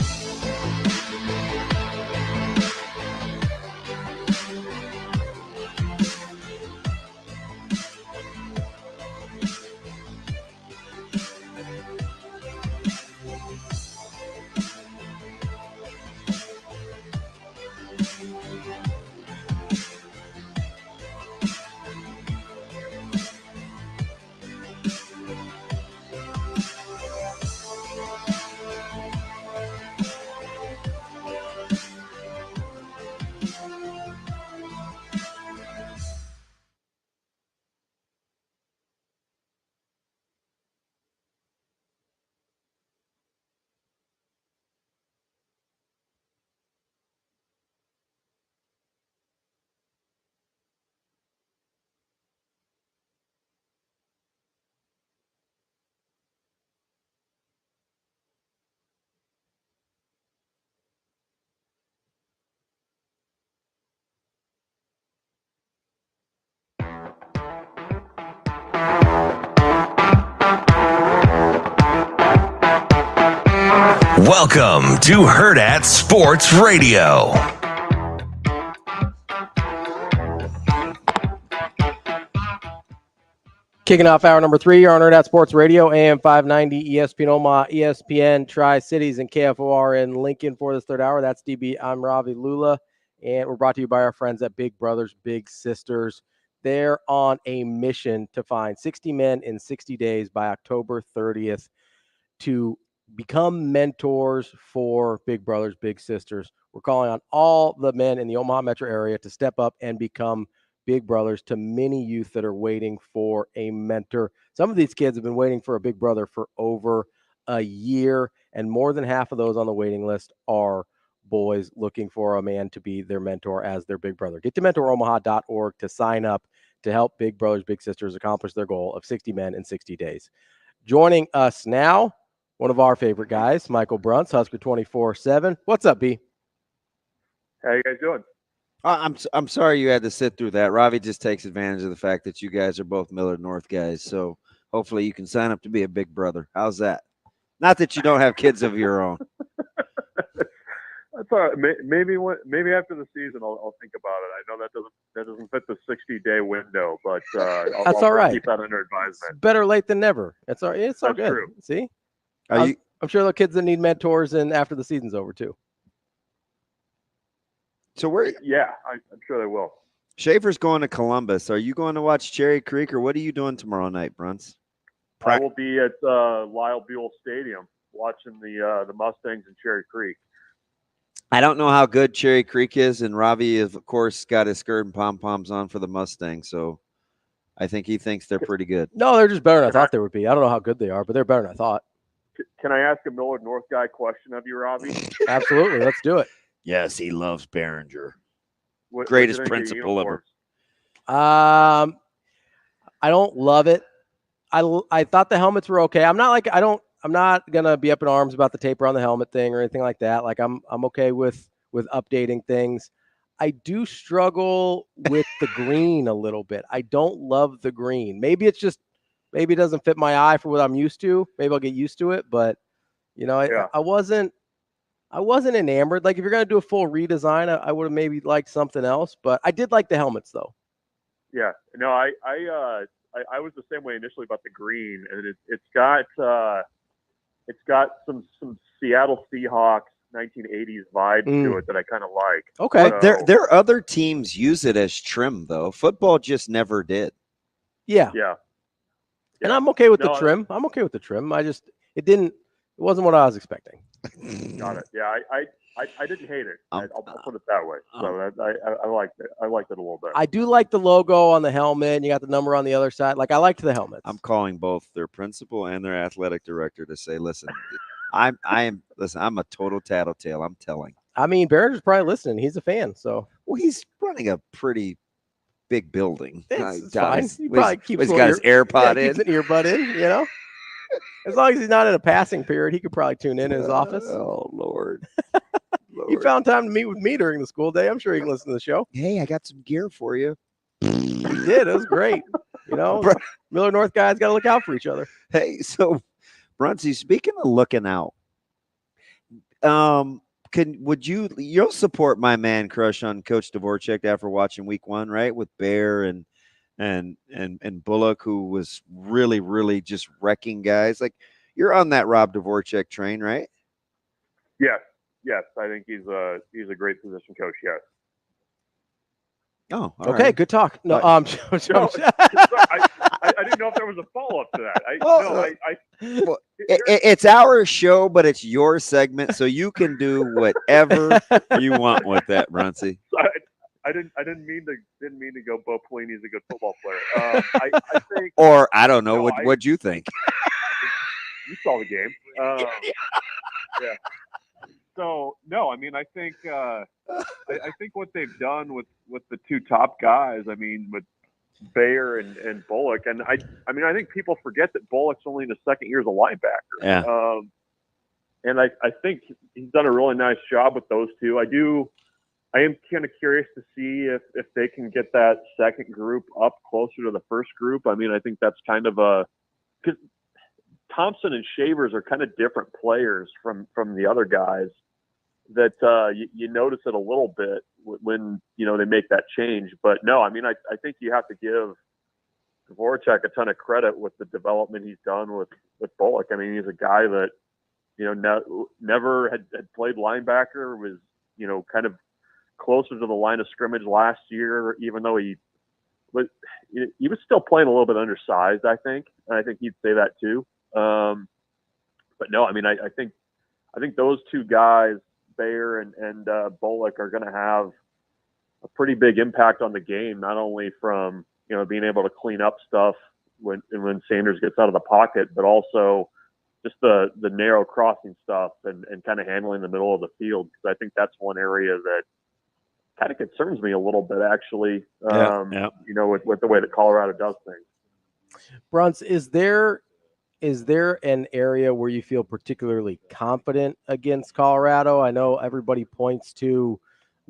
A: Welcome to Hurrdat Sports Radio.
F: Kicking off hour number 3 here on Hurrdat Sports Radio, AM 590, ESPN Omaha, ESPN Tri-Cities, and KFOR in Lincoln for this third hour. That's DB. I'm Ravi, Lulla, and we're brought to you by our friends at Big Brothers Big Sisters. They're on a mission to find 60 men in 60 days by October 30th to become mentors for Big Brothers Big Sisters. We're calling on all the men in the Omaha metro area to step up and become big brothers to many youth that are waiting for a mentor. Some of these kids have been waiting for a big brother for over a year, and more than half of those on the waiting list are boys looking for a man to be their mentor as their big brother. Get to mentoromaha.org to sign up to help Big Brothers Big Sisters accomplish their goal of 60 men in 60 days. Joining us now, one of our favorite guys, Michael Bruntz, Husker 24/7. What's up, B?
P: How you guys doing?
G: I'm sorry you had to sit through that. Ravi just takes advantage of the fact that you guys are both Millard North guys. So hopefully you can sign up to be a big brother. How's that? Not that you don't have kids of your own.
P: That's all right. Maybe after the season I'll think about it. I know that doesn't fit the 60-day window, but
F: that's all right.
P: Keep that under advisement.
F: It's better late than never. It's all good.
P: True.
F: See, I'm sure the kids that need mentors and after the season's over too.
G: So I'm
P: sure they will.
G: Schaefer's going to Columbus. Are you going to watch Cherry Creek, or what are you doing tomorrow night, Bruntz?
P: I will be at Lyle Buell Stadium watching the Mustangs and Cherry Creek.
G: I don't know how good Cherry Creek is, and Ravi, of course, got his skirt and pom-poms on for the Mustangs, so I think he thinks they're pretty good.
F: No, they're just better than I thought they would be. I don't know how good they are, but they're better than I thought.
P: Can I ask a Millard North guy question of you, Ravi?
F: Absolutely. Let's do it.
E: Yes, he loves Behringer.
G: Greatest principal ever.
F: I don't love it. I thought the helmets were okay. I'm not gonna be up in arms about the taper on the helmet thing or anything like that. Like I'm okay with updating things. I do struggle with the green a little bit. I don't love the green. Maybe it doesn't fit my eye for what I'm used to. Maybe I'll get used to it, but I wasn't enamored. Like if you're gonna do a full redesign, I would have maybe liked something else. But I did like the helmets though.
P: Yeah, no, I was the same way initially about the green, and it's got some Seattle Seahawks 1980s vibe to it that I kind of like.
G: Okay, so, their other teams use it as trim though. Football just never did.
F: Yeah. And I'm okay with the trim. I'm okay with the trim. It wasn't what I was expecting.
P: Got it. Yeah, I didn't hate it. I'll put it that way. So I liked it. I liked it a little bit.
F: I do like the logo on the helmet, and you got the number on the other side. Like I liked the helmets.
G: I'm calling both their principal and their athletic director to say, listen, I'm a total tattletale. I'm telling.
F: I mean, Behringer's probably listening. He's a fan, so.
G: Well, he's running a pretty big building.
F: It's fine. He
G: probably he's got his AirPod in.
F: Keeps an earbud in, As long as he's not in a passing period, he could probably tune in his office.
G: Oh, Lord.
F: You found time to meet with me during the school day. I'm sure he can listen to the show.
G: Hey, I got some gear for you.
F: He did. It was great. Millard North guys got to look out for each other.
G: Hey, so, Bruntz, speaking of looking out, you'll support my man crush on Coach Dvorak after watching week 1, right? With Bear and Bullock, who was really, really just wrecking guys. Like you're on that Rob Dvorak train, right?
P: Yes. I think he's a great position coach. Yes.
G: Oh,
F: okay. Right. Good talk. No,
P: I didn't know if there was a follow up to that.
G: It's our show, but it's your segment, so you can do whatever you want with that, Bruntz.
P: I didn't mean to go. Bo Pelini's a good football player. I think,
G: or I don't know. What'd you think?
P: You saw the game. Yeah. So no, I mean, I think what they've done with the two top guys. I mean, with Bayer and Bullock, and I think people forget that Bullock's only in his second year as a linebacker.
G: Yeah.
P: And I think he's done a really nice job with those two. I am kind of curious to see if they can get that second group up closer to the first group. I mean, I think that's kind of because Thompson and Shavers are kind of different players from the other guys that you notice it a little bit when they make that change. But no, I mean, I think you have to give Voracek a ton of credit with the development he's done with Bullock. I mean, he's a guy that, never had played linebacker, was, kind of closer to the line of scrimmage last year, even though he was still playing a little bit undersized, I think. And I think he'd say that too. But no, I mean, I think those two guys, Bayer and Bullock, are going to have a pretty big impact on the game, not only from, being able to clean up stuff when Sanders gets out of the pocket, but also just the narrow crossing stuff and kind of handling the middle of the field. Because I think that's one area that kind of concerns me a little bit, actually, with the way that Colorado does things.
F: Bruntz, is there an area where you feel particularly confident against Colorado? I know everybody points to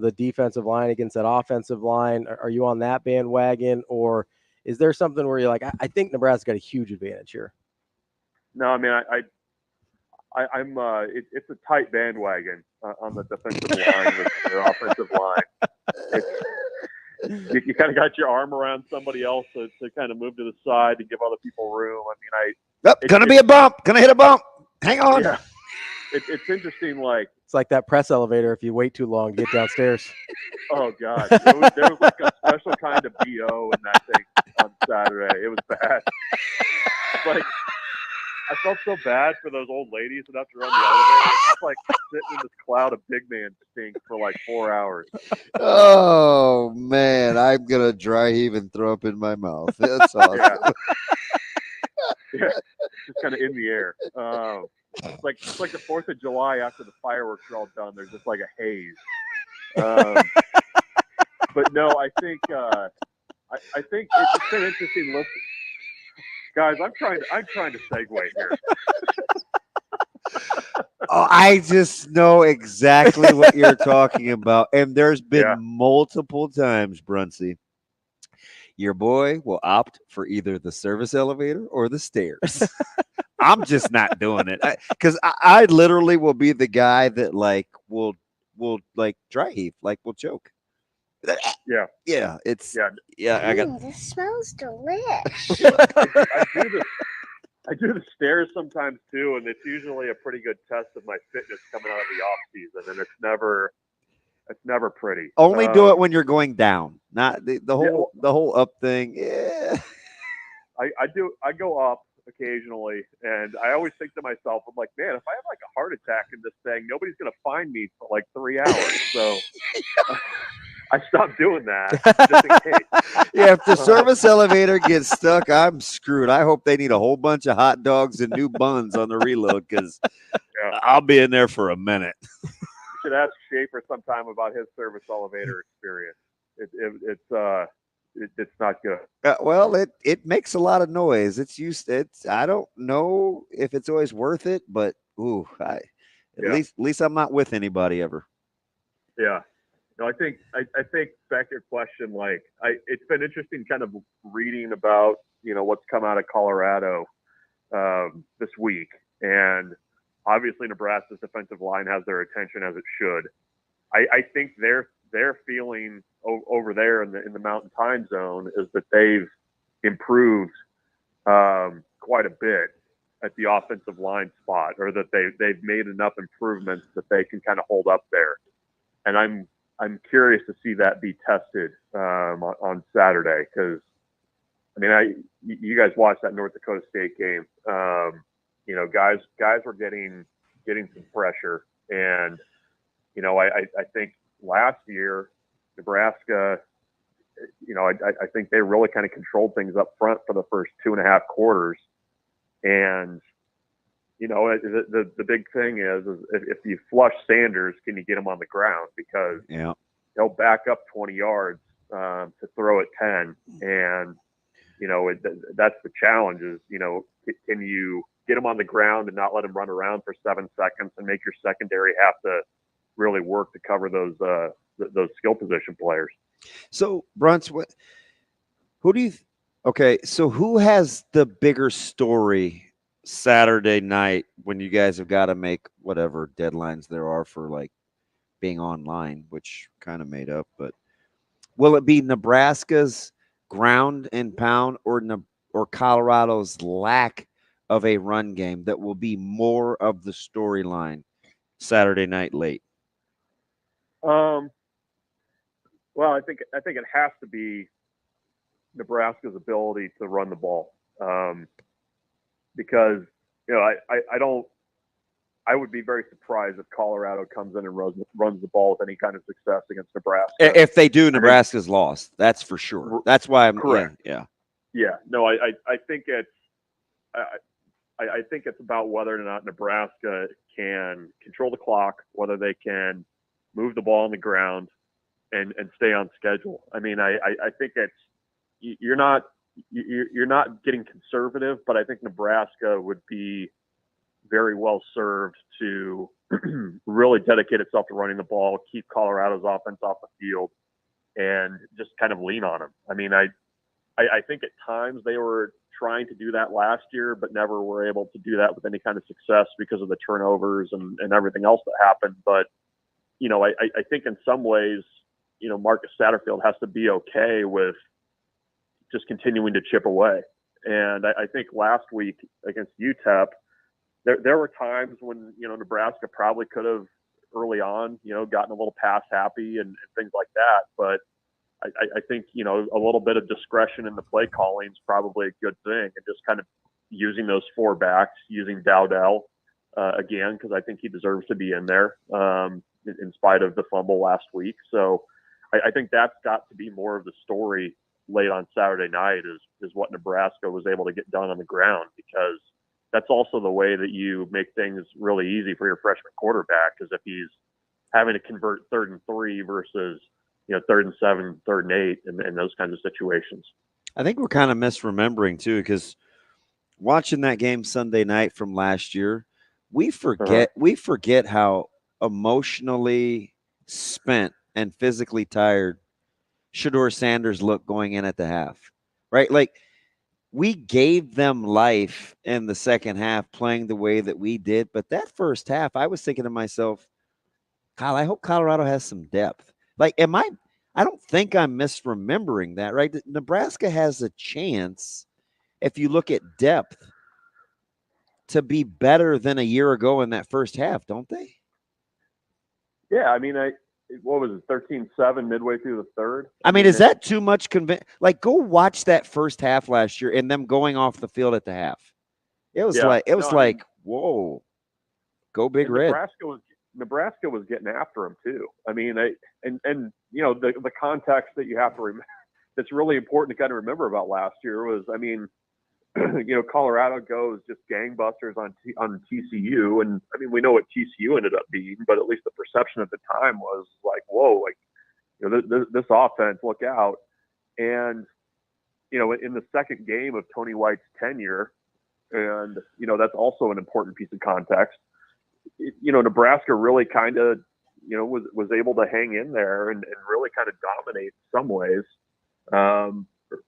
F: the defensive line against that offensive line. Are you on that bandwagon, or is there something where you're like, I think Nebraska got a huge advantage here?
P: No, I mean, I'm. It's a tight bandwagon on the defensive line with the offensive line. You kind of got your arm around somebody else to kind of move to the side to give other people room. I mean,
G: gonna be a bump. Gonna hit a bump. Hang on.
P: Yeah. It's interesting. Like,
F: it's like that press elevator. If you wait too long, get downstairs.
P: Oh God, there was like a special kind of BO in that thing on Saturday. It was bad. Like, I felt so bad for those old ladies that have to run the elevator. It's just like sitting in this cloud of big man stink for like 4 hours.
G: Oh man, I'm gonna dry heave and throw up in my mouth. That's awesome.
P: Yeah, just kind of in the air. It's like the 4th of July after the fireworks are all done. There's just like a haze. But no, I think it's been interesting. Listen, guys, I'm trying to segue here.
G: Oh, I just know exactly what you're talking about, and there's been multiple times, Bruntzy, your boy will opt for either the service elevator or the stairs. I'm just not doing it because I literally will be the guy that like will like dry heave, like will choke.
P: Yeah.
G: I got.
I: This smells delicious.
P: I do the stairs sometimes too, and it's usually a pretty good test of my fitness coming out of the off season, and it's never pretty.
G: Only do it when you're going down, not the whole up thing. Yeah.
P: I go up occasionally, and I always think to myself, I'm like, man, if I have like a heart attack in this thing, nobody's gonna find me for like 3 hours. So I stopped doing that just in case.
G: Yeah, if the service elevator gets stuck, I'm screwed. I hope they need a whole bunch of hot dogs and new buns on the reload because I'll be in there for a minute.
P: You should ask Schaefer sometime about his service elevator experience. It's not good.
G: Well, it makes a lot of noise. I don't know if it's always worth it, but at least I'm not with anybody ever.
P: Yeah. No, I think back to your question, like it's been interesting kind of reading about, what's come out of Colorado this week. And obviously Nebraska's defensive line has their attention as it should. I think their feeling over there in the Mountain Time Zone is that they've improved quite a bit at the offensive line spot, or that they've made enough improvements that they can kind of hold up there. And I'm curious to see that be tested on Saturday, because I mean, you guys watched that North Dakota State game. Guys were getting some pressure, and I think last year Nebraska, I think they really kind of controlled things up front for the first 2.5 quarters, and the big thing is if you flush Sanders, can you get him on the ground? Because they'll back up 20 yards to throw at 10, and that's the challenge. Is can you get him on the ground and not let him run around for 7 seconds, and make your secondary have to really work to cover those skill position players.
G: So Bruntz, who has the bigger story Saturday night when you guys have got to make whatever deadlines there are for like being online, which kind of made up, but will it be Nebraska's ground and pound or Colorado's lack of a run game that will be more of the storyline Saturday night late?
P: Well, I think it has to be Nebraska's ability to run the ball, because I would be very surprised if Colorado comes in and runs the ball with any kind of success against Nebraska.
G: If they do, Nebraska's lost. That's for sure. That's why I'm
P: correct.
G: Yeah.
P: No, I think it's I think it's about whether or not Nebraska can control the clock, whether they can move the ball on the ground and stay on schedule. I mean, I think it's you're not getting conservative, but I think Nebraska would be very well served to really dedicate itself to running the ball, keep Colorado's offense off the field, and just kind of lean on them. I mean, I think at times they were trying to do that last year, but never were able to do that with any kind of success because of the turnovers and everything else that happened. But, I think in some ways, Marcus Satterfield has to be okay with just continuing to chip away. And I think last week against UTEP, there were times when, Nebraska probably could have early on, gotten a little pass happy and things like that. But I think, a little bit of discretion in the play calling is probably a good thing, and just kind of using those four backs, using Dowdell again, because I think he deserves to be in there in spite of the fumble last week. So I think that's got to be more of the story late on Saturday night is what Nebraska was able to get done on the ground, because that's also the way that you make things really easy for your freshman quarterback, is if he's having to convert 3rd and 3 versus 3rd and 7, 3rd and 8, and those kinds of situations.
G: I think we're kind of misremembering too, because watching that game Sunday night from last year, we forget how emotionally spent and physically tired Shedeur Sanders looked going in at the half, right? Like, we gave them life in the second half playing the way that we did. But that first half, I was thinking to myself, Kyle, I hope Colorado has some depth. Like, I don't think I'm misremembering that, right? Nebraska has a chance, if you look at depth, to be better than a year ago in that first half, don't they?
P: Yeah, I mean, what was it, 13-7 midway through the third?
G: I mean, is that too much? Like, go watch that first half last year and them going off the field at the half. It was whoa, go Big Red.
P: Nebraska was getting after them too. I mean, the context that you have to remember, that's really important to kind of remember about last year was, I mean, Colorado goes just gangbusters on TCU, and I mean, we know what TCU ended up being, but at least the perception at the time was like, whoa, like, this offense, look out. And in the second game of Tony White's tenure, and that's also an important piece of context. Nebraska really kind of was able to hang in there and really kind of dominate in some ways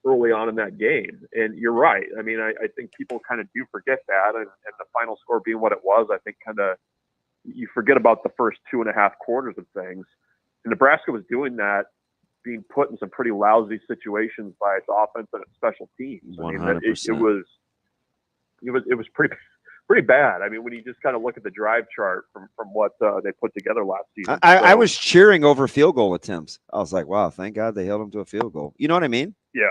P: early on in that game. And you're right. I mean, I think people kind of do forget that, and the final score being what it was, I think kind of you forget about the first 2.5 quarters of things. And Nebraska was doing that, being put in some pretty lousy situations by its offense and its special teams.
G: 100%.
P: I mean, it was pretty bad. I mean, when you just kind of look at the drive chart from what they put together last season.
G: I was cheering over field goal attempts. I was like, wow, thank God they held them to a field goal. You know what I mean?
P: Yeah.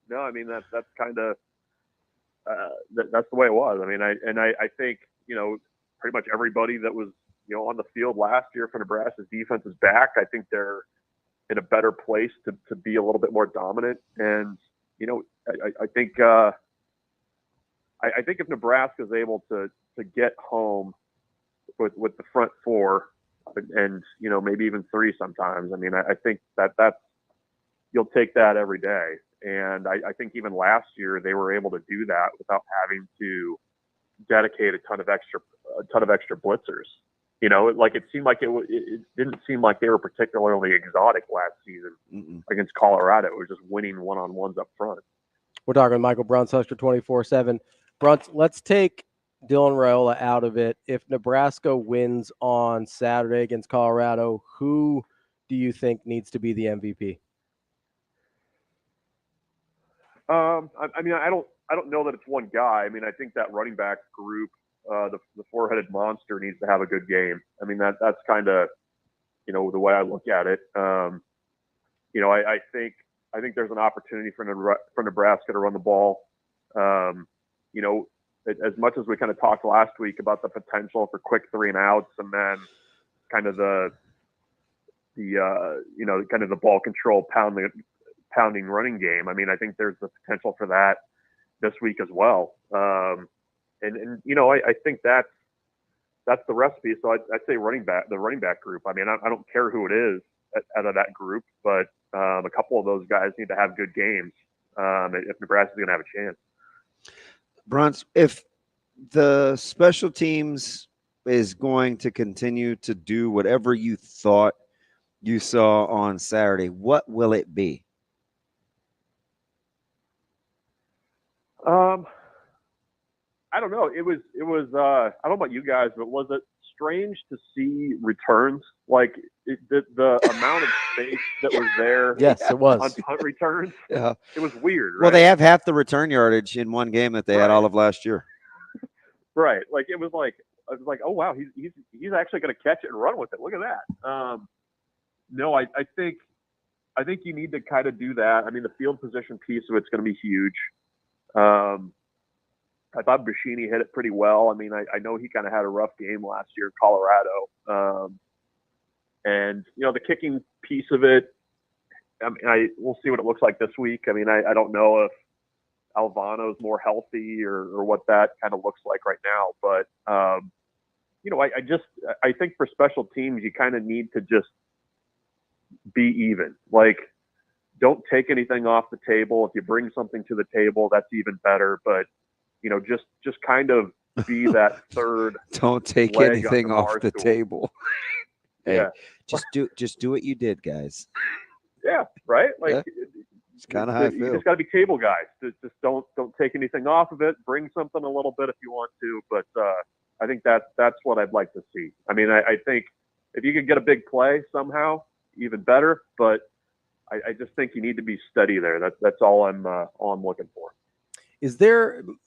P: No, I mean, that's kind of that's the way it was. I mean, I think, pretty much everybody that was, on the field last year for Nebraska's defense is back. I think they're in a better place to be a little bit more dominant. And, I think if Nebraska is able to get home with the front four and maybe even 3 sometimes, I mean, I think that's you'll take that every day. And I think even last year they were able to do that without having to dedicate a ton of extra blitzers. Like it seemed like it didn't seem like they were particularly exotic last season against Colorado. It was just winning one-on-ones up front.
F: We're talking with Michael Bruntz, Husker 24/7. Bruntz, let's take Dylan Raiola out of it. If Nebraska wins on Saturday against Colorado, who do you think needs to be the MVP?
P: I mean, I don't know that it's one guy. I mean, I think that running back group, the four-headed monster, needs to have a good game. I mean, that's kind of, you know, the way I look at it. You know, I think there's an opportunity for Nebraska to run the ball. You know, as much as we kind of talked last week about the potential for quick 3-and-outs, and then kind of the you know, kind of the ball control pounding running game. I mean, I think there's the potential for that this week as well. And you know, I think that's the recipe. So I'd say the running back group. I mean, I don't care who it is out of that group, but a couple of those guys need to have good games if Nebraska's going to have a chance.
G: Bruntz, if the special teams is going to continue to do whatever you thought you saw on Saturday, what will it be?
P: I don't know. It was. I don't know about you guys, but was it strange to see returns? Like the amount of space that was there.
F: Yes, it was
P: on punt returns.
G: Yeah,
P: it was weird. Right?
G: Well, they have half the return yardage in one game that they had all of last year.
P: Right. Like it was like I was like, oh wow, he's actually going to catch it and run with it. Look at that. No, I think you need to kind of do that. I mean, the field position piece of it's going to be huge. I thought Buschini hit it pretty well. I mean, I know he kind of had a rough game last year in Colorado. And, you know, the kicking piece of it, I mean, we'll see what it looks like this week. I mean, I don't know if Alvano's more healthy or what that kind of looks like right now. But, you know, I think for special teams, you kind of need to just be even. Like, don't take anything off the table. If you bring something to the table, that's even better. But, you know, just kind of be that third.
G: Don't take anything off the table. Hey,
P: yeah.
G: Just do what you did, guys.
P: Yeah, right. Like
G: it's kind of how I feel.
P: You just got to be table guys. Just don't take anything off of it. Bring something a little bit if you want to, but I think that's what I'd like to see. I mean, I think if you could get a big play somehow, even better. But I just think you need to be steady there. That's all I'm looking for.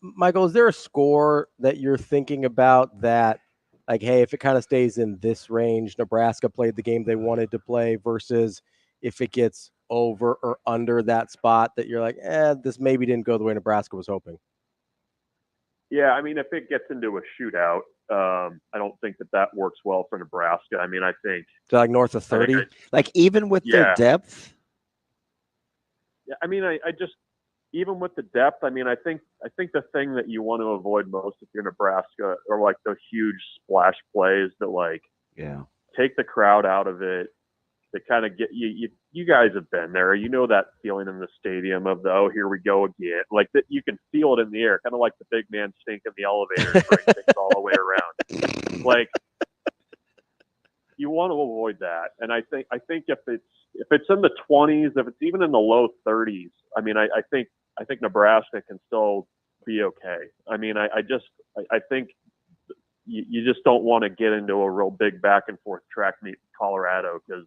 F: Michael, is there a score that you're thinking about that, like, hey, if it kind of stays in this range, Nebraska played the game they wanted to play, versus if it gets over or under that spot that you're like, this maybe didn't go the way Nebraska was hoping?
P: Yeah, I mean, if it gets into a shootout, I don't think that works well for Nebraska. I mean, I think
F: so, like north of 30,
G: like even with their depth.
P: Yeah, I mean, I just even with the depth. I mean, I think the thing that you want to avoid most if you're Nebraska are like those huge splash plays that take the crowd out of it. That kind of get you guys have been there. You know that feeling in the stadium of here we go again. Like that, you can feel it in the air, kind of like the big man stink in the elevator and bring things all the way around. Like you want to avoid that. And I think if it's in the 20s, if it's even in the low 30s, I mean, I think Nebraska can still be okay. I mean, I think you just don't want to get into a real big back and forth track meet in Colorado, because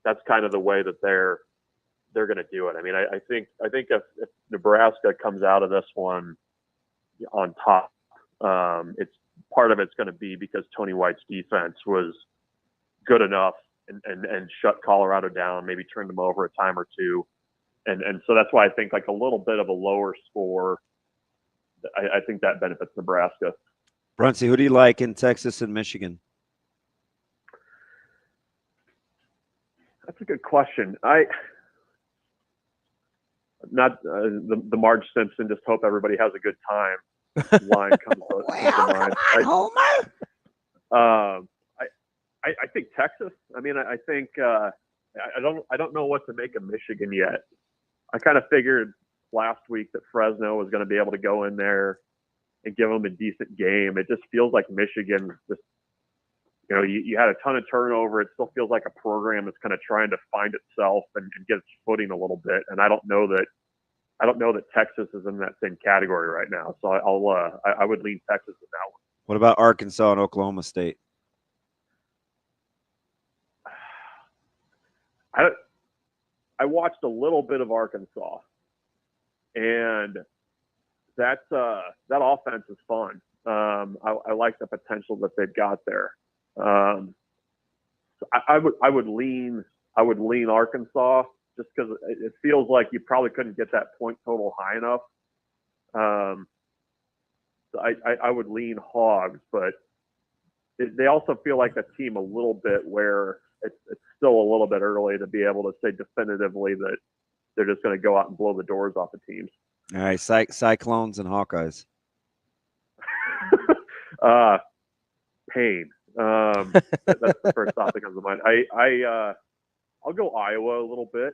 P: that's kind of the way that they're going to do it. I mean, I think if Nebraska comes out of this one on top, it's part of it's going to be because Tony White's defense was good enough and shut Colorado down, maybe turned them over a time or two. And so that's why I think like a little bit of a lower score, I think that benefits Nebraska.
G: Bruntz, who do you like in Texas and Michigan?
P: That's a good question. The Marge Simpson, just hope everybody has a good time line comes to mind. I think Texas. I mean, I think I don't know what to make of Michigan yet. I kind of figured last week that Fresno was going to be able to go in there and give them a decent game. It just feels like Michigan just, you know, you had a ton of turnover. It still feels like a program that's kind of trying to find itself and get its footing a little bit. And I don't know that Texas is in that same category right now. So I would lean Texas in that one.
G: What about Arkansas and Oklahoma State?
P: I watched a little bit of Arkansas. and that offense is fun. I like the potential that they've got there. I would lean Arkansas just because it feels like you probably couldn't get that point total high enough. So I would lean Hogs, but they also feel like a team a little bit where it's still a little bit early to be able to say definitively that they're just going to go out and blow the doors off of teams.
G: All right, Cyclones and Hawkeyes.
P: Pain. That's the first thought that comes to mind. I'll go Iowa a little bit.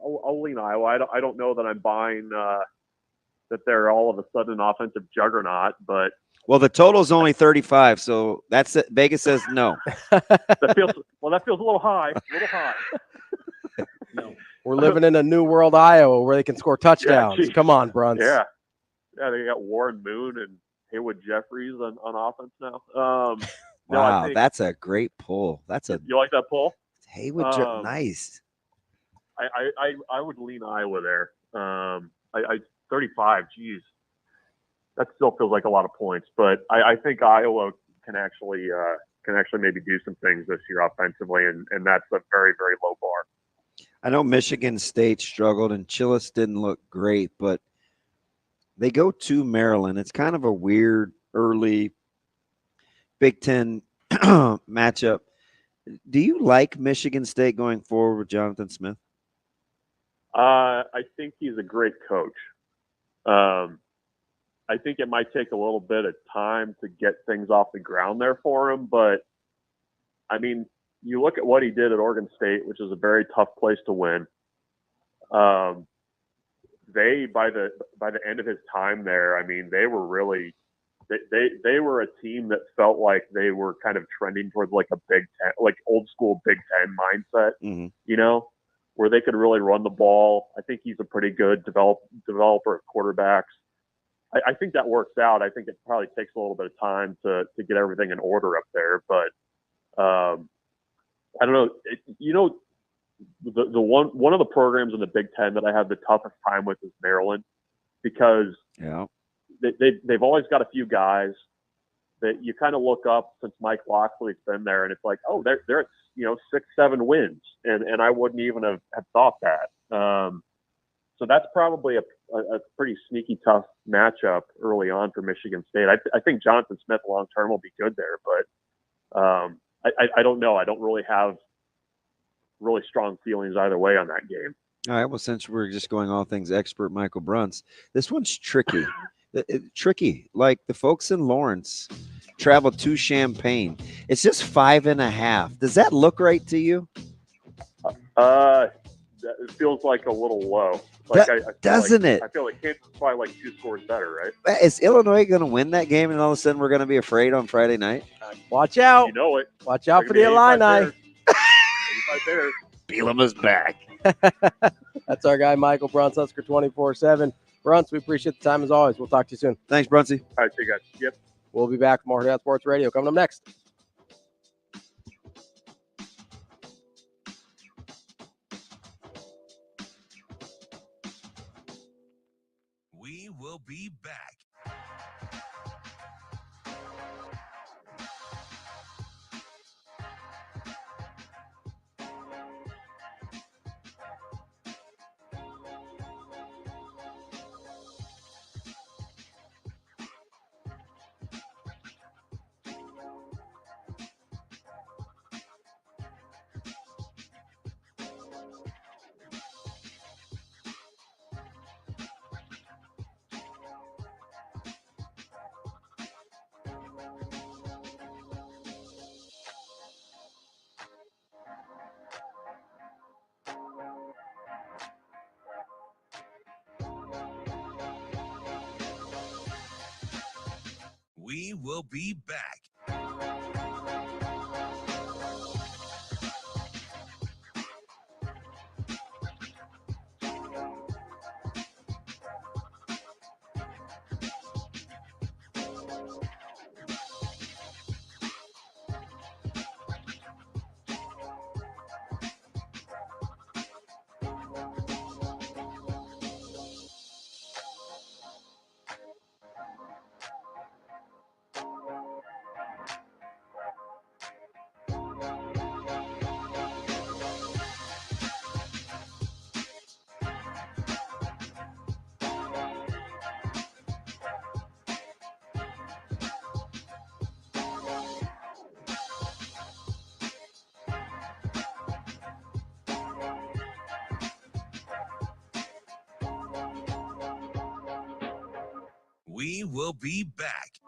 P: I'll lean Iowa. I don't know that I'm buying that they're all of a sudden an offensive juggernaut, but
G: well, the total's only 35, so that's it. Vegas says no.
P: that feels a little high.
F: No. We're living in a new world, Iowa, where they can score touchdowns.
P: Yeah,
F: come on, Bruntz.
P: Yeah, they got Warren Moon and Haywood Jeffries on offense now.
G: Wow, that's a great pull.
P: You like that pull?
G: Haywood, nice.
P: I would lean Iowa there. 35. Geez, that still feels like a lot of points, but I think Iowa can actually maybe do some things this year offensively, and that's a very, very low bar.
G: I know Michigan State struggled and Chillis didn't look great, but they go to Maryland. It's kind of a weird early Big Ten matchup. Do you like Michigan State going forward with Jonathan Smith?
P: I think he's a great coach. I think it might take a little bit of time to get things off the ground there for him, but I mean, you look at what he did at Oregon State, which is a very tough place to win. They by the end of his time there, I mean, they were really they were a team that felt like they were kind of trending towards like a Big Ten, like old school Big Ten mindset, you know, where they could really run the ball. I think he's a pretty good developer of quarterbacks. I think that works out. I think it probably takes a little bit of time to get everything in order up there, but I don't know. The one of the programs in the Big Ten that I have the toughest time with is Maryland, because they've always got a few guys that you kind of look up since Mike Locksley's been there, and it's like, oh, they're at 6-7 wins, and I wouldn't even have thought that. So that's probably a pretty sneaky tough matchup early on for Michigan State. I think Jonathan Smith long term will be good there, but I don't know. I don't really have really strong feelings either way on that game.
G: All right. Well, since we're just going all things expert, Michael Bruntz, this one's tricky. Tricky. Like the folks in Lawrence traveled to Champaign. It's just 5.5. Does that look right to you?
P: It feels like a little low. Like
G: doesn't it?
P: I feel like Kansas is probably like 2 scores better, right?
G: Is Illinois going to win that game, and all of a sudden we're going to be afraid on Friday night?
F: Watch out!
P: You know it.
F: Watch out for the Illini.
G: Bielema's back.
F: That's our guy, Michael Bruntz, Husker 24/7. Bruntz, we appreciate the time as always. We'll talk to you soon.
G: Thanks, Bruntsy.
P: All right, see you guys. Yep.
F: We'll be back from Hurrdat Sports Radio coming up next.
A: We will be back. We will be back. We will be back.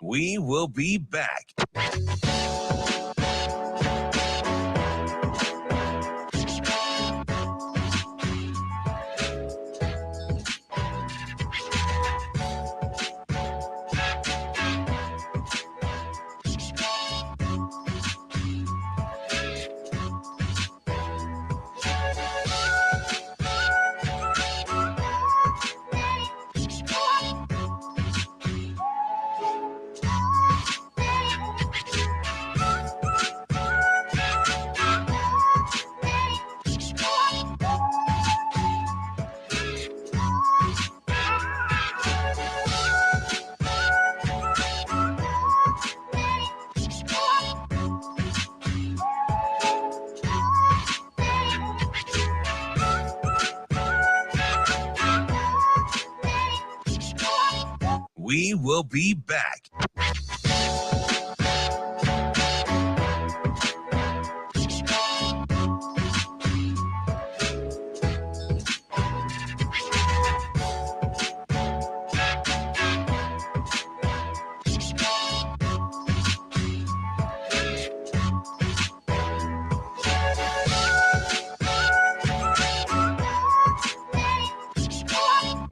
A: We will be back. We will be back.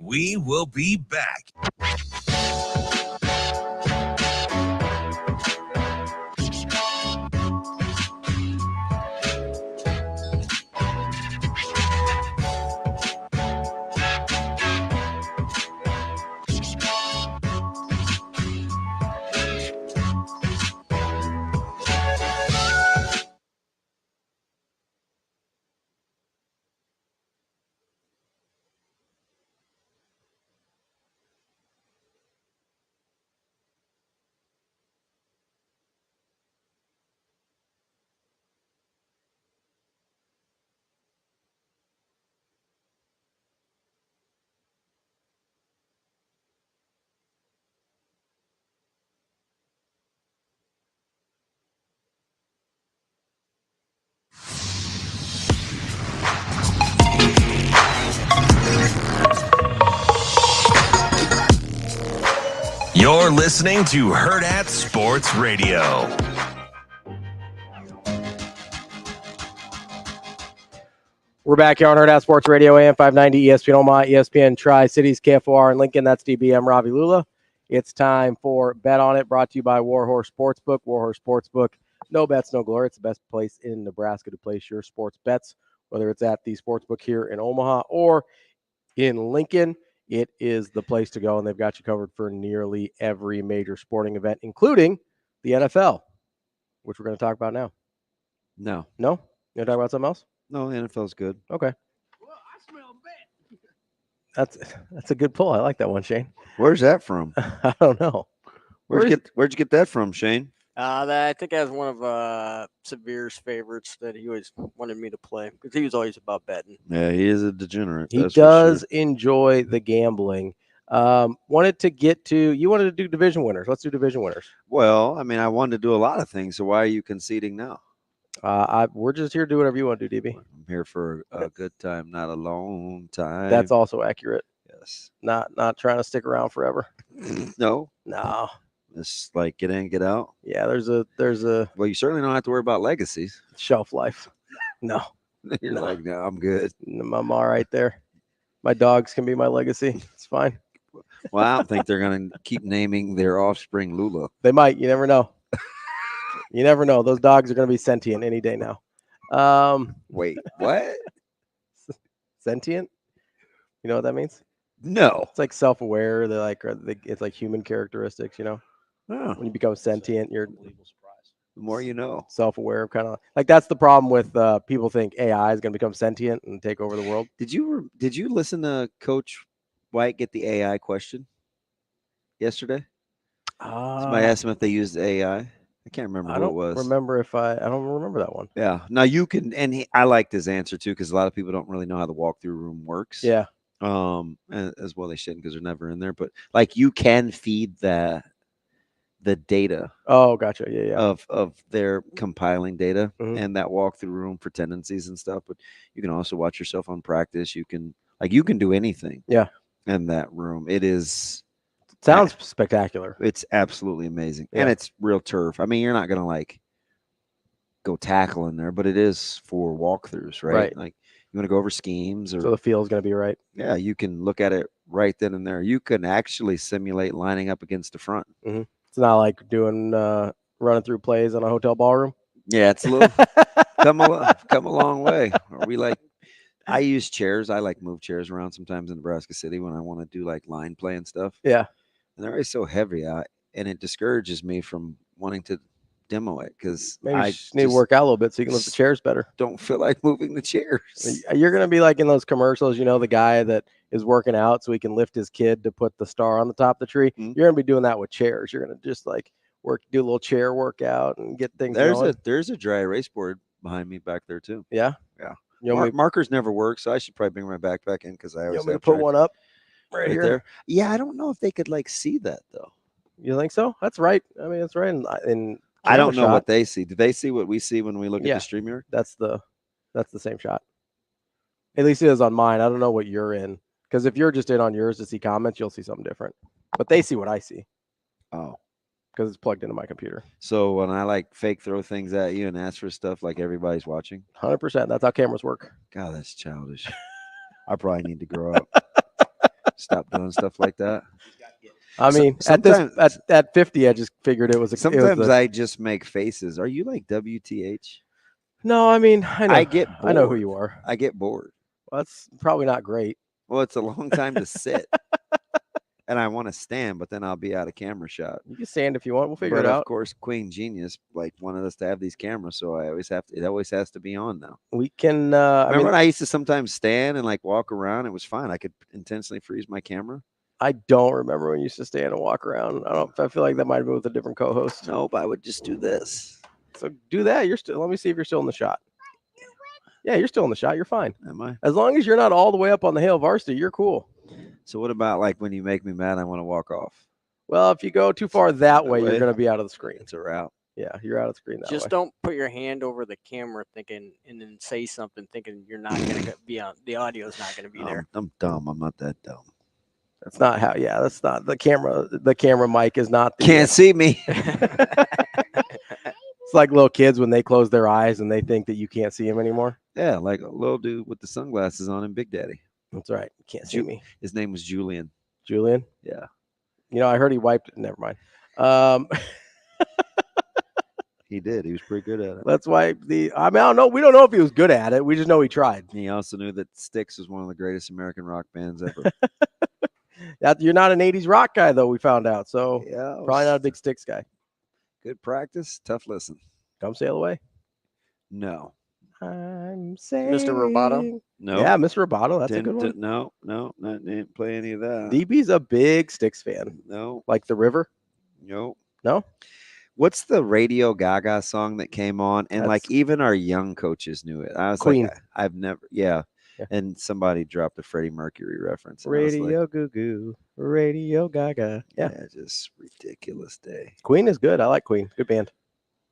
A: We will be back. You're listening to Hurrdat Sports Radio.
F: We're back here on Hurrdat Sports Radio, AM 590, ESPN Omaha, ESPN Tri-Cities, KFOR in Lincoln. That's DB. I'm Ravi Lulla. It's time for Bet On It, brought to you by Warhorse Sportsbook. Warhorse Sportsbook, no bets, no glory. It's the best place in Nebraska to place your sports bets, whether it's at the sportsbook here in Omaha or in Lincoln. It is the place to go, and they've got you covered for nearly every major sporting event, including the NFL, which we're going to talk about now.
G: No.
F: No? You want to talk about something else?
G: No, the NFL's good.
F: Okay. That's a good pull. I like that one, Shane.
G: Where's that from?
F: I don't know.
G: Where'd you get that from, Shane?
J: I think that was one of Severe's favorites that he always wanted me to play because he was always about betting.
G: Yeah, he is a degenerate.
F: He does enjoy the gambling. Wanted to do division winners. Let's do division winners.
G: Well, I mean, I wanted to do a lot of things, so why are you conceding now?
F: We're just here to do whatever you want to do, DB.
G: I'm here for a good time, not a long time.
F: That's also accurate.
G: Yes.
F: Not trying to stick around forever.
G: No. It's like get in, get out.
F: Yeah, there's a
G: well, you certainly don't have to worry about legacies.
F: Shelf life. No.
G: You're like, no, I'm good.
F: I'm all right there. My dogs can be my legacy. It's fine.
G: Well, I don't think they're going to keep naming their offspring Lulla.
F: They might. You never know. You never know. Those dogs are going to be sentient any day now.
G: Wait, what?
F: Sentient? You know what that means?
G: No.
F: It's like self-aware. It's like human characteristics,
G: Oh.
F: When you become sentient, you're
G: The more you know.
F: self-aware, kind of like that's the problem with people think AI is going to become sentient and take over the world.
G: Did you listen to Coach White get the AI question yesterday? Somebody asked him if they used AI. I can't remember who it was.
F: I don't remember that one.
G: Yeah. Now you can, and I liked his answer too, because a lot of people don't really know how the walkthrough room works.
F: Yeah.
G: And as well they shouldn't, because they're never in there. But like you can feed the data.
F: Oh, gotcha. Yeah.
G: Of their compiling data
F: Mhm.
G: and that walkthrough room for tendencies and stuff. But you can also watch yourself on practice. You can do anything.
F: Yeah.
G: In that room, it is.
F: Sounds spectacular.
G: It's absolutely amazing.
F: Yeah.
G: And it's real turf. I mean, you're not going to like go tackle in there, but it is for walkthroughs, right?
F: Right.
G: Like you want to go over schemes or
F: So the feel is going to be right.
G: yeah, you can look at it right then and there. You can actually simulate lining up against the front.
F: Mm-hmm. It's not like doing running through plays in a hotel ballroom.
G: Yeah, it's a little come a long way. Are we like I use chairs. I like move chairs around sometimes in Nebraska City when I want to do like line play and stuff.
F: Yeah.
G: And they're always so heavy, and it discourages me from wanting to demo it because
F: Maybe you just need to work out a little bit so you can lift the chairs better.
G: Don't feel like moving the chairs.
F: You're going to be like in those commercials, the guy that is working out so he can lift his kid to put the star on the top of the tree.
G: Mm-hmm.
F: You're going to be doing that with chairs. You're going to just like do a little chair workout and get things going.
G: There's a dry erase board behind me back there too.
F: Yeah.
G: Yeah. Markers never work, so I should probably bring my backpack in because I always
F: have to put one up right here.
G: There. Yeah, I don't know if they could like see that though.
F: You think so? That's right. I mean, that's right. In
G: I don't know what they see. Do they see what we see when we look at the StreamYard?
F: That's the same shot. At least it is on mine. I don't know what you're in, because if you're just in on yours to see comments, you'll see something different. But they see what I see.
G: Oh,
F: because it's plugged into my computer.
G: So when I like fake throw things at you and ask for stuff, like everybody's watching.
F: 100%. That's how cameras work.
G: God, that's childish. I probably need to grow up. Stop doing stuff like that.
F: I mean, at 50, I just figured it was.
G: Sometimes I just make faces. Are you like WTH?
F: No, I mean, I know.
G: I
F: know who you are.
G: I get bored.
F: Well, that's probably not great.
G: Well, it's a long time to sit, and I want to stand, but then I'll be out of camera shot.
F: You can stand if you want. We'll figure it out.
G: Of course, Queen Genius wanted us to have these cameras, so it always has to be on now.
F: We can.
G: Remember when I used to sometimes stand and like walk around? It was fine. I could intentionally freeze my camera.
F: I don't remember when you used to stand and walk around. I feel like that might have been with a different co-host.
G: Nope, I would just do this.
F: So do that. Let me see if you're still in the shot. Yeah, you're still in the shot. You're fine.
G: Am I?
F: As long as you're not all the way up on the hill varsity, you're cool.
G: So what about like when you make me mad, I want to walk off?
F: Well, if you go too far that way, you're going to be out of the screen.
G: It's a route.
F: Yeah, you're out of the screen that way.
J: Just don't put your hand over the camera thinking and then say something thinking you're not going to be on. The audio's not going to be there.
G: I'm dumb. I'm not that dumb.
F: That's not how. Yeah, that's not the camera. The camera mic is not.
G: Can't see me.
F: It's like little kids when they close their eyes and they think that you can't see them anymore.
G: Yeah, like a little dude with the sunglasses on in Big Daddy.
F: That's right. You can't see me.
G: His name was Julian.
F: Julian?
G: Yeah.
F: I heard he wiped it. Never mind.
G: He did. He was pretty good at it.
F: Let's wipe I don't know. We don't know if he was good at it. We just know he tried.
G: He also knew that Styx was one of the greatest American rock bands ever.
F: You're not an 80s rock guy, though, we found out. So
G: yeah,
F: probably not a big Styx guy.
G: Good practice, tough listen.
F: Come sail away.
G: No.
F: I'm saying
J: Mr. Roboto?
G: No.
F: Yeah, Mr. Roboto. That's a good one.
G: No, didn't play any of that.
F: DB's a big Styx fan.
G: No.
F: Like The River?
G: No.
F: No?
G: What's the Radio Gaga song that came on? And like even our young coaches knew it. I was
F: Queen.
G: Like, I've never, yeah. And somebody dropped a Freddie Mercury reference.
F: Radio Goo Goo, Radio Gaga. Yeah,
G: just ridiculous day.
F: Queen is good. I like Queen. Good band.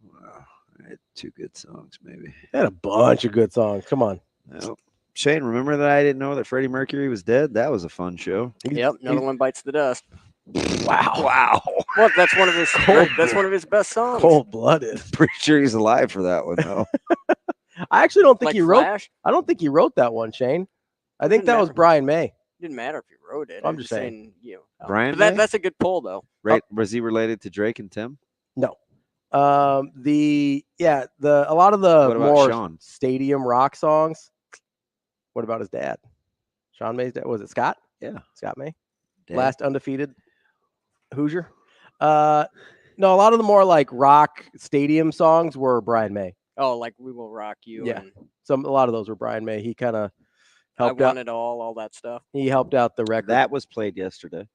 G: Wow, I had 2 good songs, maybe.
F: They had a bunch of good songs. Come on.
G: Nope. Shane, remember that I didn't know that Freddie Mercury was dead? That was a fun show.
J: Yep, another one bites the dust.
F: Wow.
J: Well, that's one of his. That's one of his best songs.
F: Cold-blooded.
G: Pretty sure he's alive for that one, though.
F: I actually don't think
J: Like
F: he wrote.
J: Flash?
F: I don't think he wrote that one, Shane. I think that was Brian May.
J: Didn't matter if he wrote it.
F: I'm just saying.
G: Brian
J: But
G: May?
J: that's a good poll, though.
G: Right? Was he related to Drake and Tim?
F: No. A lot of the
G: What about
F: more
G: Sean?
F: stadium rock songs. What about his dad? Sean May's dad. Was it Scott?
G: Yeah.
F: Scott May.
G: Dad.
F: Last undefeated Hoosier. No, a lot of the more like rock stadium songs were Brian May.
J: Oh, like We Will Rock You.
F: Yeah.
J: And
F: A lot of those were Brian May. He kind of helped
J: I
F: out.
J: Want It All that stuff.
F: He helped out the record.
G: That was played yesterday.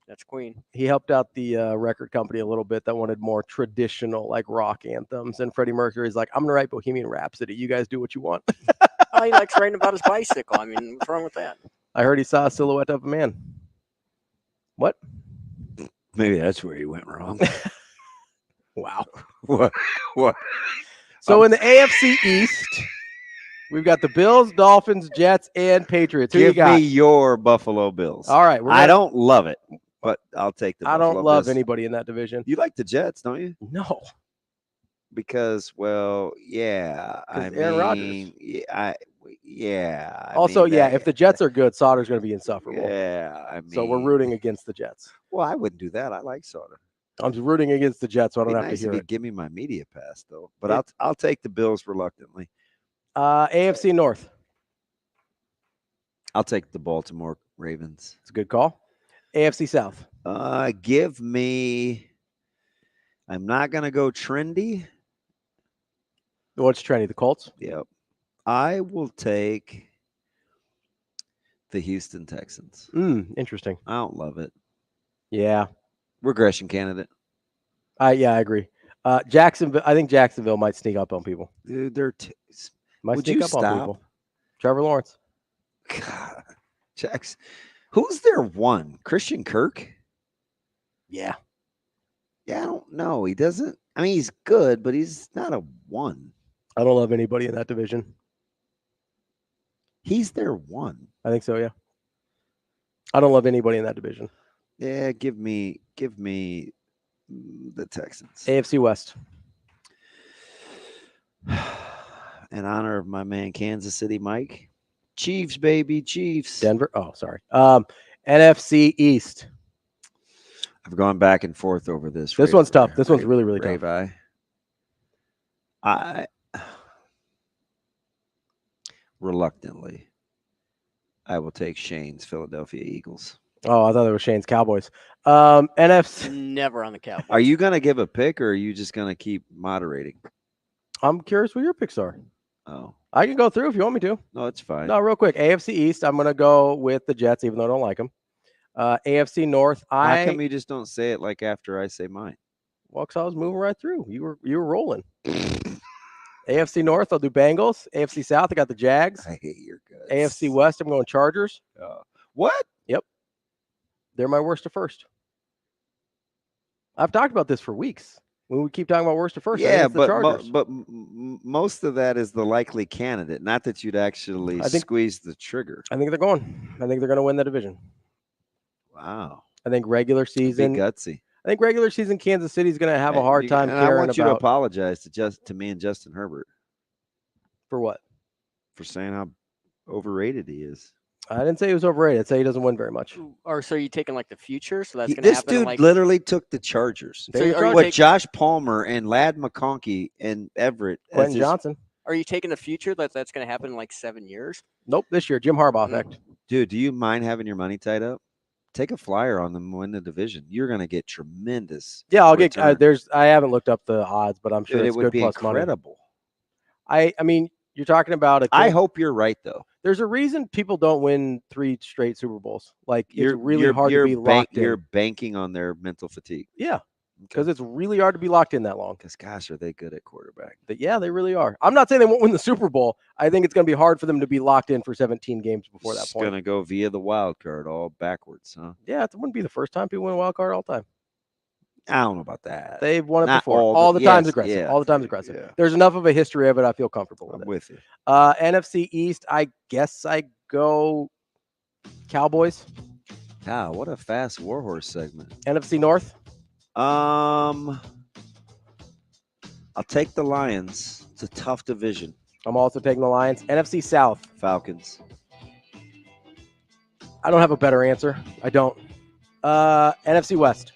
J: That's Queen.
F: He helped out the record company a little bit that wanted more traditional like rock anthems. And Freddie Mercury's like, I'm going to write Bohemian Rhapsody. You guys do what you want.
J: Oh, he likes writing about his bicycle. I mean, what's wrong with that?
F: I heard he saw a silhouette of a man. What?
G: Maybe that's where he went wrong.
F: Wow.
G: What?
F: So in the AFC East, we've got the Bills, Dolphins, Jets, and Patriots. Who you
G: Give
F: got?
G: me your Buffalo Bills.
F: All right.
G: I don't love it, but I'll take the
F: I
G: Buffalo
F: don't love
G: Bills.
F: anybody in that division.
G: You like the Jets, don't you?
F: No.
G: Because, well, yeah.
F: Aaron Rodgers.
G: Yeah.
F: If the Jets are good, Sauter's going to be insufferable.
G: Yeah.
F: So we're rooting against the Jets.
G: Well, I wouldn't do that. I like Sauter.
F: I'm just rooting against the Jets, so I don't have to hear it.
G: Give me my media pass, though. But I'll take the Bills reluctantly.
F: AFC North.
G: I'll take the Baltimore Ravens.
F: It's a good call. AFC South.
G: Give me. I'm not going to go trendy.
F: What's trendy? The Colts?
G: Yep. I will take the Houston Texans.
F: Interesting.
G: I don't love it.
F: Yeah.
G: Regression candidate.
F: I agree. Jacksonville. I think Jacksonville might sneak up on people.
G: Dude, they're
F: might
G: Would
F: sneak
G: you
F: up
G: stop?
F: on people. Trevor Lawrence.
G: God, Jackson. Who's their one? Christian Kirk?
F: Yeah.
G: Yeah, I don't know. He doesn't. I mean, he's good, but he's not a one.
F: I don't love anybody in that division.
G: He's their one.
F: I think so, yeah. I don't love anybody in that division.
G: Yeah, give me the Texans.
F: AFC West.
G: In honor of my man Kansas City Mike. Chiefs, baby, Chiefs.
F: Denver. Oh, sorry. NFC East.
G: I've gone back and forth over this.
F: This one's tough. This one's really, really tough.
G: I reluctantly, I will take Shane's Philadelphia Eagles.
F: Oh, I thought it was Shane's Cowboys. NFC.
J: Never on the Cowboys.
G: Are you going to give a pick, or are you just going to keep moderating?
F: I'm curious what your picks are.
G: Oh.
F: I can go through if you want me to.
G: No, it's fine.
F: No, real quick. AFC East, I'm going to go with the Jets, even though I don't like them. AFC North,
G: How come you just don't say it like after I say mine?
F: Well, because I was moving right through. You were rolling. AFC North, I'll do Bengals. AFC South, I got the Jags.
G: I hate your guts.
F: AFC West, I'm going Chargers.
G: What?
F: Yep. They're my worst to first. I've talked about this for weeks. When we keep talking about worst to first,
G: Yeah,
F: the Chargers.
G: but most of that is the likely candidate, not that you'd actually squeeze the trigger.
F: I think they're going. I think they're going to win the division.
G: Wow.
F: I think regular season.
G: Be gutsy.
F: I think regular season Kansas City is going to have a hard time caring about.
G: I want you to apologize to me and Justin Herbert.
F: For what?
G: For saying how overrated he is.
F: I didn't say he was overrated. I'd say he doesn't win very much.
J: Or so you taking like the future? So that's going to happen.
G: This dude literally took the Chargers. Josh Palmer and Ladd McConkey and Everett.
F: Quentin Johnson.
J: Are you taking the future that's going to happen in like 7 years?
F: Nope, this year. Jim Harbaugh effect.
G: Dude, do you mind having your money tied up? Take a flyer on them, win the division. You're going to get tremendous.
F: Yeah, I'll
G: return.
F: get. I haven't looked up the odds, but I'm sure
G: Dude,
F: it's
G: it would
F: good
G: be
F: plus
G: incredible.
F: Money. I mean, you're talking about.
G: I hope you're right, though.
F: There's a reason people don't win 3 straight Super Bowls. Like it's really hard to be locked in.
G: You're banking on their mental fatigue.
F: Yeah, because it's really hard to be locked in that long.
G: Because gosh, are they good at quarterback?
F: But yeah, they really are. I'm not saying they won't win the Super Bowl. I think it's going to be hard for them to be locked in for 17 games before that point.
G: It's going to go via the wild card all backwards, huh?
F: Yeah, it wouldn't be the first time people win a wild card all the time.
G: I don't know about that.
F: They've won it
G: Not
F: before.
G: all
F: All
G: the-
F: the time's
G: yes,
F: aggressive.
G: yeah.
F: All the time's aggressive.
G: Yeah.
F: There's enough of a history of it. I feel comfortable with
G: I'm
F: it.
G: with you.
F: NFC East, I guess I go Cowboys.
G: Ah, what a fast Warhorse segment.
F: NFC North.
G: I'll take the Lions. It's a tough division.
F: I'm also taking the Lions. NFC South.
G: Falcons.
F: I don't have a better answer. I don't. NFC West.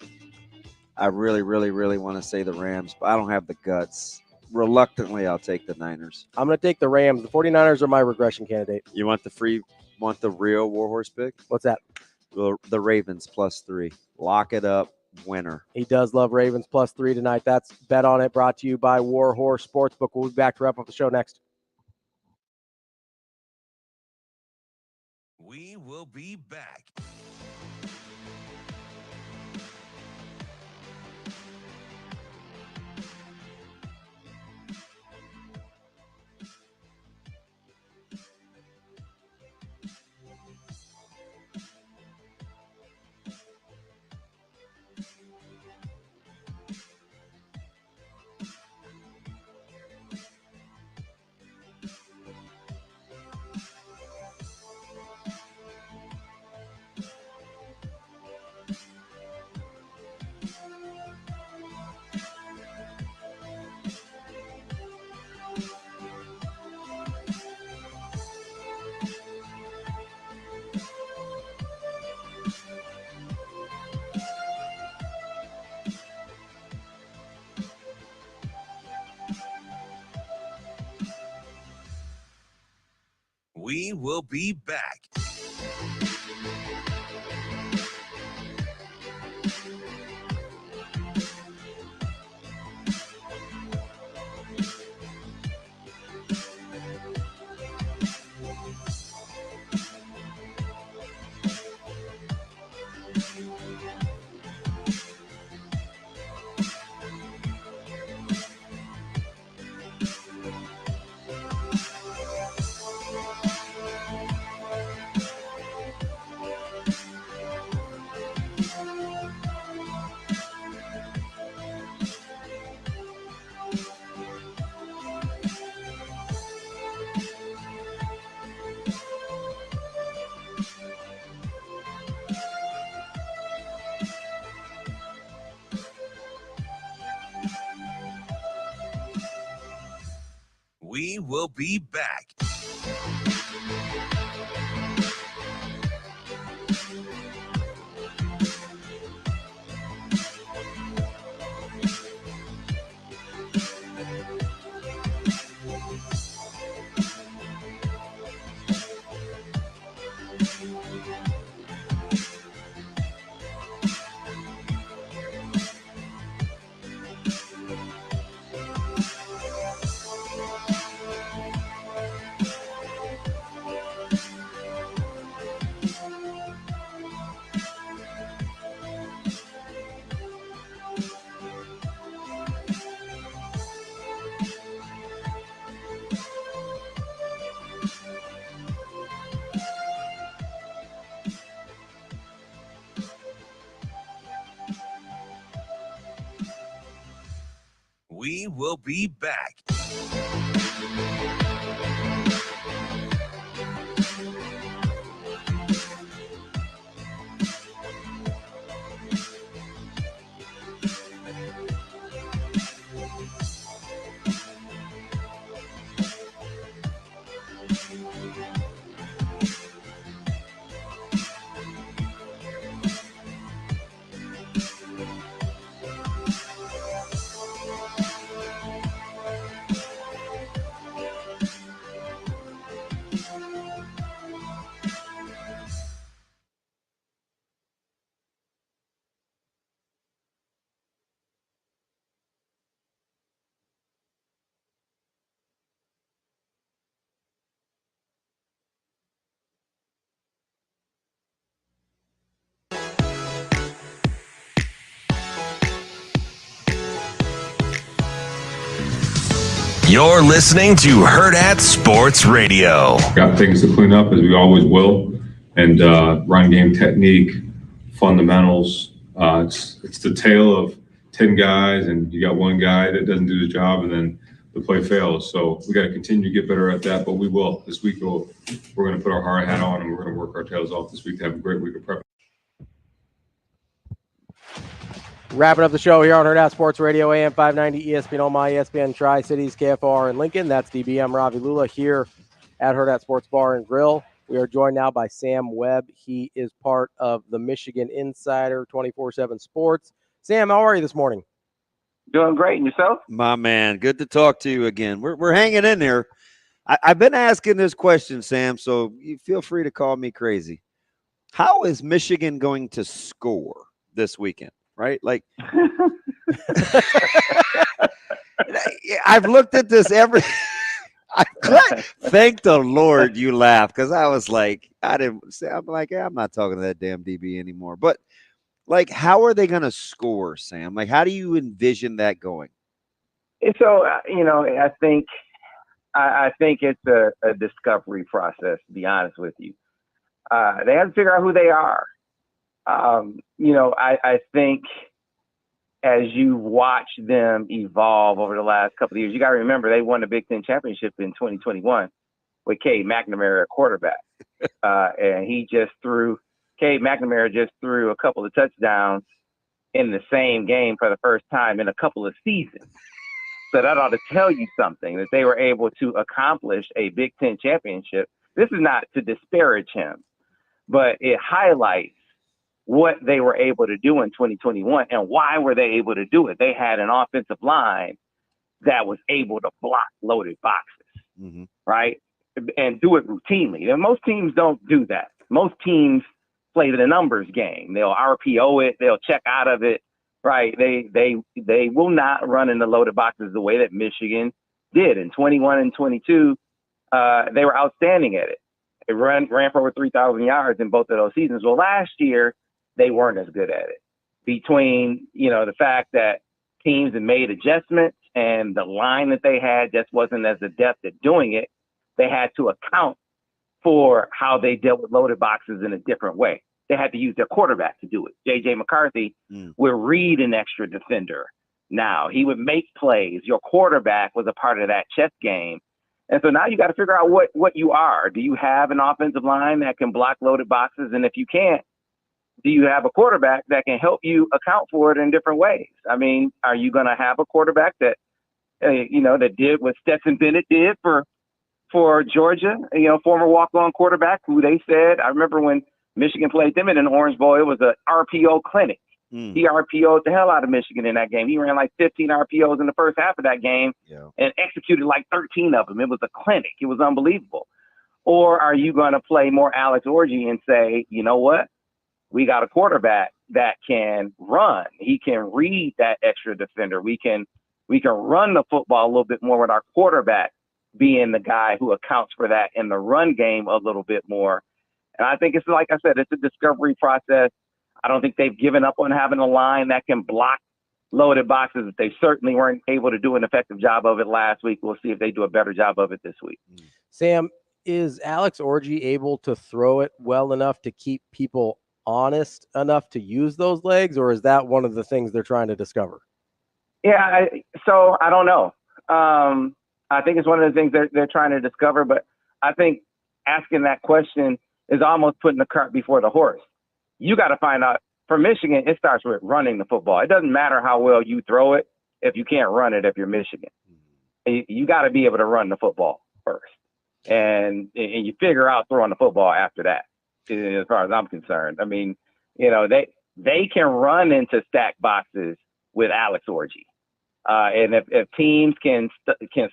G: I really, really, really want to say the Rams, but I don't have the guts. Reluctantly, I'll take the Niners.
F: I'm going to take the Rams. The 49ers are my regression candidate.
G: You want the real Warhorse pick?
F: What's that?
G: The Ravens +3. Lock it up. Winner.
F: He does love Ravens +3 tonight. That's Bet On It, brought to you by Warhorse Sportsbook. We'll be back to wrap up the show next.
A: We will be back. We will be back. We will be back. We will be back. You're listening to Hurrdat Sports Radio.
Q: Got things to clean up, as we always will, and run game technique, fundamentals. It's the tale of 10 guys, and you got one guy that doesn't do the job, and then the play fails. So we got to continue to get better at that, but we will. This week, we're going to put our hard hat on, and we're going to work our tails off this week to have a great week of prep.
F: Wrapping up the show here on Hurrdat Sports Radio, AM 590, ESPN Omaha, ESPN Tri-Cities, KFR, and Lincoln. That's DB. I'm Ravi Lulla here at Hurrdat Sports Bar and Grill. We are joined now by Sam Webb. He is part of the Michigan Insider 24/7 Sports. Sam, how are you this morning?
R: Doing great. And yourself?
G: My man, good to talk to you again. We're hanging in there. I've been asking this question, Sam, so you feel free to call me crazy. How is Michigan going to score this weekend, right? Like, I've looked at this thank the Lord you laughed, because I was like, I'm not talking to that damn DB anymore. But, like, how are they going to score, Sam? Like, how do you envision that going?
R: So, I think it's a discovery process, to be honest with you. They have to figure out who they are. I think as you watch them evolve over the last couple of years, you got to remember they won the Big Ten championship in 2021 with Cade McNamara at quarterback. And Cade McNamara just threw a couple of touchdowns in the same game for the first time in a couple of seasons. So that ought to tell you something, that they were able to accomplish a Big Ten championship. This is not to disparage him, but it highlights what they were able to do in 2021 and why were they able to do it. They had an offensive line that was able to block loaded boxes, right? And do it routinely. And most teams don't do that. Most teams play the numbers game. They'll RPO it. They'll check out of it, right? They will not run in the loaded boxes the way that Michigan did. In 21 and 22, they were outstanding at it. They ran for over 3,000 yards in both of those seasons. Well, last year, they weren't as good at it. Between, the fact that teams had made adjustments and the line that they had just wasn't as adept at doing it, they had to account for how they dealt with loaded boxes in a different way. They had to use their quarterback to do it. J.J. McCarthy would read an extra defender. Now, he would make plays. Your quarterback was a part of that chess game. And so now you got to figure out what you are. Do you have an offensive line that can block loaded boxes? And if you can't, do you have a quarterback that can help you account for it in different ways? I mean, are you going to have a quarterback that, that did what Stetson Bennett did for Georgia, former walk-on quarterback who they said, I remember when Michigan played them in an Orange Bowl, it was an RPO clinic. He RPO'd the hell out of Michigan in that game. He ran like 15 RPOs in the first half of that game and executed like 13 of them. It was a clinic. It was unbelievable. Or are you going to play more Alex Orji and say, you know what? We got a quarterback that can run. He can read that extra defender. We can run the football a little bit more with our quarterback being the guy who accounts for that in the run game a little bit more. And I think it's, like I said, it's a discovery process. I don't think they've given up on having a line that can block loaded boxes. They certainly weren't able to do an effective job of it last week. We'll see if they do a better job of it this week.
F: Sam, is Alex Orji able to throw it well enough to keep people honest enough to use those legs, or is that one of the things they're trying to discover?
R: Yeah, so I don't know. I think it's one of the things they're trying to discover, but I think asking that question is almost putting the cart before the horse. You got to find out. For Michigan, it starts with running the football. It doesn't matter how well you throw it if you can't run it if you're Michigan. You got to be able to run the football first, and you figure out throwing the football after that. As far as I'm concerned, I mean, they can run into stack boxes with Alex Orji, and if teams can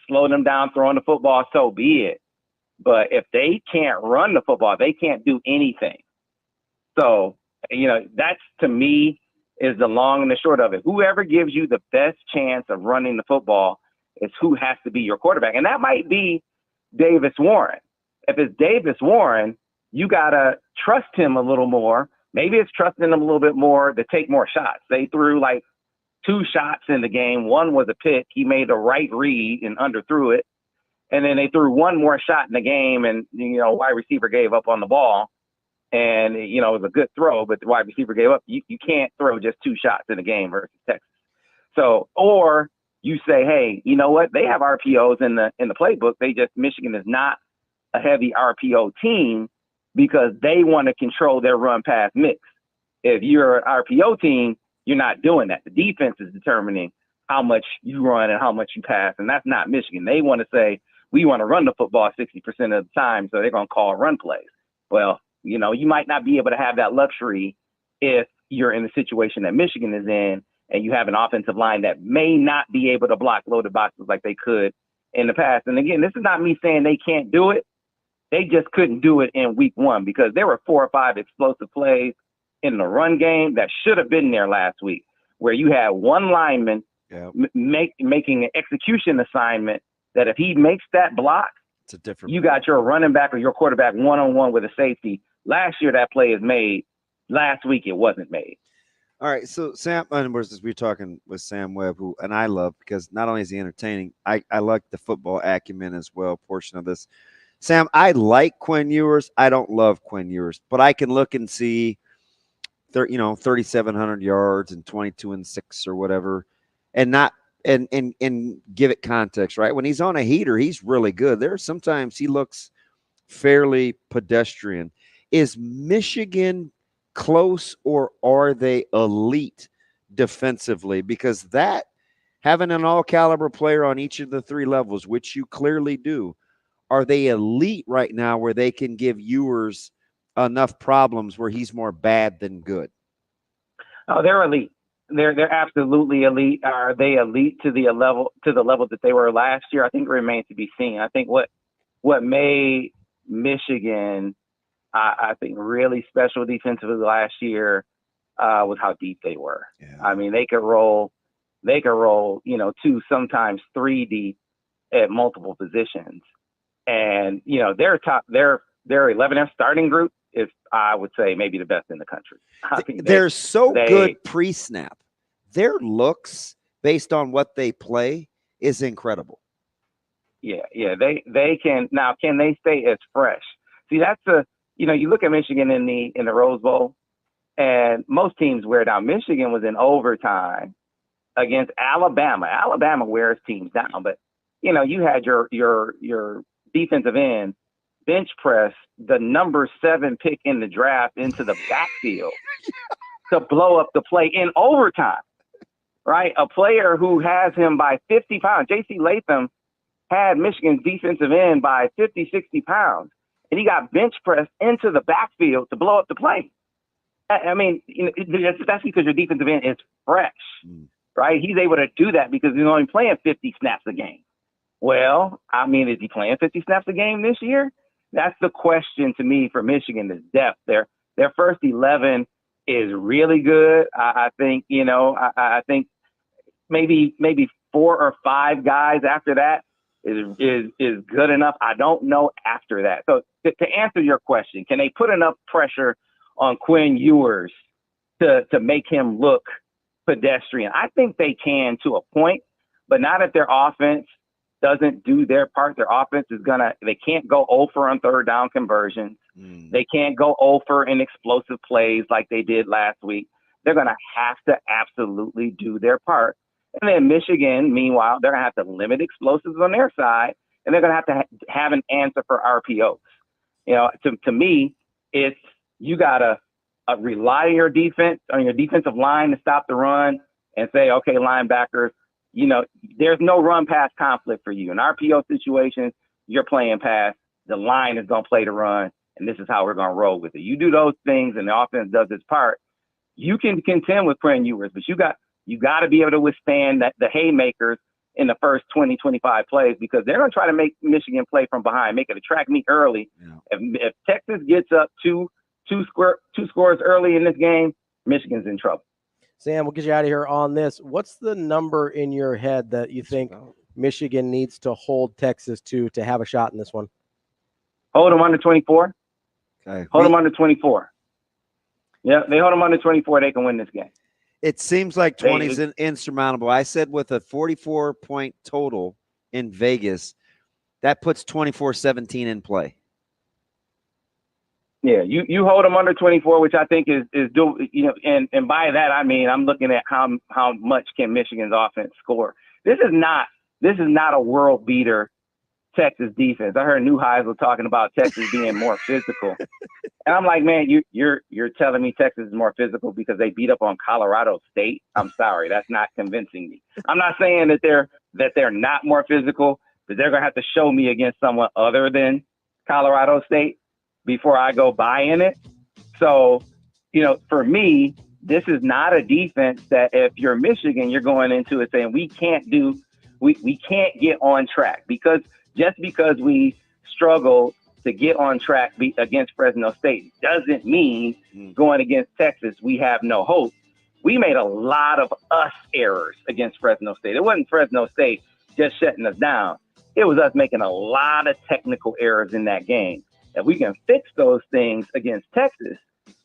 R: slow them down throwing the football, so be it. But if they can't run the football, they can't do anything. So that's, to me, is the long and the short of it. Whoever gives you the best chance of running the football is who has to be your quarterback, and that might be Davis Warren. If it's Davis Warren, you got to trust him a little more. Maybe it's trusting him a little bit more to take more shots. They threw like 2 shots in the game. One was a pick. He made the right read and underthrew it. And then they threw one more shot in the game, and, wide receiver gave up on the ball. And, it was a good throw, but the wide receiver gave up. You can't throw just 2 shots in a game versus Texas. So, or you say, hey, you know what? They have RPOs in the playbook. Michigan is not a heavy RPO team, because they want to control their run-pass mix. If you're an RPO team, you're not doing that. The defense is determining how much you run and how much you pass, and that's not Michigan. They want to say, we want to run the football 60% of the time, so they're going to call run plays. Well, you might not be able to have that luxury if you're in the situation that Michigan is in, and you have an offensive line that may not be able to block loaded boxes like they could in the past. And again, this is not me saying they can't do it. They just couldn't do it in week 1 because there were 4 or 5 explosive plays in the run game that should have been there last week, where you had one lineman making an execution assignment that if he makes that block,
G: it's a different.
R: You got your running back or your quarterback one-on-one with a safety. Last year that play is made. Last week it wasn't made.
G: All right, so Sam, and we're talking with Sam Webb, who and I love because not only is he entertaining, I like the football acumen as well. Portion of this, Sam, I like Quinn Ewers. I don't love Quinn Ewers, but I can look and see, 3,700 yards and 22-6 or whatever, and not and give it context, right? When he's on a heater, he's really good. There sometimes he looks fairly pedestrian. Is Michigan close, or are they elite defensively? Because that, having an all-caliber player on each of the 3 levels, which you clearly do, are they elite right now where they can give Ewers enough problems where he's more bad than good?
R: Oh, they're elite. They're absolutely elite. Are they elite to the level that they were last year? I think it remains to be seen. I think what made Michigan I think really special defensively last year was how deep they were. Yeah. I mean, they could roll, 2, sometimes 3 deep at multiple positions. And, their 11F starting group is, I would say, maybe the best in the country. I think
G: they're so good pre-snap. Their looks based on what they play is incredible.
R: Yeah. They can. Now, can they stay as fresh? See, that's you look at Michigan in the Rose Bowl, and most teams wear down. Michigan was in overtime against Alabama. Alabama wears teams down, but you had your defensive end bench press the number 7 pick in the draft into the backfield to blow up the play in overtime. Right, a player who has him by 50 pounds. J.C. Latham had Michigan's defensive end by 50, 60 pounds. And he got bench pressed into the backfield to blow up the play. I mean, that's because your defensive end is fresh, right? He's able to do that because he's only playing 50 snaps a game. Well, I mean, is he playing 50 snaps a game this year? That's the question to me for Michigan is depth. Their first 11 is really good. I think, I think maybe 4 or 5 guys after that is good enough. I don't know after that. So to answer your question, can they put enough pressure on Quinn Ewers to make him look pedestrian? I think they can to a point, but not if their offense doesn't do their part. Their offense they can't go 0 for on 3rd down conversions. They can't go 0 for in explosive plays like they did last week. They're going to have to absolutely do their part. And then Michigan, meanwhile, they're going to have to limit explosives on their side, and they're going to have an answer for RPOs. To me, it's you got to rely on your defense, on your defensive line to stop the run and say, okay, linebackers, there's no run pass conflict for you. In RPO situations, you're playing pass. The line is going to play the run, and this is how we're going to roll with it. You do those things, and the offense does its part. You can contend with Quinn Ewers, but you got to be able to withstand the haymakers in the first 20, 25 plays because they're going to try to make Michigan play from behind, make it a track meet early. Yeah. If Texas gets up two scores early in this game, Michigan's in trouble.
F: Sam, we'll get you out of here on this. What's the number in your head that you think Michigan needs to hold Texas to have a shot in this one?
R: Hold them under 24.
G: Okay.
R: Hold them under 24. Yeah, they hold them under 24, they can win this game.
G: It seems like 20 is insurmountable. I said with a 44-point total in Vegas, that puts 24-17 in play.
R: Yeah, you hold them under 24, which I think is and by that I mean I'm looking at how much can Michigan's offense score. This is not a world beater Texas defense. I heard Neuheisel talking about Texas being more physical. And I'm like, man, you're telling me Texas is more physical because they beat up on Colorado State? I'm sorry, that's not convincing me. I'm not saying that they're not more physical, but they're gonna have to show me against someone other than Colorado State before I go buy in it. So, for me, This is not a defense that if you're Michigan, you're going into it saying we can't get on track, because just because we struggle to get on track against Fresno State doesn't mean going against Texas we have no hope. We made a lot of us errors against Fresno State. It wasn't Fresno State just shutting us down. It was us making a lot of technical errors in that game. If we can fix those things against Texas,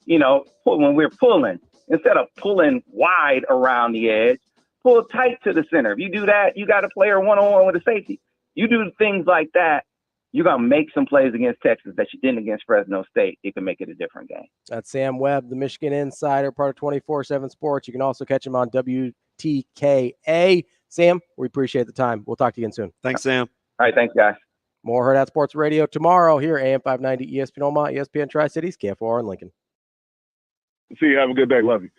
R: when we're pulling, instead of pulling wide around the edge, pull tight to the center. If you do that, you got a player one-on-one with a safety. You do things like that, you're going to make some plays against Texas that you didn't against Fresno State. It can make it a different game.
F: That's Sam Webb, the Michigan Insider, part of 24/7 Sports. You can also catch him on WTKA. Sam, we appreciate the time. We'll talk to you again soon.
G: Thanks, Sam.
R: All right, thanks, guys.
F: More Hurrdat Sports Radio tomorrow here, AM 590, ESPN Omaha, ESPN Tri-Cities, KFOR in Lincoln.
K: See you. Have a good day. Love you.